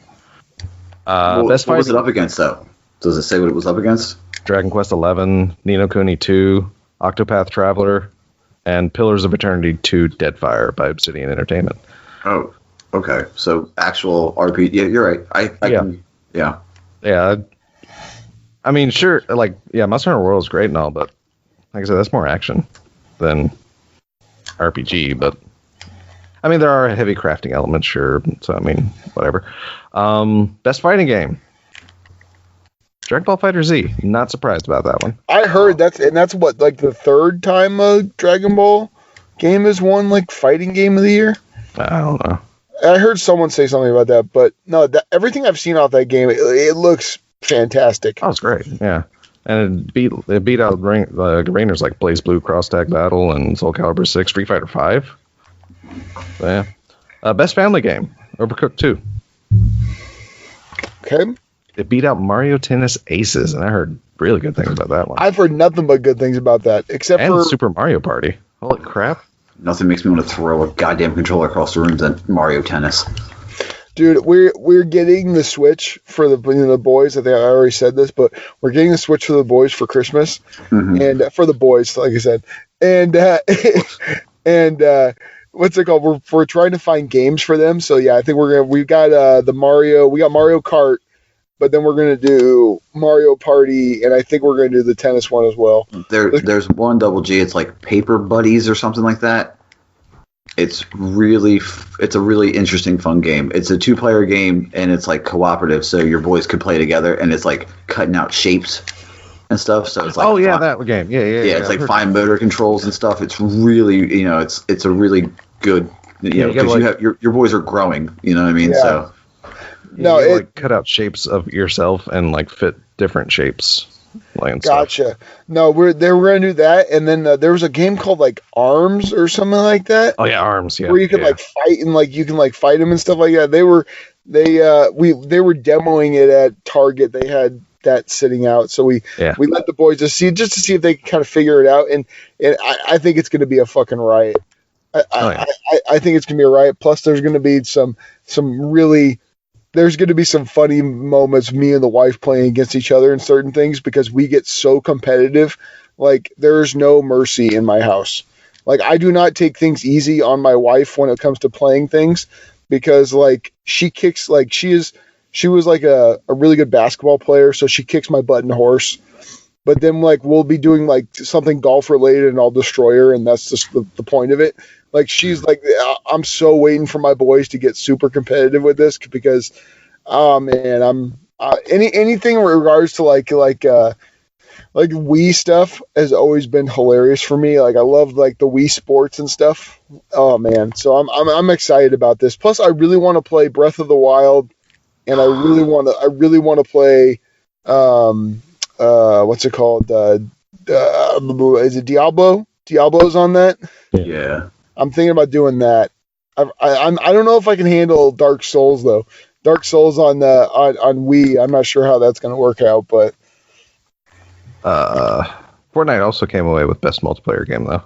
What was it up against, though? Does it say what it was up against? Dragon Quest 11, Ni no Kuni 2, Octopath Traveler, and Pillars of Eternity 2 Deadfire by Obsidian Entertainment. Oh, okay. So actual RPG. Yeah, you're right. Yeah. I mean, sure, Monster Hunter World is great and all, but like I said, that's more action than RPG, but I mean, there are heavy crafting elements, sure, so I mean, whatever. Best fighting game. Dragon Ball Fighter Z. Not surprised about that one. I heard that's what, like, the third time a Dragon Ball game has won, like, fighting game of the year. I don't know. I heard someone say something about that, but no, everything I've seen off that game, it looks fantastic. Oh, it's great. Yeah. And it beat out Rainers like Blaze Blue, Cross Tag Battle, and Soul Calibur 6, Street Fighter 5. So, yeah. Best family game, Overcooked 2. Okay. It beat out Mario Tennis Aces, and I heard really good things about that one. I've heard nothing but good things about that, except for Super Mario Party. Holy crap. Nothing makes me want to throw a goddamn controller across the room than Mario Tennis. Dude, we're getting the Switch for the boys. I think I already said this, but we're getting the Switch for the boys for Christmas, and for the boys, like I said, and and what's it called? We're trying to find games for them. So yeah, I think we got Mario Kart, but then we're gonna do Mario Party, and I think we're gonna do the tennis one as well. There's one Double G. It's like Paper Buddies or something like that. It's a really interesting, fun game. It's a 2-player game, and it's like cooperative, so your boys could play together, and it's like cutting out shapes and stuff. So it's like that game. Yeah. It's like fine motor controls and stuff. It's really it's a really good because your boys are growing. You know what I mean? Yeah. So like cut out shapes of yourself and like fit different shapes. Gotcha. No, we're gonna do that, and then there was a game called like Arms or something like that. Oh yeah, Arms. Yeah, where you could like fight and like you can like fight them and stuff like that. They were demoing it at Target. They had that sitting out, so we let the boys just to see if they can kind of figure it out. And I think it's gonna be a fucking riot. I think it's gonna be a riot. Plus, there's gonna be some really. There's going to be some funny moments, me and the wife playing against each other in certain things because we get so competitive. Like, there's no mercy in my house. Like, I do not take things easy on my wife when it comes to playing things because, like, she kicks, like, she was like a really good basketball player, so she kicks my butt in horse. But then, like, we'll be doing, like, something golf related and I'll destroy her, and that's just the point of it. Like, she's like, I'm so waiting for my boys to get super competitive with this because, oh man, I'm anything in regards to like Wii stuff has always been hilarious for me. Like, I love like the Wii Sports and stuff. Oh man, so I'm excited about this. Plus, I really want to play Breath of the Wild, and I really want to play what's it called? Is it Diablo? Diablo's on that. Yeah. I'm thinking about doing that. I don't know if I can handle Dark Souls though. Dark Souls on Wii. I'm not sure how that's going to work out, but Fortnite also came away with best multiplayer game though.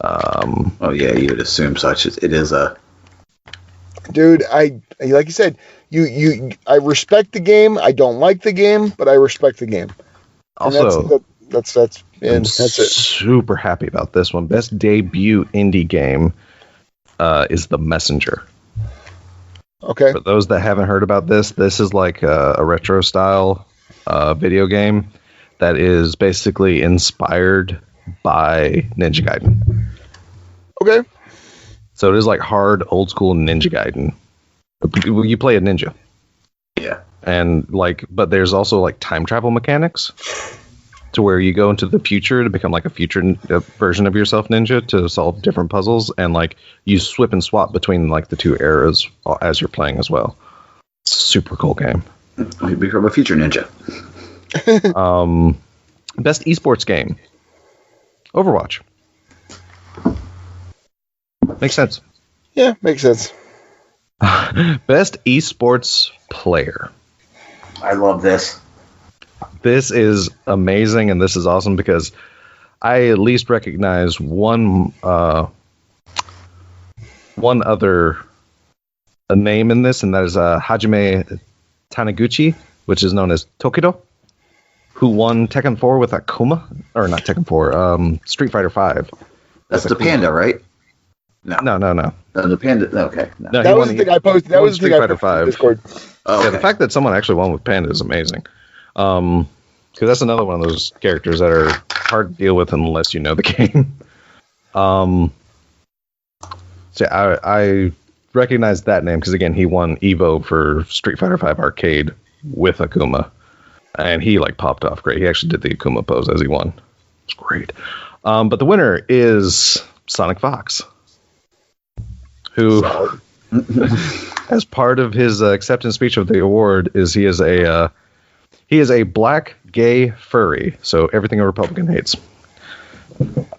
Oh yeah, you would assume such. It is a. Dude, I like you said, I respect the game. I don't like the game, but I respect the game. Also, that's it. Super happy about this one. Best debut indie game is The Messenger. Okay. For those that haven't heard about this is like a retro style video game that is basically inspired by Ninja Gaiden. Okay. So it is like hard old school Ninja Gaiden. You play a ninja. Yeah. And like, but there's also like time travel mechanics. To where you go into the future to become like a future version of yourself ninja to solve different puzzles, and like you swip and swap between like the two eras as you're playing as well. Super cool game. You become a future ninja. Best esports game, Overwatch. Makes sense. Yeah, makes sense. Best esports player. I love this. This is amazing, and this is awesome because I at least recognize one other name in this, and that is Hajime Taniguchi, which is known as Tokido, who won Tekken 4 with Akuma, or not Tekken 4, Street Fighter 5. That's the panda, right? No. The panda. Okay. No. That was the thing I posted. That was the thing I posted in Discord. Oh, okay. Yeah, the fact that someone actually won with Panda is amazing. Because that's another one of those characters that are hard to deal with unless you know the game. So I recognize that name because, again, he won Evo for Street Fighter V Arcade with Akuma. And he like popped off great. He actually did the Akuma pose as he won. It's great. But the winner is Sonic Fox, who, as part of his acceptance speech of the award, he is a black gay furry. So everything a Republican hates.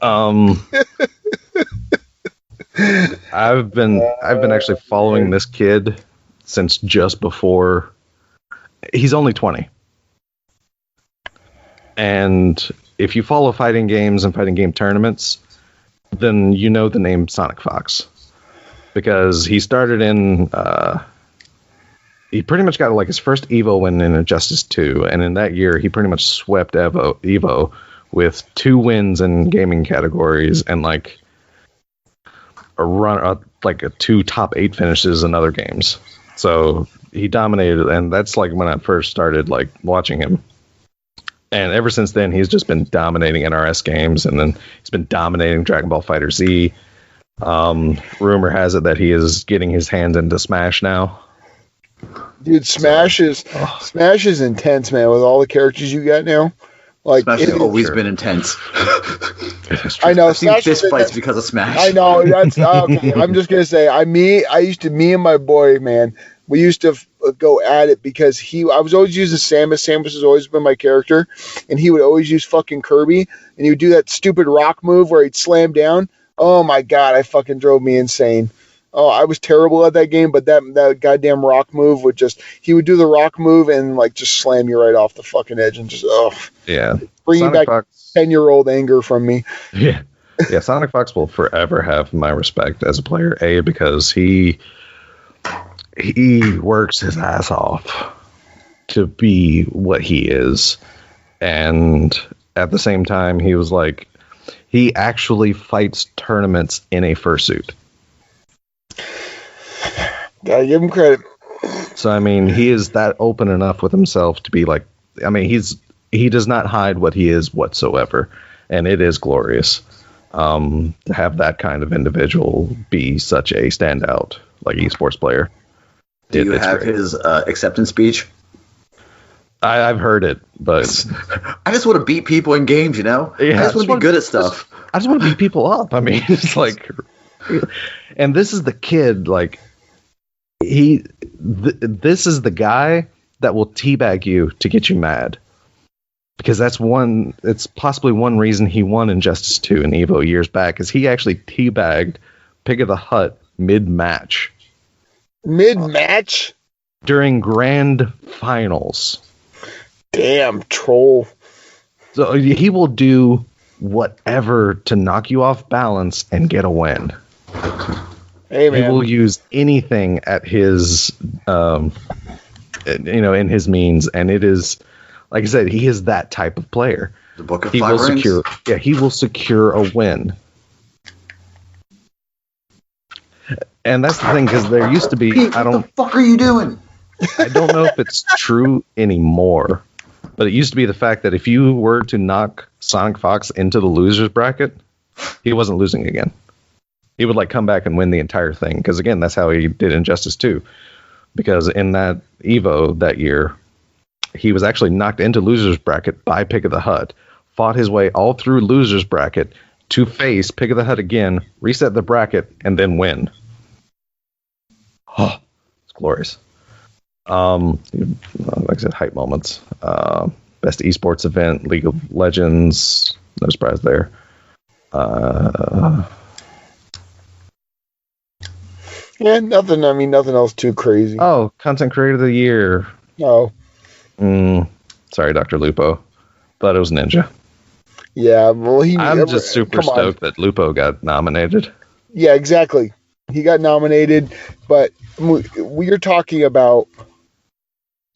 I've been actually following this kid since just before. He's only 20. And if you follow fighting games and fighting game tournaments, then you know the name Sonic Fox. Because he started in... he pretty much got like his first EVO win in Injustice 2. And in that year, he pretty much swept EVO with 2 wins in gaming categories and like a 2 top 8 finishes in other games. So he dominated, and that's like when I first started like watching him. And ever since then, he's just been dominating NRS games, and then he's been dominating Dragon Ball Fighter Z. Rumor has it that he is getting his hands into Smash now. Dude, Smash is intense, man. With all the characters you got now, like Smash has always been intense. I know. I've seen fist fights because of Smash. I know. That's okay. I'm just gonna say, me and my boy, man. We used to go at it because I was always using Samus. Samus has always been my character, and he would always use fucking Kirby, and he would do that stupid rock move where he'd slam down. Oh my god, I fucking drove me insane. Oh, I was terrible at that game, but that goddamn rock move he would do the rock move and like just slam you right off the fucking edge and just bringing back 10-year-old anger from me. Yeah, Sonic Fox will forever have my respect as a player. Because he works his ass off to be what he is, and at the same time, he was like, he actually fights tournaments in a fursuit. Gotta give him credit. So I mean, he is that open enough with himself to be like, I mean, he does not hide what he is whatsoever, and it is glorious to have that kind of individual be such a standout like esports player. Do you have his acceptance speech? I've heard it, but I just want to beat people in games, you know? Yeah, I just want to be good at stuff. I just want to beat people up. I mean, it's like, and this is the kid, like, this is the guy that will teabag you to get you mad. Because it's possibly one reason he won Injustice 2 in EVO years back, is he actually teabagged Pig of the Hut mid-match. Mid-match? During grand finals. Damn, troll. So he will do whatever to knock you off balance and get a win. Hey, man. He will use anything at his, in his means, and it is, like I said, he is that type of player. The Book of Five Rings? He will secure a win. And that's the thing, because there used to be, Pete, what the fuck are you doing? I don't know if it's true anymore, but it used to be the fact that if you were to knock Sonic Fox into the losers bracket, he wasn't losing again. He would like come back and win the entire thing, because again, that's how he did Injustice 2. Because in that EVO that year, he was actually knocked into losers bracket by Pig of the Hut, fought his way all through losers bracket to face Pig of the Hut again, reset the bracket, and then win. Oh, it's glorious. Like I said, hype moments. Best esports event, League of Legends. No surprise there. Yeah, nothing. I mean, nothing else too crazy. Oh, content creator of the year. Oh. Sorry, Dr. Lupo. Thought it was Ninja. Yeah, well, I'm just super stoked that Lupo got nominated. Yeah, exactly. He got nominated, but we're talking about.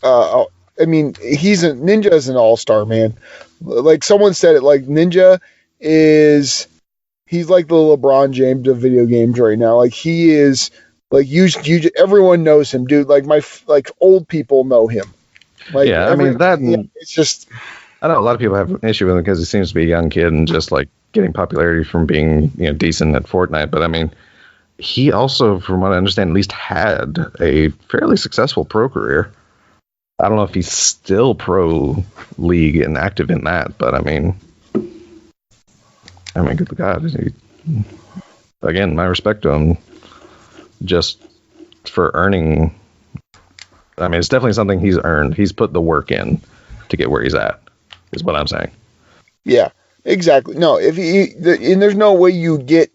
I mean, Ninja is an all-star, man. Like someone said it, like Ninja he's like the LeBron James of video games right now. Like he is, like everyone knows him, dude. Like old people know him. Like, yeah, I mean that. Yeah, it's just. I know a lot of people have an issue with him because he seems to be a young kid and just like getting popularity from being decent at Fortnite. But I mean, he also, from what I understand, at least had a fairly successful pro career. I don't know if he's still pro league and active in that, but I mean, good God. Again, my respect to him just for earning. I mean, it's definitely something he's earned. He's put the work in to get where he's at, is what I'm saying. Yeah, exactly. No, and there's no way you get.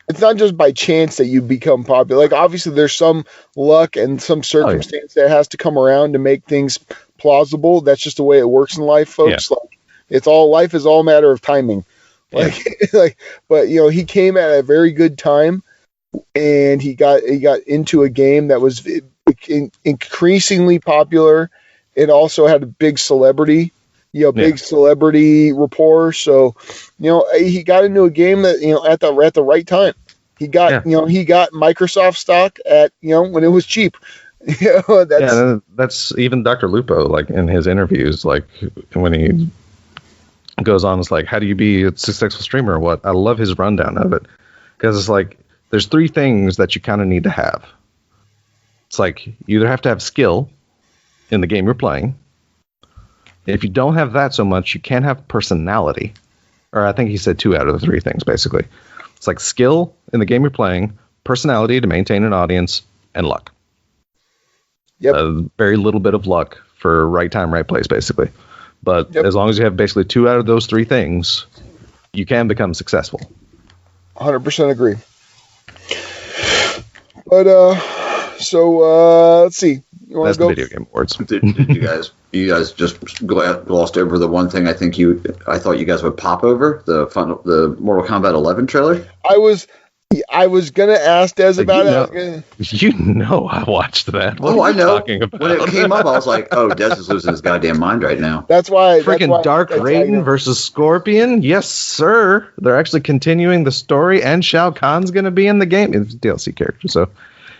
It's not just by chance that you become popular. Like, obviously, there's some luck and some circumstance that has to come around to make things plausible. That's just the way it works in life, folks. Yeah. Like, life is all a matter of timing. Like, but he came at a very good time, and he got into a game that was increasingly popular. It also had a big celebrity. Big celebrity rapport. So, he got into a game that, at the right time. He got, he got Microsoft stock at, when it was cheap. That's even Dr. Lupo, like in his interviews, like when he goes on, it's like, how do you be a successful streamer or what? I love his rundown of it, because it's like, there's 3 things that you kind of need to have. It's like, you either have to have skill in the game you're playing. If you don't have that so much, you can't have personality. Or I think he said 2 out of the 3 things, basically. It's like skill in the game you're playing, personality to maintain an audience, and luck. Yep. Very little bit of luck for right time, right place, basically. But as long as you have basically 2 out of those 3 things, you can become successful. 100% agree. But, let's see. That's the video game awards. Did you guys just glossed over the one thing I thought you guys would pop over, the Mortal Kombat 11 trailer? I was gonna ask Des about it. I watched that. What are you talking about? When it came up, I was like, "Oh, Des is losing his goddamn mind right now." That's why. Freaking Dark Raiden versus Scorpion. Yes, sir. They're actually continuing the story, and Shao Kahn's gonna be in the game. It's a DLC character, so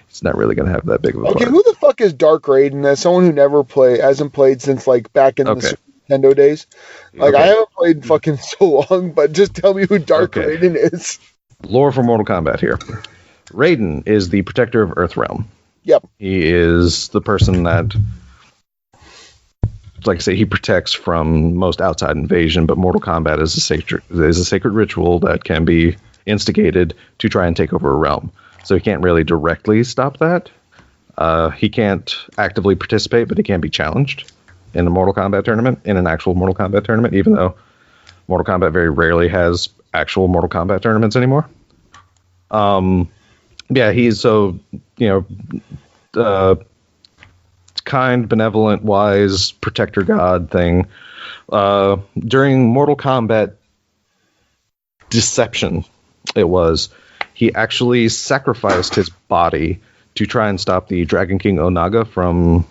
it's not really gonna have that big of a part. Okay, who the fuck is Dark Raiden? As someone who hasn't played since like back in the Super Nintendo days. Like, I haven't played fucking so long, but just tell me who Dark Raiden is. Lore for Mortal Kombat here. Raiden is the protector of Earthrealm. Yep. He is the person that, like I say, he protects from most outside invasion, but Mortal Kombat is a sacred ritual that can be instigated to try and take over a realm. So he can't really directly stop that. He can't actively participate, but he can be challenged in an actual Mortal Kombat tournament, even though Mortal Kombat very rarely has actual Mortal Kombat tournaments anymore. He's so, kind, benevolent, wise, protector god thing. During Mortal Kombat Deception, he actually sacrificed his body to try and stop the Dragon King Onaga from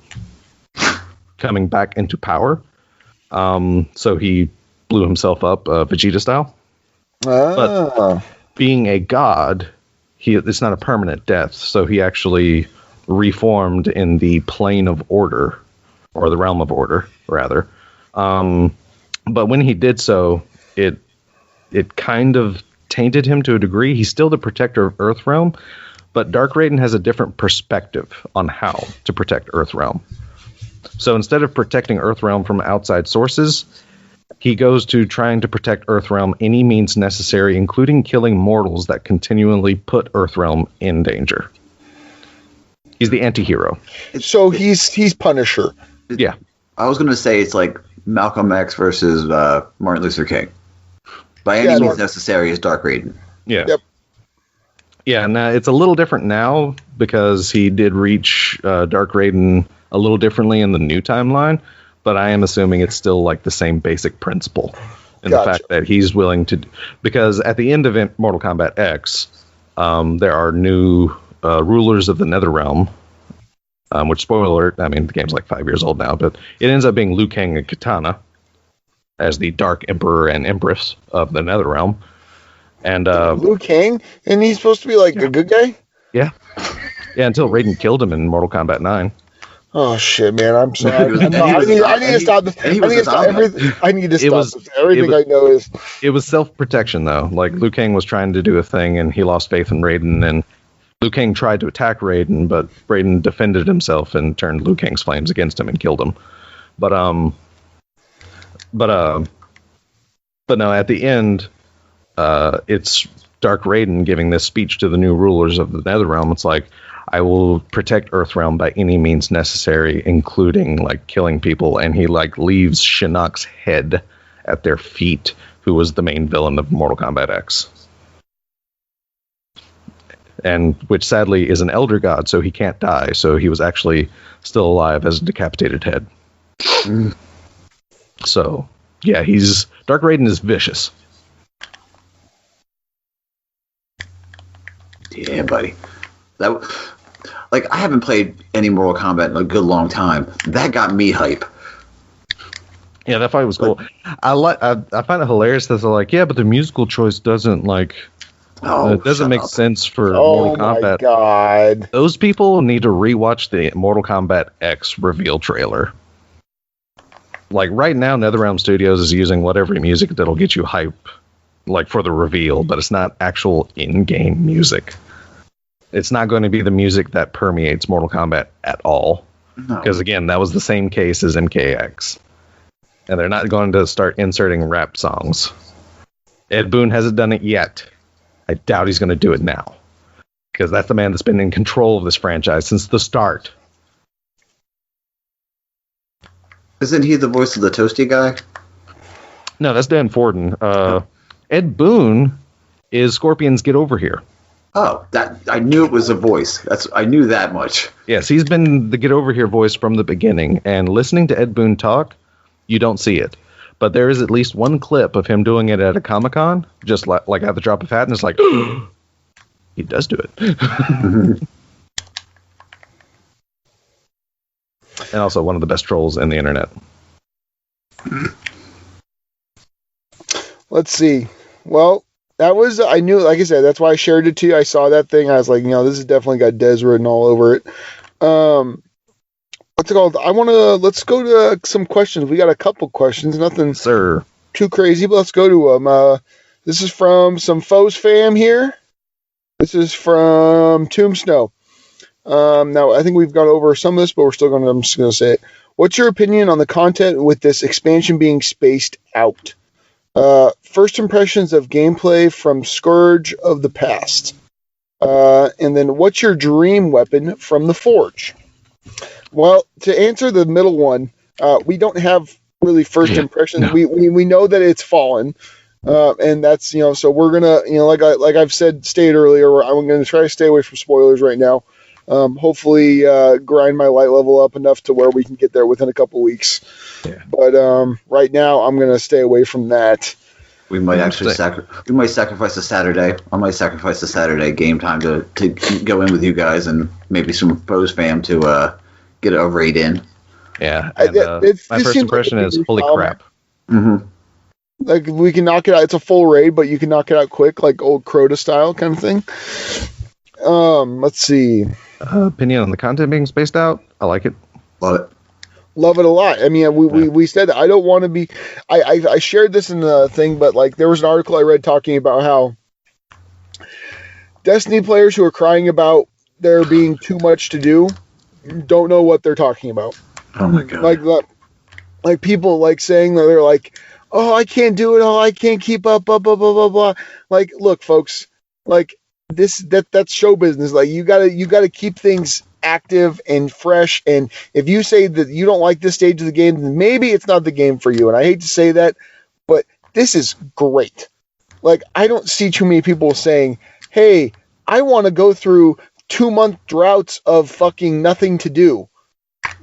coming back into power. So he blew himself up Vegeta style. But being a god, it's not a permanent death, so he actually reformed in the plane of order, or the realm of order, rather. But when he did so, it kind of tainted him to a degree. He's still the protector of Earthrealm, but Dark Raiden has a different perspective on how to protect Earthrealm. So instead of protecting Earthrealm from outside sources, he goes to trying to protect Earthrealm any means necessary, including killing mortals that continually put Earthrealm in danger. He's the anti-hero. So he's Punisher. Yeah. I was going to say it's like Malcolm X versus Martin Luther King. By any means necessary is Dark Raiden. Yeah. Yep. Yeah, and it's a little different now because he did reach Dark Raiden a little differently in the new timeline. But I am assuming it's still like the same basic principle in the fact that he's willing to, because at the end of Mortal Kombat X, there are new rulers of the Netherrealm, which, spoiler alert, I mean, the game's like 5 years old now, but it ends up being Liu Kang and Kitana as the Dark Emperor and Empress of the Netherrealm. And Liu Kang? And he's supposed to be like a good guy? Yeah. Yeah, until Raiden killed him in Mortal Kombat 9. Oh shit, man! I'm sorry. I need to stop this. I need to stop everything. I need to stop this. Everything I know is. It was self-protection, though. Like, Liu Kang was trying to do a thing, and he lost faith in Raiden, and Liu Kang tried to attack Raiden, but Raiden defended himself and turned Liu Kang's flames against him and killed him. But no, at the end, it's Dark Raiden giving this speech to the new rulers of the Netherrealm. It's like, I will protect Earthrealm by any means necessary, including like killing people. And he like leaves Shinnok's head at their feet, who was the main villain of Mortal Kombat X. And which sadly is an elder god, so he can't die. So he was actually still alive as a decapitated head. So yeah, Dark Raiden is vicious. Yeah, buddy. I haven't played any Mortal Kombat in a good long time. That got me hype. Yeah, that fight was cool. I find it hilarious that they're like, yeah, but the musical choice doesn't it doesn't make sense for Mortal Kombat. Oh my god! Those people need to rewatch the Mortal Kombat X reveal trailer. Like right now, NetherRealm Studios is using whatever music that'll get you hype, like for the reveal, but it's not actual in-game music. It's not going to be the music that permeates Mortal Kombat at all. Because again, that was the same case as MKX. And they're not going to start inserting rap songs. Ed Boon hasn't done it yet. I doubt he's going to do it now. Because that's the man that's been in control of this franchise since the start. Isn't he the voice of the Toasty guy? No, that's Dan Forden. Ed Boon is Scorpion's Get Over Here. Oh, I knew it was a voice. I knew that much. Yes, he's been the Get Over Here voice from the beginning. And listening to Ed Boon talk, you don't see it. But there is at least one clip of him doing it at a Comic-Con, just like at the drop of a hat, and it's like, he does do it. And also one of the best trolls in the internet. Let's see. Well, that was, I knew, like I said, that's why I shared it to you. I saw that thing. I was like, this has definitely got Des written all over it. What's it called? Let's go to some questions. We got a couple questions. Nothing too crazy, but let's go to them. This is from some Foes fam here. This is from Tomb Snow. Now, I think we've gone over some of this, but I'm just going to say it. What's your opinion on the content with this expansion being spaced out? First impressions of gameplay from Scourge of the Past. And then what's your dream weapon from the Forge? Well, to answer the middle one, we don't have really first impressions. No. We know that it's Fallen. And that's, so we're going to, like I've stated earlier, I'm going to try to stay away from spoilers right now. Hopefully grind my light level up enough to where we can get there within a couple weeks. Yeah. But right now, I'm going to stay away from that. We might actually sacrifice a Saturday. I might sacrifice a Saturday game time to go in with you guys and maybe some Foes fam to get a raid in. Yeah. And, my first impression is holy crap. Mm-hmm. Like we can knock it out. It's a full raid, but you can knock it out quick, like old Crota style kind of thing. Let's see. Opinion on the content being spaced out. I like it. Love it. Love it a lot. I mean, we said that I don't want to be. I shared this in the thing, but like there was an article I read talking about how Destiny players who are crying about there being too much to do don't know what they're talking about. Oh my god! Like people like saying that they're like, oh, I can't do it. Oh, I can't keep up. Blah blah blah blah blah. Like, look, folks. Like that's show business. Like you gotta keep things active and fresh. And if you say that you don't like this stage of the game, then maybe it's not the game for you. And I hate to say that, but this is great. Like I don't see too many people saying, "Hey, I want to go through 2-month droughts of fucking nothing to do."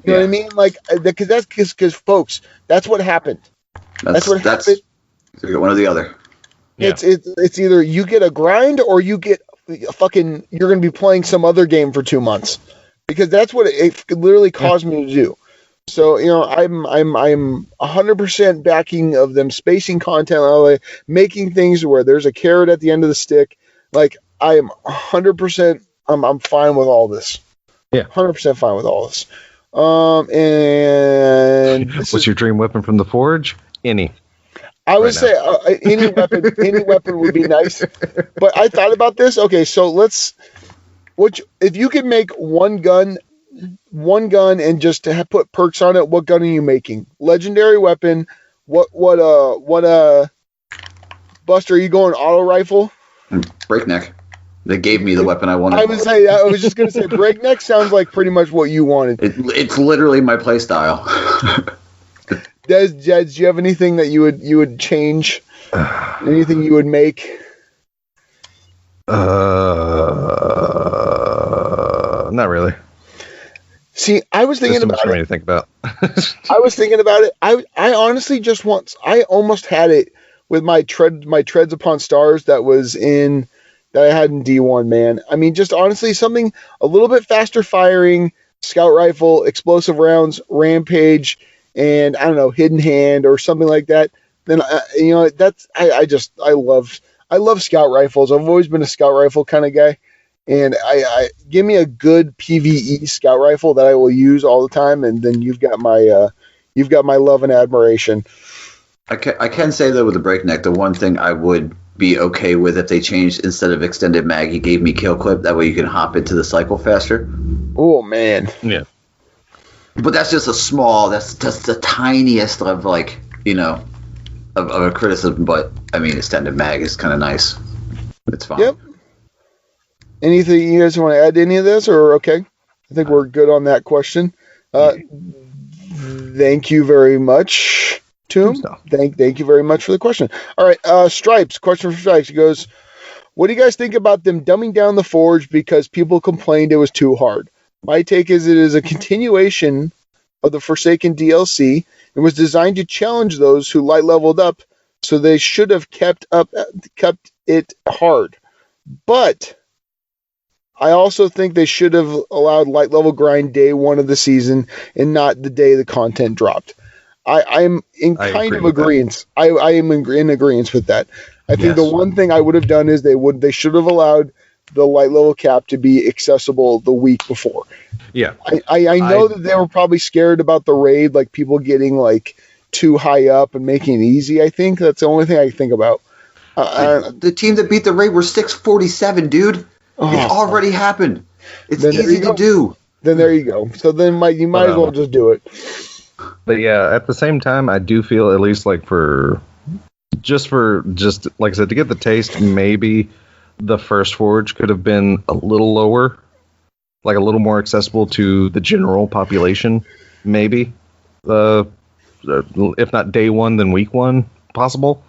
You know what I mean? Like because folks, that's what happened. That's what happened. One or the other. Yeah. It's either you get a grind or you get fucking. You're going to be playing some other game for 2 months, because that's what it literally caused me to do. So I'm 100% backing of them spacing content, making things where there's a carrot at the end of the stick. Like I am 100%. I'm fine with all this. Yeah, 100% fine with all this. And what's your dream weapon from the Forge? Any. I would say any weapon would be nice. But I thought about this. Okay, so let's if you could make one gun and just to put perks on it, what gun are you making? Legendary weapon. What Buster, are you going auto rifle? Breakneck. They gave me the weapon I wanted. I was just going to say breakneck sounds like pretty much what you wanted. It's literally my play style. Des, do you have anything that you would change? Anything you would make? Not really. See, I was thinking about it. To think about. I was thinking about it. I honestly just I almost had it with my Treads Upon Stars that I had in D1, man. I mean, just honestly something a little bit faster firing, scout rifle, explosive rounds, rampage, and I don't know, hidden hand or something like that. Then I love scout rifles. I've always been a scout rifle kind of guy. And I give me a good PvE scout rifle that I will use all the time, and then you've got my love and admiration. I can say though with the breakneck, the one thing I would be okay with if they changed, instead of extended mag, you gave me kill clip. That way you can hop into the cycle faster. Oh man, yeah. But that's just that's the tiniest of of a criticism. But I mean, extended mag is kind of nice. It's fine. Yep. Anything you guys want to add to any of this, or okay? I think we're good on that question. Thank you very much, Tomb. Thank you very much for the question. All right, Stripes. Question for Stripes. He goes, what do you guys think about them dumbing down the Forge because people complained it was too hard? My take is it is a continuation of the Forsaken DLC and was designed to challenge those who light leveled up, so they should have kept it hard. But I also think they should have allowed light level grind day one of the season and not the day the content dropped. I'm in kind of agreement. I am in agreement with that. I think the one thing I would have done is they should have allowed the light level cap to be accessible the week before. Yeah. I know that they were probably scared about the raid, like people getting like too high up and making it easy. I think that's the only thing I think about. The team that beat the raid were 647, dude. It's already happened. It's easy to do. Then there you go. So then you might as well just do it. But yeah, at the same time, I do feel at least like just like I said, to get the taste, maybe the first Forge could have been a little lower, like a little more accessible to the general population. Maybe, if not day one, then week one, possible.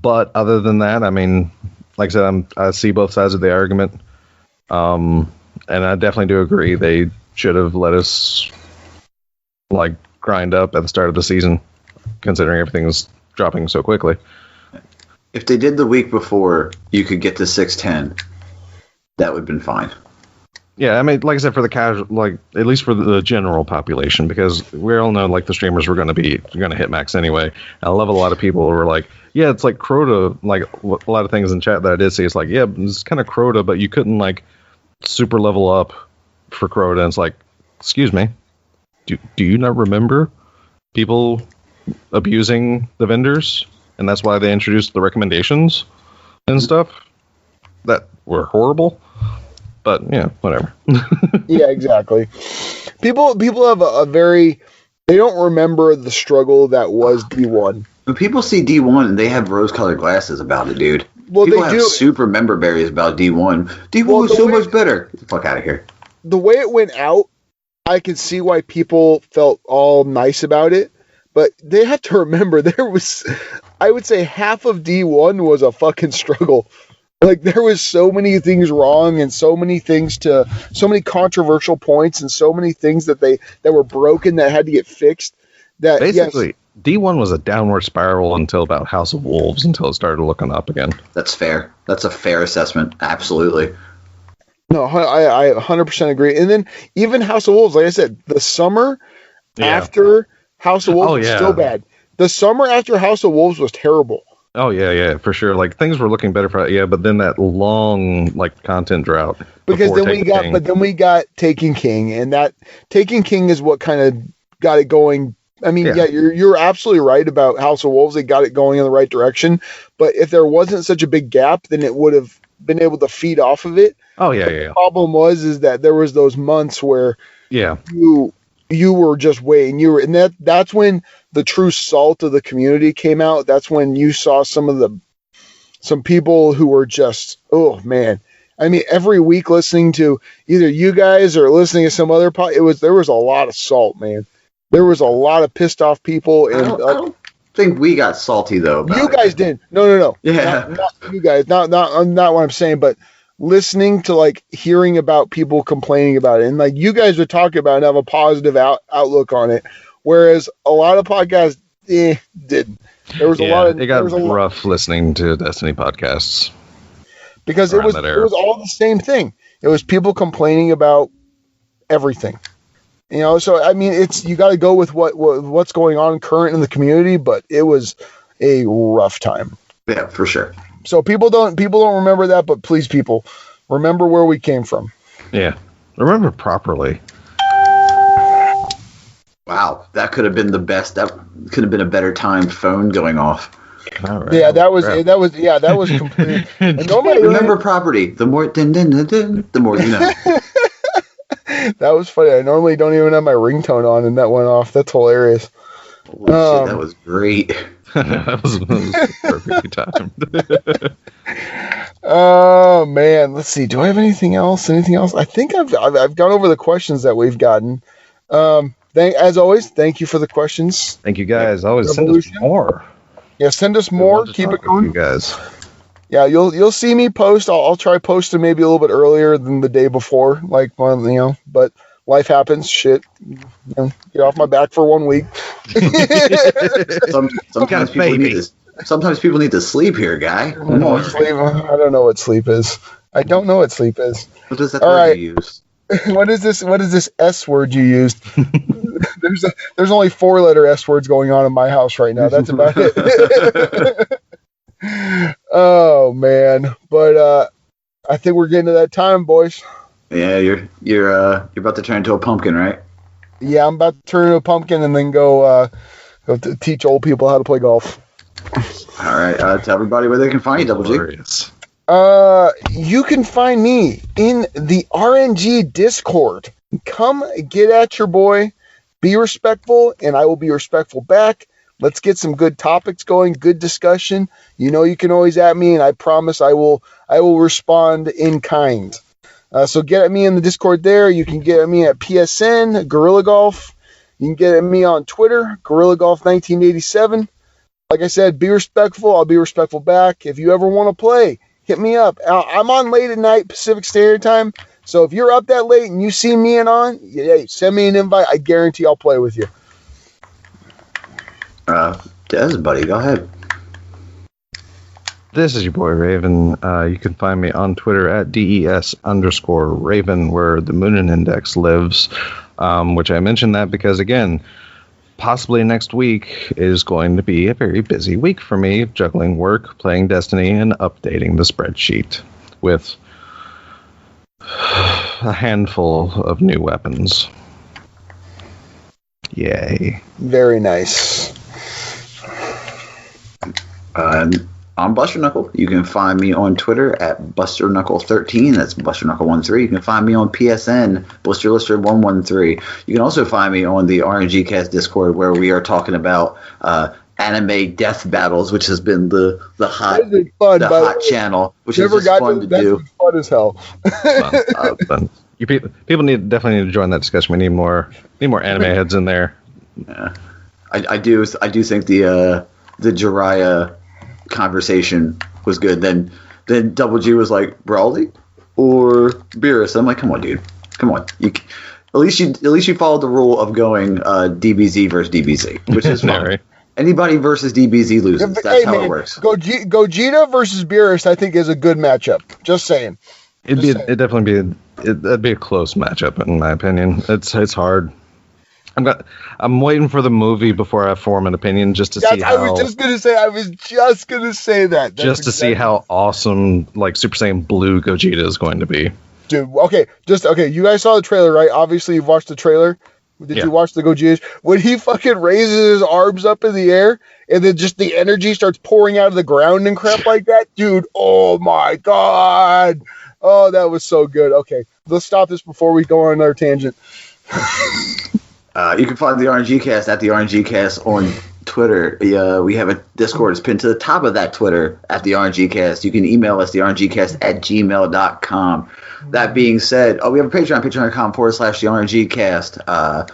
But other than that, I mean, like I said, I see both sides of the argument. And I definitely do agree they should have let us like grind up at the start of the season, considering everything's dropping so quickly. If they did the week before, you could get to 610. That would have been fine. Yeah, I mean, like I said, for the casual, like at least for the general population, because we all know like the streamers were going to hit max anyway. And I love a lot of people who were like, yeah, it's like Crota. Like a lot of things in chat that I did see, it's like, yeah, it's kind of Crota, but you couldn't like super level up for Crota. And it's like, excuse me, do you not remember people abusing the vendors? And that's why they introduced the recommendations and stuff that were horrible. But yeah, whatever. Yeah, exactly. People have they don't remember the struggle that was D1. When people see D1, they have rose-colored glasses about it, dude. Well, people they have super member berries about D1. D1 was so much better. Get the fuck out of here. The way it went out, I can see why people felt all nice about it. But they have to remember I would say half of D1 was a fucking struggle. Like there was so many things wrong and so many controversial points and so many things that were broken that had to get fixed. That basically D1 was a downward spiral until about House of Wolves, until it started looking up again. That's fair. That's a fair assessment. Absolutely. No, I 100% agree. And then even House of Wolves, like I said, the summer after House of Wolves was still bad. The summer after House of Wolves was terrible. Oh yeah, for sure. Like things were looking better but then that long like content drought. Because then we got Taken King, and that Taken King is what kind of got it going. I mean, you're absolutely right about House of Wolves. They got it going in the right direction. But if there wasn't such a big gap, then it would have been able to feed off of it. Oh yeah, The problem is that there was those months where you were just waiting. And that's when the true salt of the community came out. That's when you saw some people who were just, oh man. I mean, every week listening to either you guys or listening to some other there was a lot of salt, man. There was a lot of pissed off people, and I don't think we got salty though. You guys didn't. No. Yeah, not you guys. Not what I'm saying, but listening to like hearing about people complaining about it, and like you guys would talk about it and have a positive outlook on it, whereas a lot of podcasts didn't. There was a lot of. It got rough listening to Destiny podcasts because it was all the same thing. It was people complaining about everything. You know, so I mean, you got to go with what's going on current in the community, but it was a rough time. Yeah, for sure. So people don't remember that, but please, people, remember where we came from. Yeah, remember properly. Wow, that could have been the best. That could have been a better timed phone going off. Right. Yeah, that was complete. And normally, remember property. The more the more you know. That was funny. I normally don't even have my ringtone on, and that went off. That's hilarious. Holy shit, that was great. that was perfectly timed. Oh man, let's see. Do I have anything else? I think I've gone over the questions that we've gotten. As always, thank you for the questions. Thank you guys. Always send us more. Yeah, send us more. Keep it going, you guys. Yeah, you'll see me post. I'll try posting maybe a little bit earlier than the day before, but life happens. Shit, get off my back for 1 week. Sometimes people need to sleep here, guy. I don't know what sleep is. What does that word you use? What is this S word you used? There's only 4-letter S words going on in my house right now. That's about it. Oh man, but I think we're getting to that time, boys. Yeah, you're about to turn into a pumpkin, right? Yeah, I'm about to turn into a pumpkin and then go to teach old people how to play golf. All right, tell everybody where they can find you, Double G. You can find me in the RNG Discord. Come get at your boy. Be respectful, and I will be respectful back. Let's get some good topics going, good discussion. You know you can always at me, and I promise I will respond in kind. So get at me in the Discord there. You can get at me at PSN, Gorilla Golf. You can get at me on Twitter, Gorilla Golf 1987. Like I said, be respectful. I'll be respectful back. If you ever want to play, hit me up. I'm on late at night Pacific Standard Time. So if you're up that late and you see me send me an invite. I guarantee I'll play with you. Des, buddy, go ahead. This is your boy Raven. You can find me on Twitter at DES_Raven, where the Moonin Index lives. Which I mentioned that because, again, possibly next week is going to be a very busy week for me, juggling work, playing Destiny, and updating the spreadsheet with a handful of new weapons. Yay. Very nice. I'm Buster Knuckle. You can find me on Twitter at BusterKnuckle13. That's BusterKnuckle13. You can find me on PSN, BlisterLister113. You can also find me on the RNGCast Discord, where we are talking about anime death battles, which has been the hot channel, which is just fun to do. That's fun as hell. Fun. People definitely need to join that discussion. We need more anime heads in there. Yeah, I do think the Jiraiya conversation was good. Then Double G was like, Brawley or Beerus. I'm like, come on, dude, come on. At least you followed the rule of going DBZ versus DBZ, which is fine. Right. Anybody versus DBZ loses. That's how it works. Gogeta versus Beerus, I think, is a good matchup. Just saying. That'd be a close matchup in my opinion. It's hard. I'm waiting for the movie before I form an opinion, just to see how. I was just gonna say that. Just to see how awesome, like, Super Saiyan Blue Gogeta is going to be. Dude, okay. You guys saw the trailer, right? Obviously, you've watched the trailer. Did you watch the Gojira? When he fucking raises his arms up in the air and then just the energy starts pouring out of the ground and crap like that, dude. Oh my god. Oh, that was so good. Okay, let's stop this before we go on another tangent. You can find the RNGcast at the RNGcast on Twitter. We have a Discord. It's pinned to the top of that Twitter at the RNGcast. You can email us, the RNGcast@gmail.com. That being said, we have a Patreon, patreon.com/the RNGcast.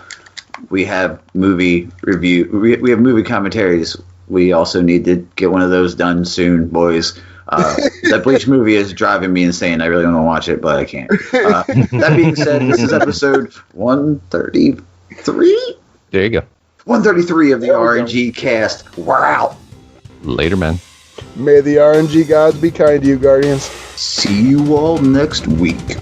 We have movie review. We have movie commentaries. We also need to get one of those done soon, boys. That Bleach movie is driving me insane. I really want to watch it, but I can't. That being said, this is episode 133? There you go. 133 of the RNG cast. We're out. Later, man. May the RNG gods be kind to you, Guardians. See you all next week.